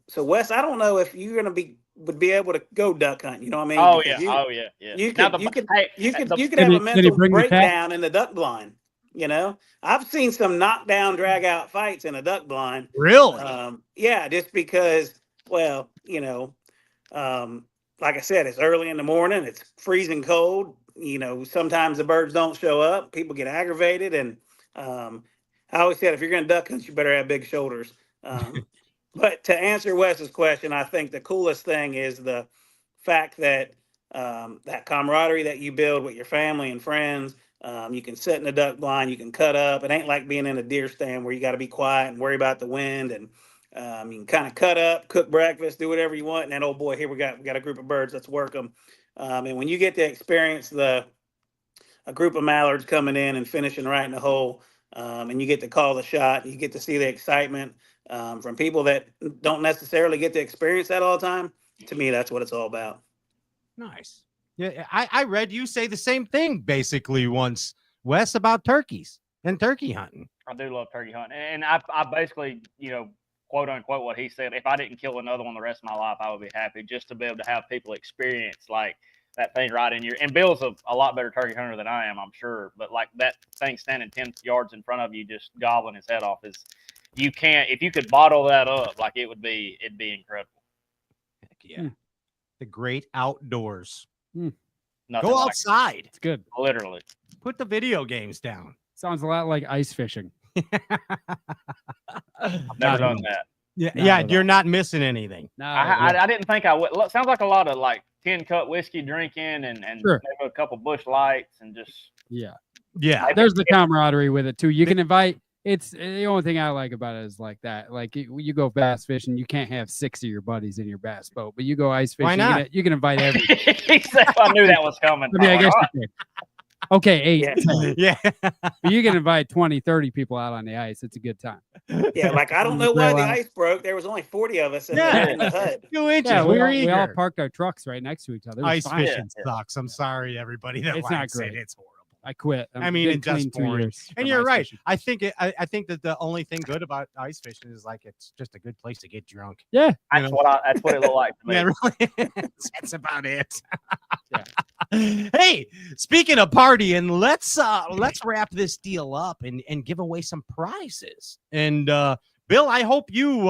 So Wes, I don't know if you're going to would be able to go duck hunt. You know what I mean? Oh yeah. You could have a mental breakdown in the duck blind. You know, I've seen some knockdown, drag out fights in a duck blind. Really? Yeah, just because. Well, like I said, it's early in the morning. It's freezing cold. Sometimes the birds don't show up. People get aggravated, and I always said, if you're going to duck hunt, you better have big shoulders. But to answer Wes's question, I think the coolest thing is the fact that that camaraderie that you build with your family and friends. You can sit in the duck blind, you can cut up. It ain't like being in a deer stand where you got to be quiet and worry about the wind. And you can kind of cut up, cook breakfast, do whatever you want. And then, oh boy, here we got a group of birds. Let's work them. And when you get to experience a group of mallards coming in and finishing right in the hole, and you get to call the shot, you get to see the excitement from people that don't necessarily get to experience that all the time. To me, that's what it's all about. Nice. Yeah, I read you say the same thing basically once, Wes, about turkeys. and turkey hunting. I do love turkey hunting, and I basically, quote unquote, what he said. If I didn't kill another one the rest of my life, I would be happy just to be able to have people experience like that thing right in your. And Bill's a lot better turkey hunter than I am, I'm sure. But like that thing standing 10 yards in front of you, just gobbling his head off, is you can't. If you could bottle that up, like it'd be incredible. Heck yeah, the great outdoors. Nothing Go like outside. It's good. Literally. Put the video games down. Sounds a lot like ice fishing. I've never done that. Yeah, you're not missing anything. No, I didn't think I would. Sounds like a lot of like 10-cup whiskey drinking and Sure. maybe a couple bush lights and just. Yeah. There's the camaraderie with it too. You can invite. It's the only thing I like about it is like that. Like you go bass fishing, you can't have 6 of your buddies in your bass boat, but you go ice fishing. Why not? You can invite everyone. I knew that was coming. I mean, I guess you can. Okay, 8. Yeah. But you can invite 20, 30 people out on the ice. It's a good time. Yeah, like I don't know why the ice broke. There was only 40 of us in the hut. 2 inches. Yeah, we we all parked our trucks right next to each other. It was Ice fine. fishing sucks. I'm sorry, everybody. That It's likes not it. great. It's horrible. I quit. I mean, it's just boring. And you're right. Fishing. I think that the only thing good about ice fishing is like it's just a good place to get drunk. Yeah, that's what it looked like to me. Yeah, really. That's about it. Hey, speaking of partying, let's wrap this deal up and give away some prizes. And Bill, I hope you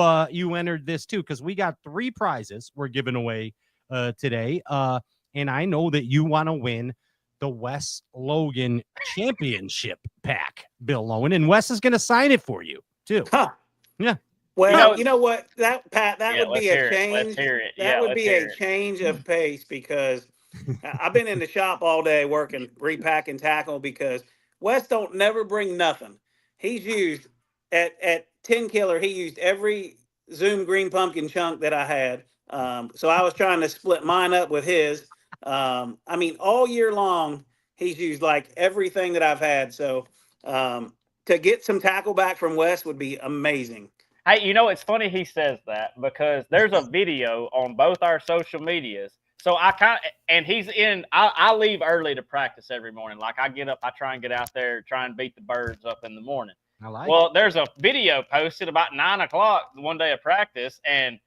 entered this too, because we got 3 prizes we're giving away today. And I know that you want to win the Wes Logan Championship Pack, Bill Lowen, and Wes is going to sign it for you too. Huh. Yeah. Well, you know what, Pat, that would be a change. Let's hear it. That would be a change of pace because I've been in the shop all day working, repacking tackle because Wes don't never bring nothing. He's used at 10 Killer. He used every Zoom green pumpkin chunk that I had. So I was trying to split mine up with his. I mean, all year long, he's used like everything that I've had. So to get some tackle back from Wes would be amazing. Hey, it's funny he says that because there's a video on both our social medias. So I leave early to practice every morning. Like I get up, I try and get out there, try and beat the birds up in the morning. There's a video posted about 9 o'clock one day of practice, and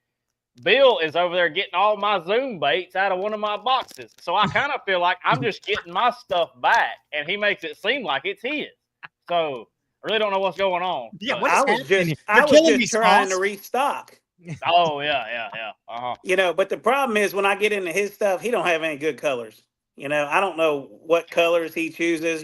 Bill is over there getting all my Zoom baits out of one of my boxes. So I kind of feel like I'm just getting my stuff back, and he makes it seem like it's his. So I really don't know what's going on. Yeah, I was just trying to restock. Oh, yeah. Uh-huh. But the problem is when I get into his stuff, he don't have any good colors. I don't know what colors he chooses,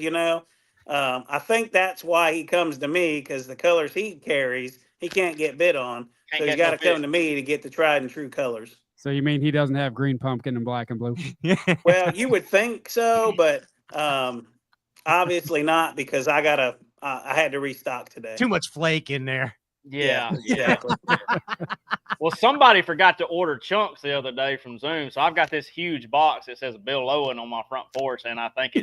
I think that's why he comes to me, because the colors he carries, he can't get bid on. So he's got to come to me to get the tried and true colors. So you mean he doesn't have green pumpkin and black and blue? Well, you would think so, but obviously not, because I had to restock today. Too much flake in there. Yeah, exactly. Well, somebody forgot to order chunks the other day from Zoom, so I've got this huge box that says Bill Lowen on my front porch, and I think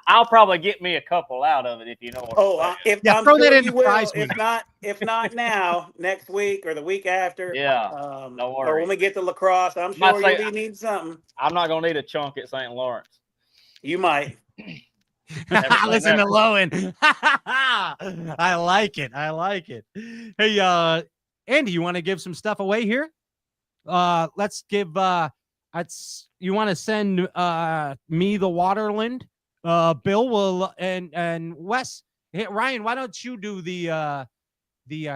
I'll probably get me a couple out of it if you know what I'm saying. I'm throw sure that in you the will. prize If not now, next week or the week after. Yeah, don't worry. Or when we get to lacrosse, I'm sure you'll be needing something. I'm not gonna need a chunk at St. Lawrence. You might. Listen to Lowen. I like it. Hey, Andy, you want to give some stuff away here? Let's give you want to send me the Waterland? Bill will and Wes. Hey, Ryan, why don't you do the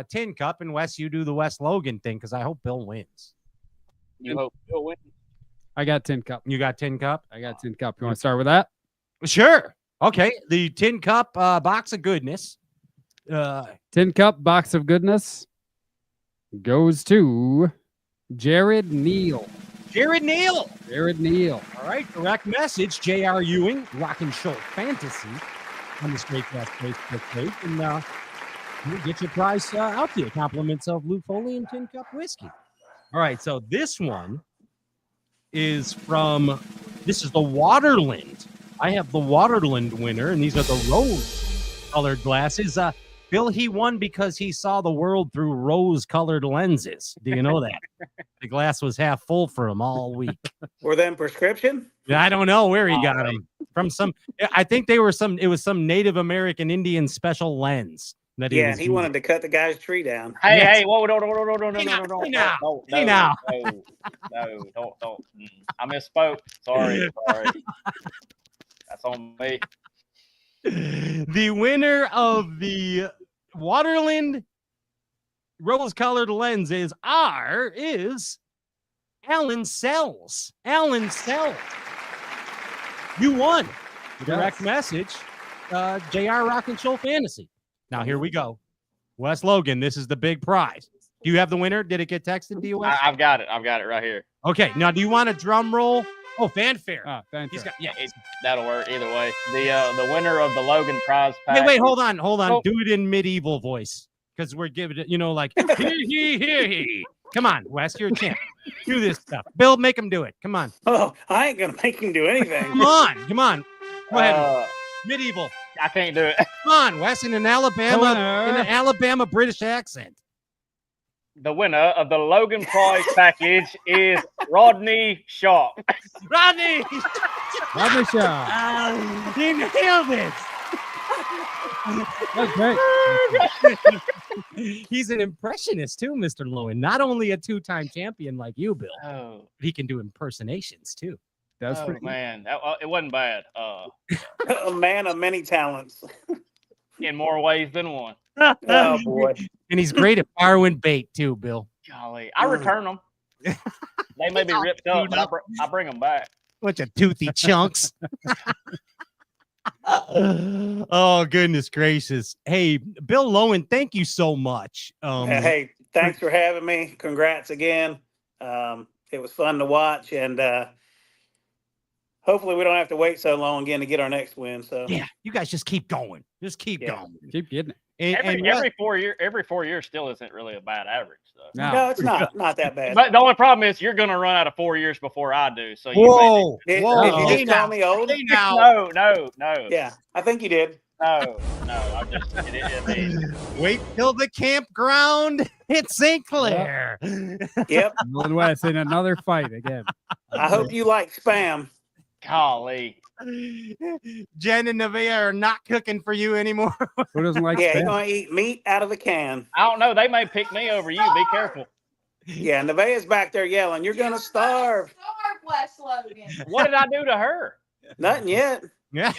tin cup, and Wes, you do the Wes Logan thing, because I hope Bill wins. You hope Bill wins. I got tin cup. You got tin cup? I got tin cup. You want to start with that? Sure. Okay. The tin cup box of goodness. Tin cup box of goodness goes to Jared Neal. Jared Neal. All right. Direct message. J.R. Ewing, Rock and Show Fantasy on the Straight Cast Facebook page. And we'll get your prize out to you. Compliments of Lou Foley and Tin Cup Whiskey. All right. So this one is this is the Waterland. I have the Waterland winner, and these are the rose-colored glasses. Bill, he won because he saw the world through rose-colored lenses. Do you know that? The glass was half full for him all week. Were them prescription? I don't know where he got them. from some. I think it was some Native American Indian special lens that he Yeah, was and he using. wanted to cut the guy's tree down. Hey, Yes. hey, whoa, no, don't. I misspoke. Sorry. That's on me. The winner of the Waterland rose-colored lens is Alan Sells. Alan Sells. You won. Direct message. JR Rock and Show Fantasy. Now here we go. Wes Logan, this is the big prize. Do you have the winner? Did it get texted to you, Wes? I've got it. I've got it right here. Okay. Now, do you want a drum roll? Oh, fanfare. Fanfare. He's got, That'll work either way. The winner of the Logan prize pack. Wait, hold on. Oh. Do it in medieval voice because we're giving it, like, he. Come on, Wes, you're a champ. Do this stuff. Bill, make him do it. Come on. Oh, I ain't gonna make him do anything. Come on. Go ahead. Medieval. I can't do it. Come on, Wes, in an Alabama British accent. The winner of the Logan prize package is Rodney Sharp. Rodney Shaw. He nailed it. That's great. He's an impressionist too, Mr. Lowen. Not only a two-time champion like you, Bill, Oh, but he can do impersonations too. That's oh pretty man, it wasn't bad. A man of many talents. In more ways than one. Oh boy. And he's great at borrowing bait too, Bill. Golly, I return them. They may be ripped up, but I bring them back. Bunch of toothy chunks. Oh, goodness gracious. Hey, Bill Lowen, thank you so much. Hey, thanks for having me. Congrats again. It was fun to watch, and hopefully we don't have to wait so long again to get our next win. So yeah, you guys just keep going. Just keep going. Keep getting it. Every 4 years still isn't really a bad average, though. No, it's not that bad. But the only problem is you're going to run out of 4 years before I do. So whoa. Did you just call me old? No. Yeah, I think you did. No. Wait till the campground hit St. Clair. Yep. Wes in another fight again. I hope you like spam. Golly. Jen and Nevaeh are not cooking for you anymore. Who doesn't like Yeah, spam? you're going to eat meat out of the can. I don't know. They may pick me over you. Be careful. Yeah, Nevaeh's back there yelling, "You're going to starve." Wes Logan. What did I do to her? Nothing yet. Yeah.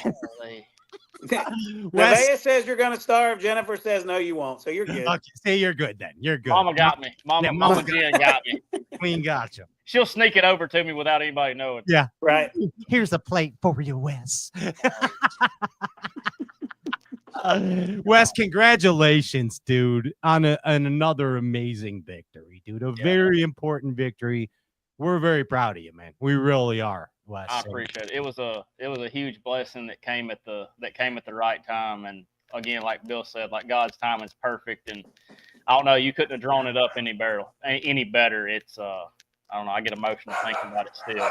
Nevaeh says you're going to starve. Jennifer says no, you won't. So you're good. Okay, say you're good then. You're good. Mama got me. Mama Jen got me. Queen got you. She'll sneak it over to me without anybody knowing. Yeah. Right. Here's a plate for you, Wes. Wes, congratulations, dude, on another amazing victory, dude. A very important victory. We're very proud of you, man. We really are, Wes. I appreciate it. It was a huge blessing that came at the right time. And again, like Bill said, like God's timing is perfect. And I don't know, you couldn't have drawn it up any better. It's I don't know. I get emotional thinking about it still.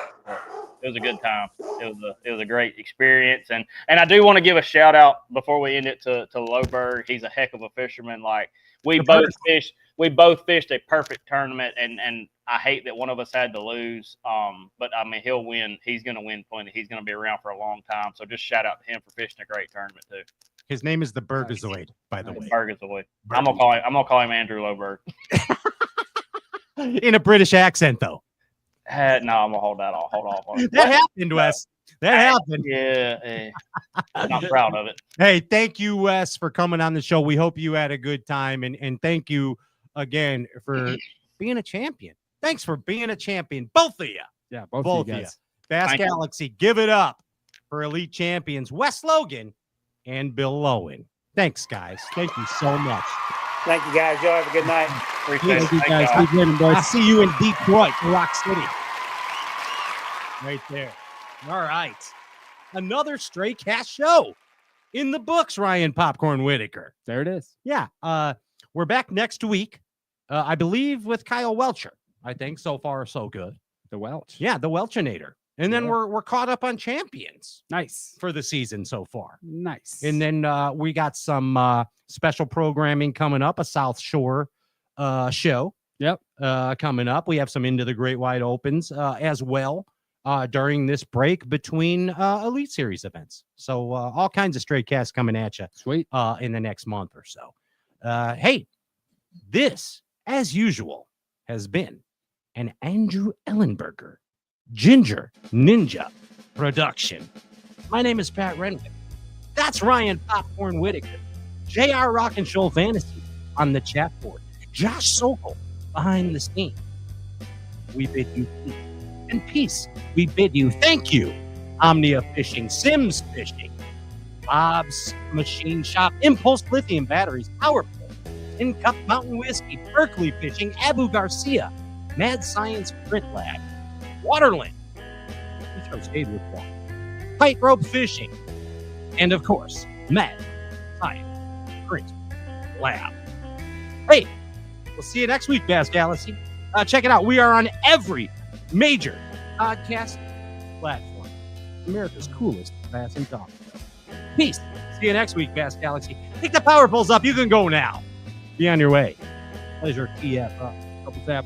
It was a good time. It was a great experience, and I do want to give a shout out before we end it to Loberg. He's a heck of a fisherman. Like we both fished a perfect tournament, and I hate that one of us had to lose. But I mean he'll win. He's going to win plenty. He's going to be around for a long time. So just shout out to him for fishing a great tournament too. His name is the Bergazoid, by the way. Bergazoid. I'm gonna call him Andrew Loberg. In a British accent, though. No, I'm gonna hold that off. Hold on. That happened, Wes. That happened. Yeah. I'm not proud of it. Hey, thank you, Wes, for coming on the show. We hope you had a good time, and thank you again for being a champion. Thanks for being a champion, both of you. Yeah, both of you you. guys. Bass Galaxy, give it up for elite champions Wes Logan and Bill Lowen. Thanks, guys. Thank you so much. Thank you, guys. Y'all have a good night. Appreciate it. Thank you, guys. Thank Keep winning, boys. I'll see you in Detroit, Rock City. Right there. All right. Another Stray Cast show in the books, Ryan Popcorn Whitaker. There it is. Yeah. We're back next week, I believe, with Kyle Welcher. I think so far so good. The Welch. Yeah, the Welchinator. And then we're caught up on champions. Nice. For the season so far. Nice. And then we got some special programming coming up, a Southshore show. Yep. Coming up. We have some Into the Great Wide Opens as well. during this break between Elite Series events. So all kinds of straight casts coming at you. Sweet. In the next month or so. Hey, this, as usual, has been an Andrew Ellenberger Ginger Ninja production. My name is Pat Renwick. That's Ryan Popcorn Whitaker. JR Rock and Shoal Fantasy on the chat board. Josh Sokol behind the scenes. We bid you peace. And peace, we bid you thank you. Omnia Fishing, Sims Fishing, Bob's Machine Shop, Impulse Lithium Batteries, Power Play, In Cup Mountain Whiskey, Berkeley Fishing, Abu Garcia, Mad Science Print Lab, Waterland, which I stayed with one, Tightrope Fishing, and of course, Mad Science Print Lab. Hey, we'll see you next week, Bass Galaxy. Check it out. We are on every major podcast platform. America's coolest bass and talk. Peace. See you next week, Bass Galaxy. Pick the power poles up. You can go now. Be on your way. Pleasure. TF up. Double tap.